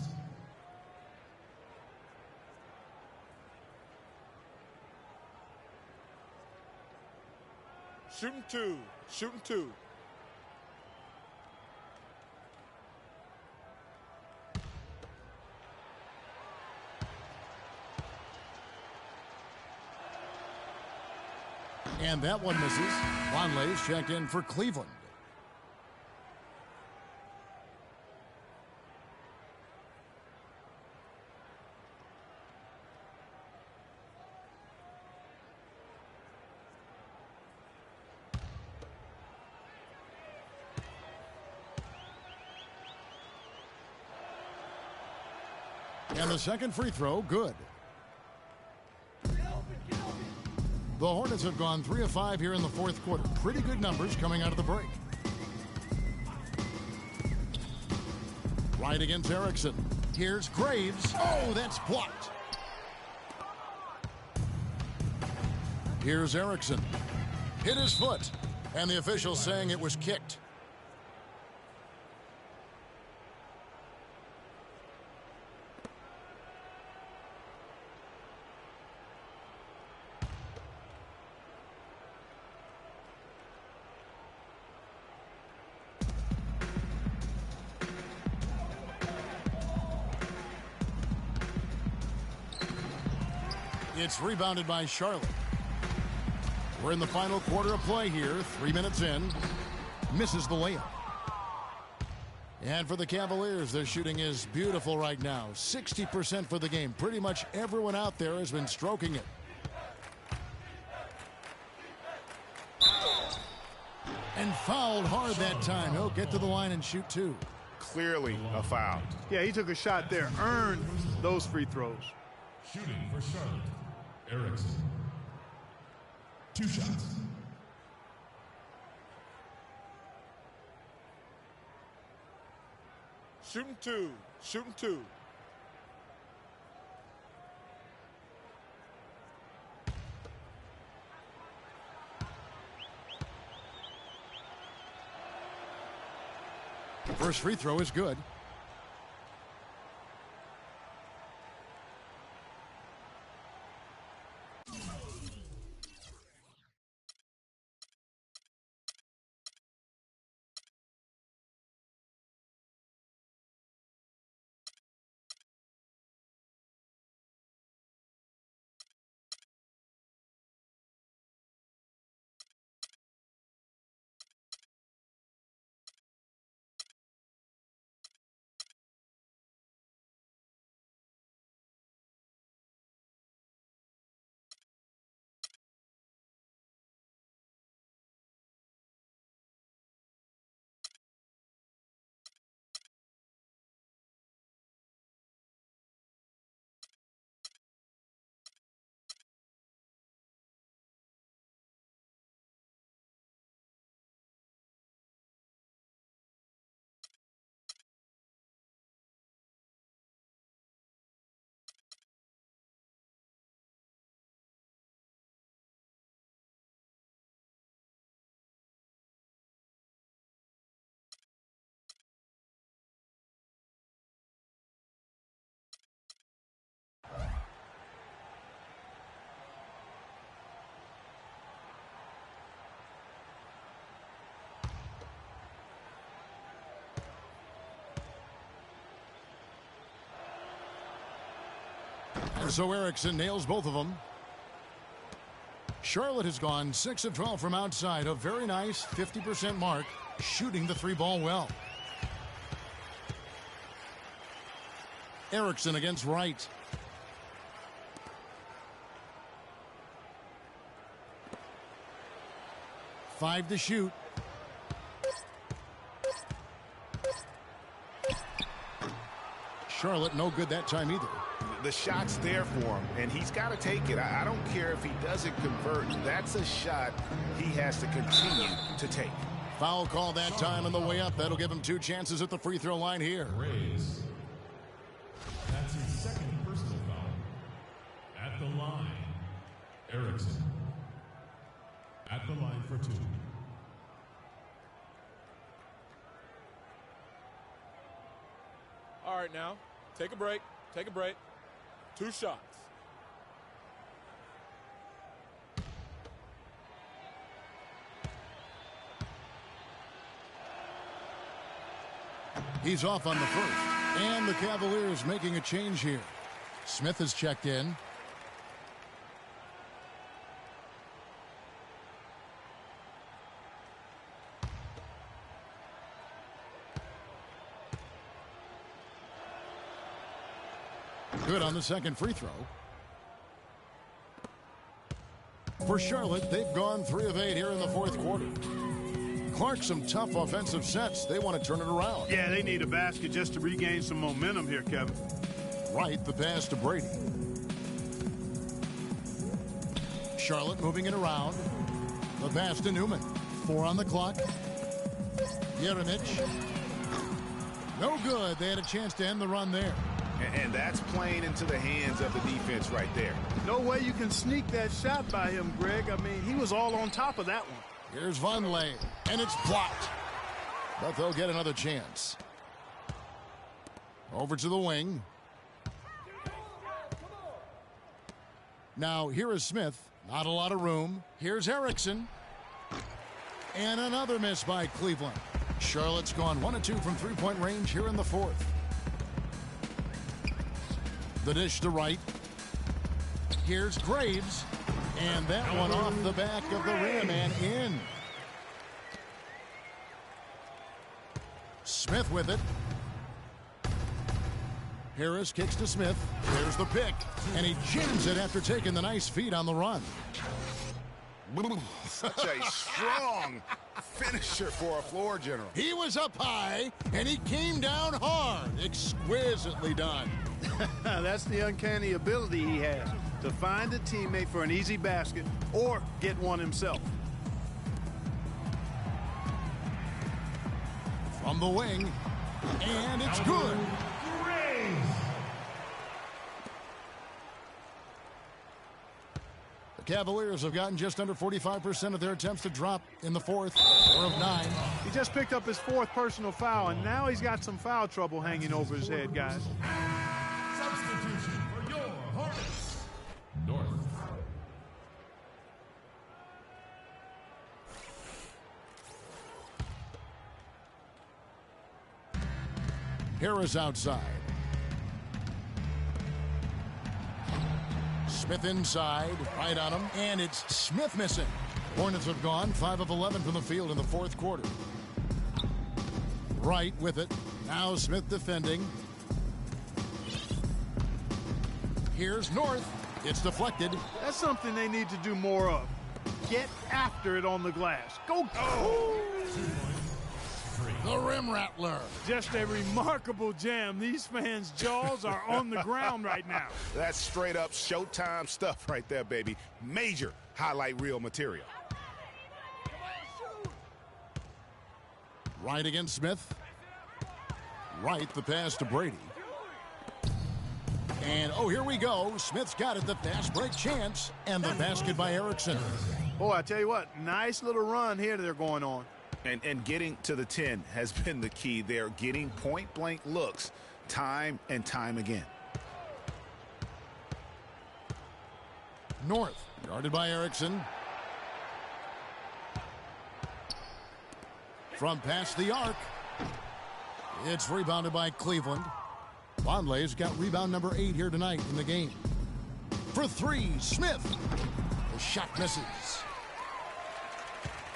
Shooting 2. Shooting 2. And that one misses. Vonleh's checked in for Cleveland. And the second free throw, good. The Hornets have gone 3 of 5 here in the fourth quarter. Pretty good numbers coming out of the break. Right against Erickson. Here's Graves. Oh, that's blocked. Here's Erickson. Hit his foot. And the officials saying it was kicked. It's rebounded by Charlotte. We're in the final quarter of play here. 3 minutes in. Misses the layup. And for the Cavaliers, their shooting is beautiful right now. 60% for the game. Pretty much everyone out there has been stroking it. And fouled hard that time. He'll get to the line and shoot two. Clearly a foul. Yeah, he took a shot there. Earned those free throws. Shooting for Charlotte, Erickson. 2 shots. Shooting two. Shooting two. First free throw is good. And so Erickson nails both of them. Charlotte has gone 6 of 12 from outside. A very nice 50% mark, shooting the 3-ball well. Erickson against Wright. Five to shoot. Charlotte no good that time either. The shot's there for him, and he's got to take it. I don't care if he doesn't convert. That's a shot he has to continue to take. Foul call that time on the way up. That'll give him 2 chances at the free throw line here. Raise. That's his second personal foul. At the line, Erickson. At the line for 2. All right, now, take a break. Take a break. 2 shots. He's off on the first. And the Cavaliers making a change here. Smith has checked in. Good on the second free throw. For Charlotte, they've gone 3 of 8 here in the fourth quarter. Clark, some tough offensive sets. They want to turn it around. Yeah, they need a basket just to regain some momentum here, Kevin. Right, the pass to Brady. Charlotte moving it around. The pass to Newman. 4 on the clock. Jeremic. No good. They had a chance to end the run there. And that's playing into the hands of the defense right there. No way you can sneak that shot by him, Greg. I mean, he was all on top of that one. Here's Vonleh, and it's blocked. But they'll get another chance. Over to the wing. Now, here is Smith. Not a lot of room. Here's Erickson. And another miss by Cleveland. Charlotte's gone 1 of 2 from three-point range here in the fourth. The dish to Wright. Here's Graves. And that one off the back of the rim and in. Smith with it. Harris kicks to Smith. There's the pick. And he jams it after taking the nice feed on the run. Such a strong finisher for a floor general. He was up high, and he came down hard. Exquisitely done. That's the uncanny ability he has, to find a teammate for an easy basket or get one himself. From the wing, and it's good. The Cavaliers have gotten just under 45% of their attempts to drop in the fourth, 4 of 9. He just picked up his 4th personal foul, and now he's got some foul trouble hanging over his head, guys. Substitution for your Hornets. North. Harris outside. Smith inside, right on him, and it's Smith missing. Hornets have gone 5 of 11 from the field in the fourth quarter. Wright with it. Now Smith defending. Here's North. It's deflected. That's something they need to do more of. Get after it on the glass. Go. Oh. The rim rattler. Just a remarkable jam. These fans' jaws are on the ground right now. That's straight up Showtime stuff right there, baby. Major highlight reel material. Right against Smith. Right, the pass to Brady. And, oh, here we go. Smith's got it, the fast break chance, and the basket by Erickson. Boy, I tell you what, nice little run here they're going on. And getting to the 10 has been the key. They're getting point-blank looks time and time again. North, guarded by Erickson. From past the arc. It's rebounded by Cleveland. Vonleh's got rebound number 8 here tonight in the game. For 3, Smith. The shot misses.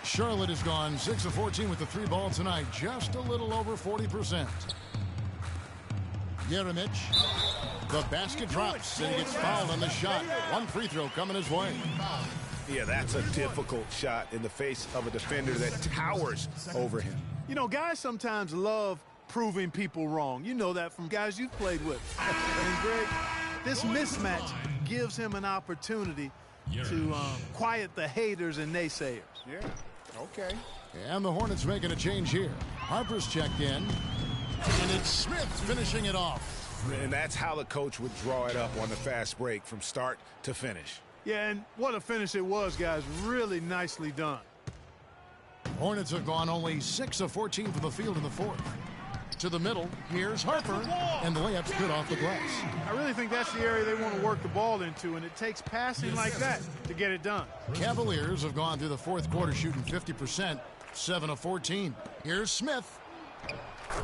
Charlotte has gone 6 of 14 with the 3 ball tonight. Just a little over 40%. Jeremic. The basket drops, and he gets fouled on the shot. 1 free throw coming his way. Yeah, that's a difficult shot in the face of a defender that towers over him. You know, guys sometimes love proving people wrong. You know that from guys you've played with. And Greg, this mismatch gives him an opportunity to quiet the haters and naysayers. Yeah, okay. And the Hornets making a change here. Harper's checked in, and it's Smith finishing it off. And that's how the coach would draw it up on the fast break from start to finish. Yeah, and what a finish it was, guys. Really nicely done. Hornets have gone only 6 of 14 from the field in the fourth. To the middle, here's Harper, and the layup's good off the glass. I really think that's the area they want to work the ball into, and it takes passing like that to get it done. Cavaliers have gone through the fourth quarter shooting 50%, 7 of 14. Here's Smith,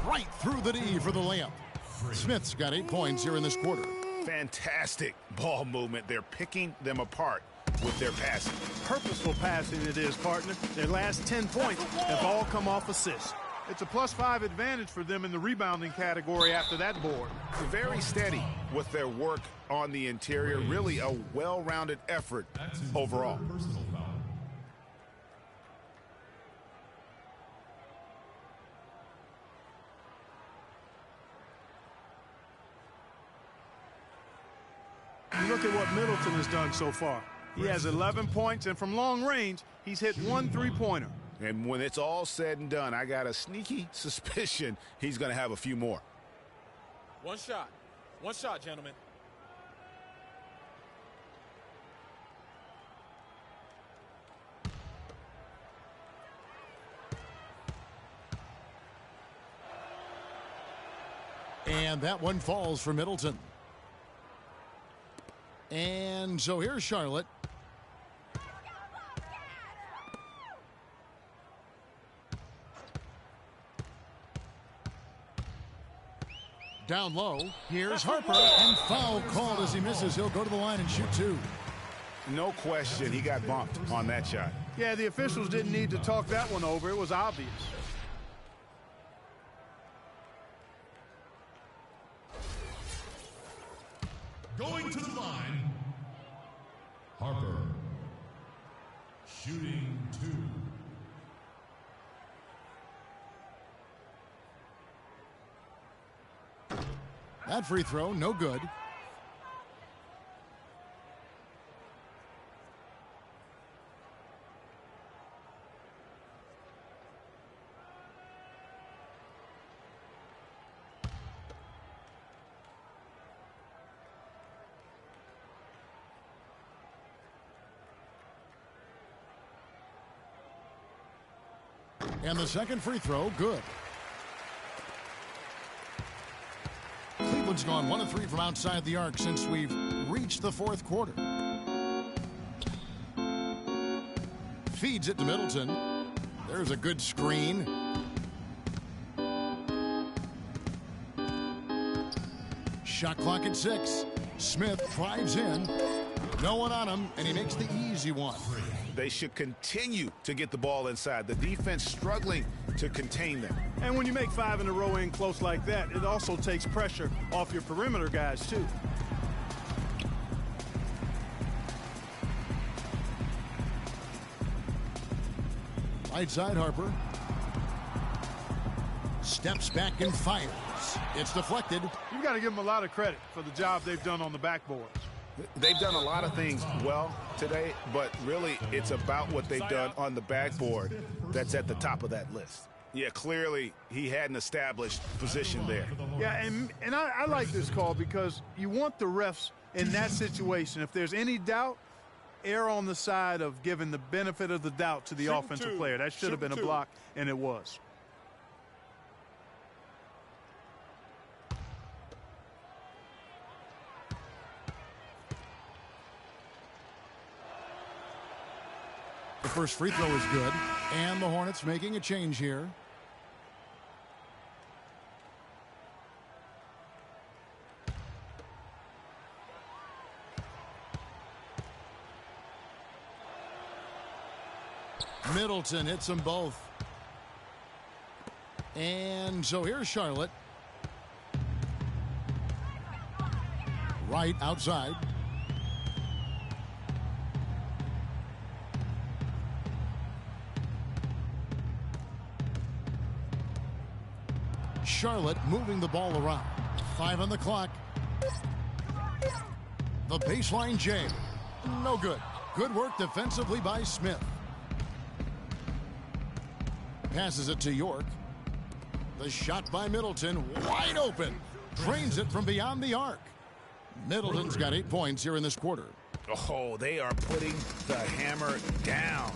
right through the D for the layup. Smith's got 8 points here in this quarter. Fantastic ball movement. They're picking them apart with their passing. Purposeful passing it is, partner. Their last 10 points have all come off assists. It's a +5 advantage for them in the rebounding category after that board. Very steady with their work on the interior. Really a well-rounded effort overall. Look at what Middleton has done so far. He has 11 points, and from long range, he's hit 1 3-pointer. And when it's all said and done, I got a sneaky suspicion he's going to have a few more. One shot, gentlemen. And that one falls for Middleton. And so here's Charlotte. Down low, here's Harper, and foul called as he misses. He'll go to the line and shoot 2. No question, he got bumped on that shot. Yeah, the officials didn't need to talk that one over. It was obvious. Going to the line, Harper. Shooting 2. That free throw, no good. And the second free throw, good. Cleveland's gone 1 of 3 from outside the arc since we've reached the fourth quarter. Feeds it to Middleton. There's a good screen. Shot clock at 6. Smith drives in. No one on him, and he makes the easy one. They should continue to get the ball inside. The defense struggling to contain them. And when you make 5 in a row in close like that, it also takes pressure off your perimeter guys, too. Right side, Harper. Steps back and fires. It's deflected. You've got to give them a lot of credit for the job they've done on the backboards. They've done a lot of things well today, but really it's about what they've done on the backboard that's at the top of that list. Yeah, clearly he had an established position there. Yeah, and I like this call because you want the refs in that situation. If there's any doubt, err on the side of giving the benefit of the doubt to the offensive player. That should have been a block, and it was. The first free throw is good, and the Hornets making a change here. Middleton hits them both. And so here's Charlotte. Right outside. Charlotte moving the ball around. 5 on the clock. The baseline J. No good. Good work defensively by Smith. Passes it to York. The shot by Middleton. Wide open. Drains it from beyond the arc. Middleton's got 8 points here in this quarter. Oh, they are putting the hammer down.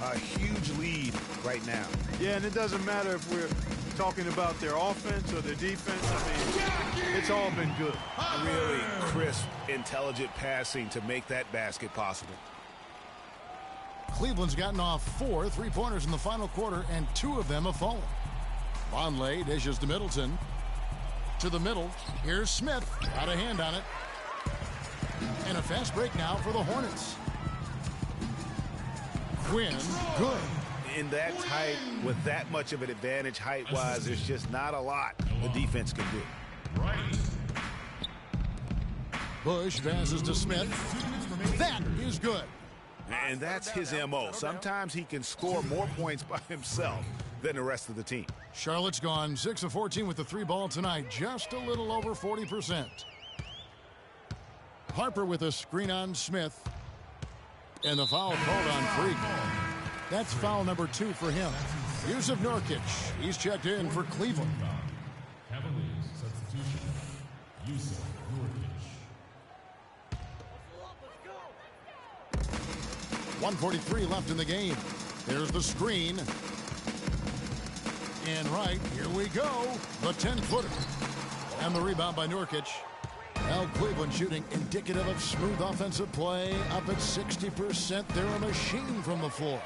A huge lead right now. Yeah, and it doesn't matter if we're talking about their offense or their defense. I mean, it's all been good. Really crisp, intelligent passing to make that basket possible. Cleveland's gotten off 4 3-pointers in the final quarter, and 2 of them have fallen. Vonleh dishes to Middleton. To the middle. Here's Smith. Got a hand on it. And a fast break now for the Hornets. Quinn, good. In that height, with that much of an advantage height-wise, there's just not a lot the defense can do. Bush passes to Smith. That is good. And that's his M.O. Sometimes he can score more points by himself than the rest of the team. Charlotte's gone 6 of 14 with the 3-ball tonight, just a little over 40%. Harper with a screen on Smith. And the foul called on Freak. That's foul number 2 for him. Yusuf Nurkic. He's checked in for Cleveland. Cavaliers substitution. Yusuf Nurkic. 1:43 left in the game. There's the screen. And right, here we go. The 10-footer. And the rebound by Nurkic. Well, Cleveland shooting indicative of smooth offensive play. Up at 60%. They're a machine from the floor.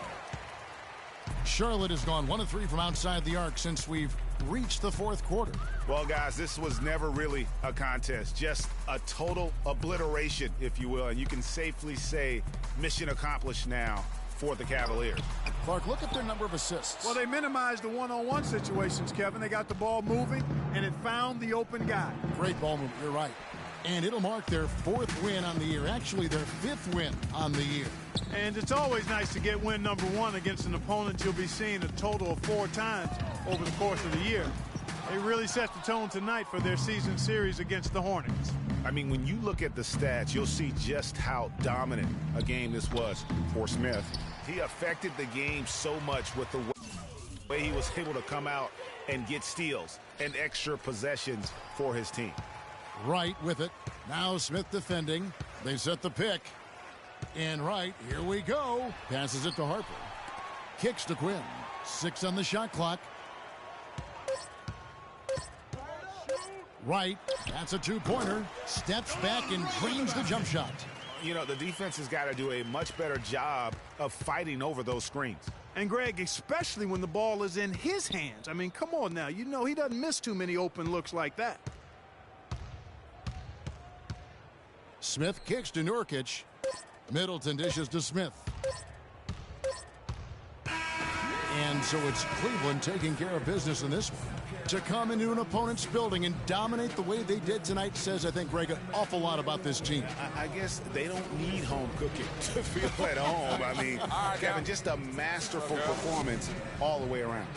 Charlotte has gone 1 of 3 from outside the arc since we've reached the fourth quarter. Well, guys, this was never really a contest, just a total obliteration, if you will. And you can safely say mission accomplished now for the Cavaliers. Clark, look at their number of assists. Well, they minimized the one-on-one situations, Kevin. They got the ball moving, and it found the open guy. Great ball movement, you're right. And it'll mark their 4th win on the year, actually their 5th win on the year. And it's always nice to get win number 1 against an opponent you'll be seeing a total of 4 times over the course of the year. They really set the tone tonight for their season series against the Hornets. I mean, when you look at the stats, you'll see just how dominant a game this was for Smith. He affected the game so much with the way he was able to come out and get steals and extra possessions for his team. Wright with it. Now Smith defending. They set the pick. And Wright, here we go. Passes it to Harper. Kicks to Quinn. 6 on the shot clock. Wright, that's a 2-pointer. Steps back and drains the jump shot. You know, the defense has got to do a much better job of fighting over those screens. And, Greg, especially when the ball is in his hands. I mean, come on now. You know he doesn't miss too many open looks like that. Smith kicks to Nurkic. Middleton dishes to Smith. And so it's Cleveland taking care of business in this one. To come into an opponent's building and dominate the way they did tonight says, I think, Greg, an awful lot about this team. I guess they don't need home cooking to feel at home. I mean, Kevin, just a masterful performance all the way around.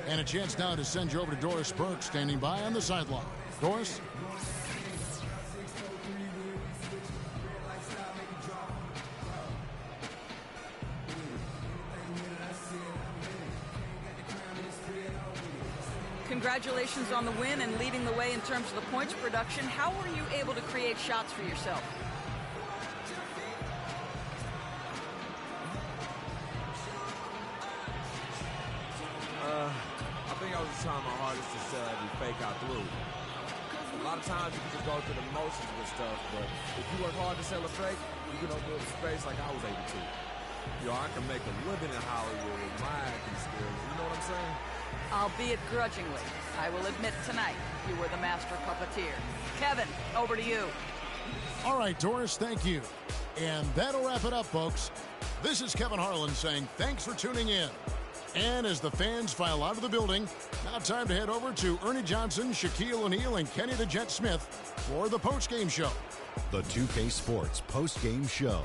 And a chance now to send you over to Doris Burke, standing by on the sideline. Doris? Congratulations on the win and leading the way in terms of the points production. How were you able to create shots for yourself? I think I was trying my hardest to sell every fake out through. A lot of times you can just go through the motions with stuff, but if you work hard to sell a fake, you can open up space like I was able to. You know, I can make a living in Hollywood with my acting skills. You know what I'm saying? Albeit grudgingly, I will admit tonight you were the master puppeteer. Kevin, over to you. All right, Doris, thank you. And that'll wrap it up, folks. This is Kevin Harlan saying thanks for tuning in. And as the fans file out of the building, now time to head over to Ernie Johnson, Shaquille O'Neal, and Kenny the Jet Smith for the postgame show. The 2K Sports postgame show.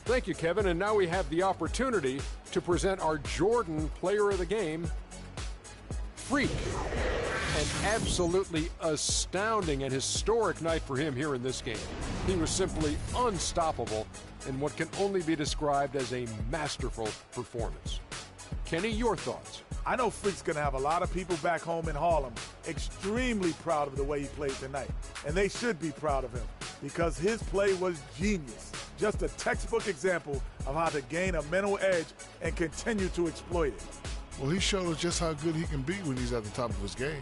Thank you, Kevin. And now we have the opportunity to present our Jordan Player of the Game, Freak. An absolutely astounding and historic night for him here in this game. He was simply unstoppable in what can only be described as a masterful performance. Kenny, your thoughts? I know Freak's going to have a lot of people back home in Harlem extremely proud of the way he played tonight. And they should be proud of him because his play was genius. Just a textbook example of how to gain a mental edge and continue to exploit it. Well, he showed us just how good he can be when he's at the top of his game.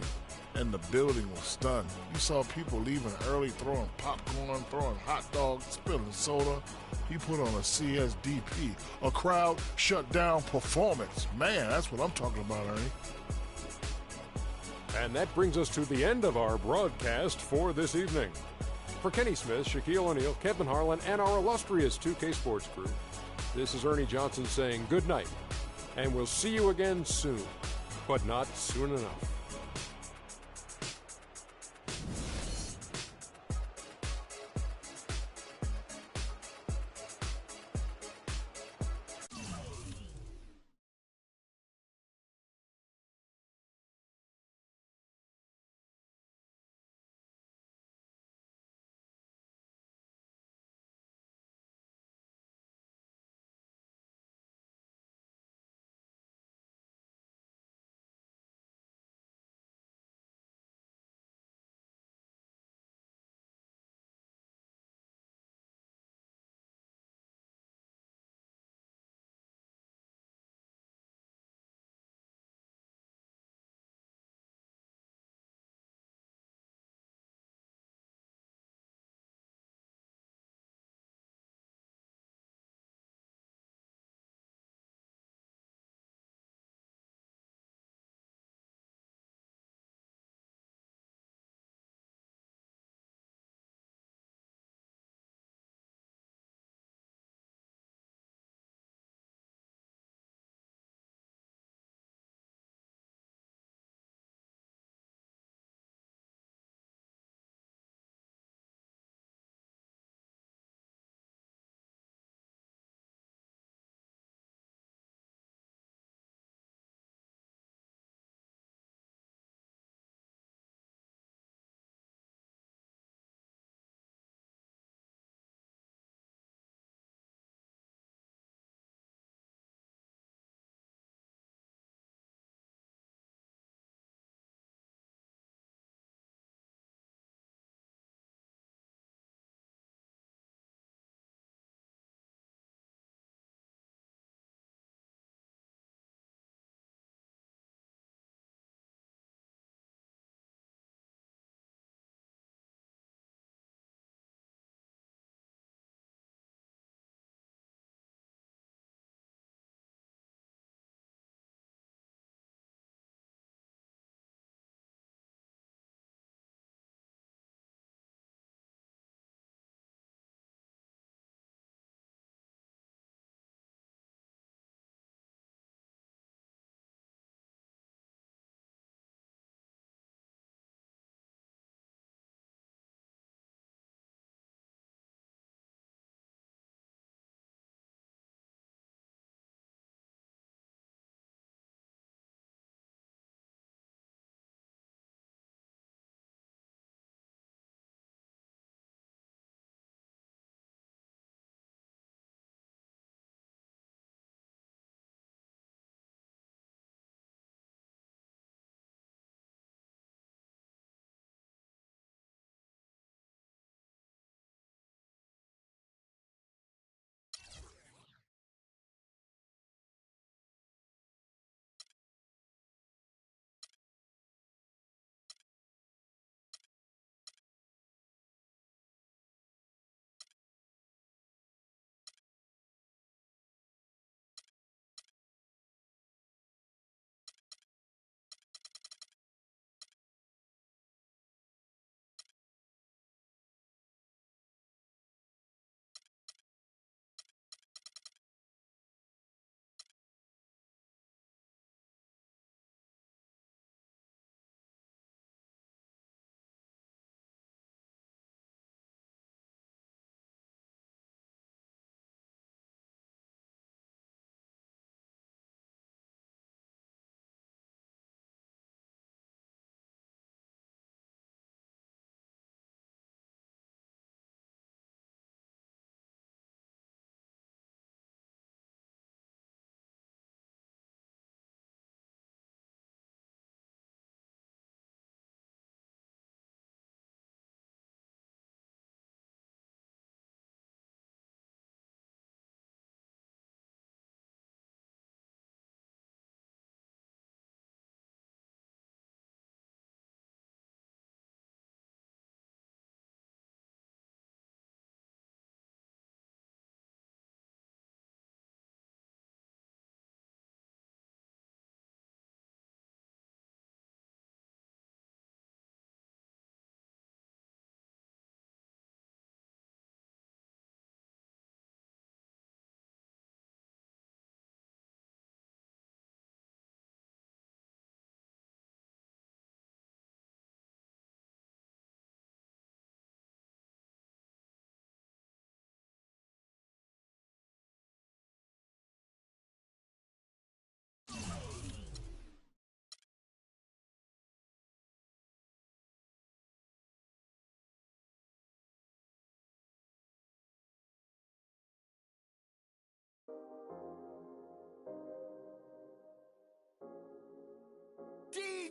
And the building was stunned. You saw people leaving early, throwing popcorn, throwing hot dogs, spilling soda. He put on a CSDP, a crowd shut down performance. Man, that's what I'm talking about, Ernie. And that brings us to the end of our broadcast for this evening. For Kenny Smith, Shaquille O'Neal, Kevin Harlan, and our illustrious 2K Sports crew, this is Ernie Johnson saying good night. And we'll see you again soon, but not soon enough.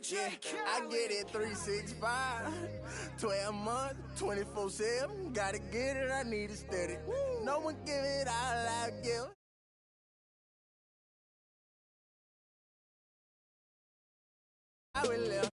Yeah, I get it 365. 12 months, 24/7. Gotta get it, I need it steady. No one give it all I give. I will live.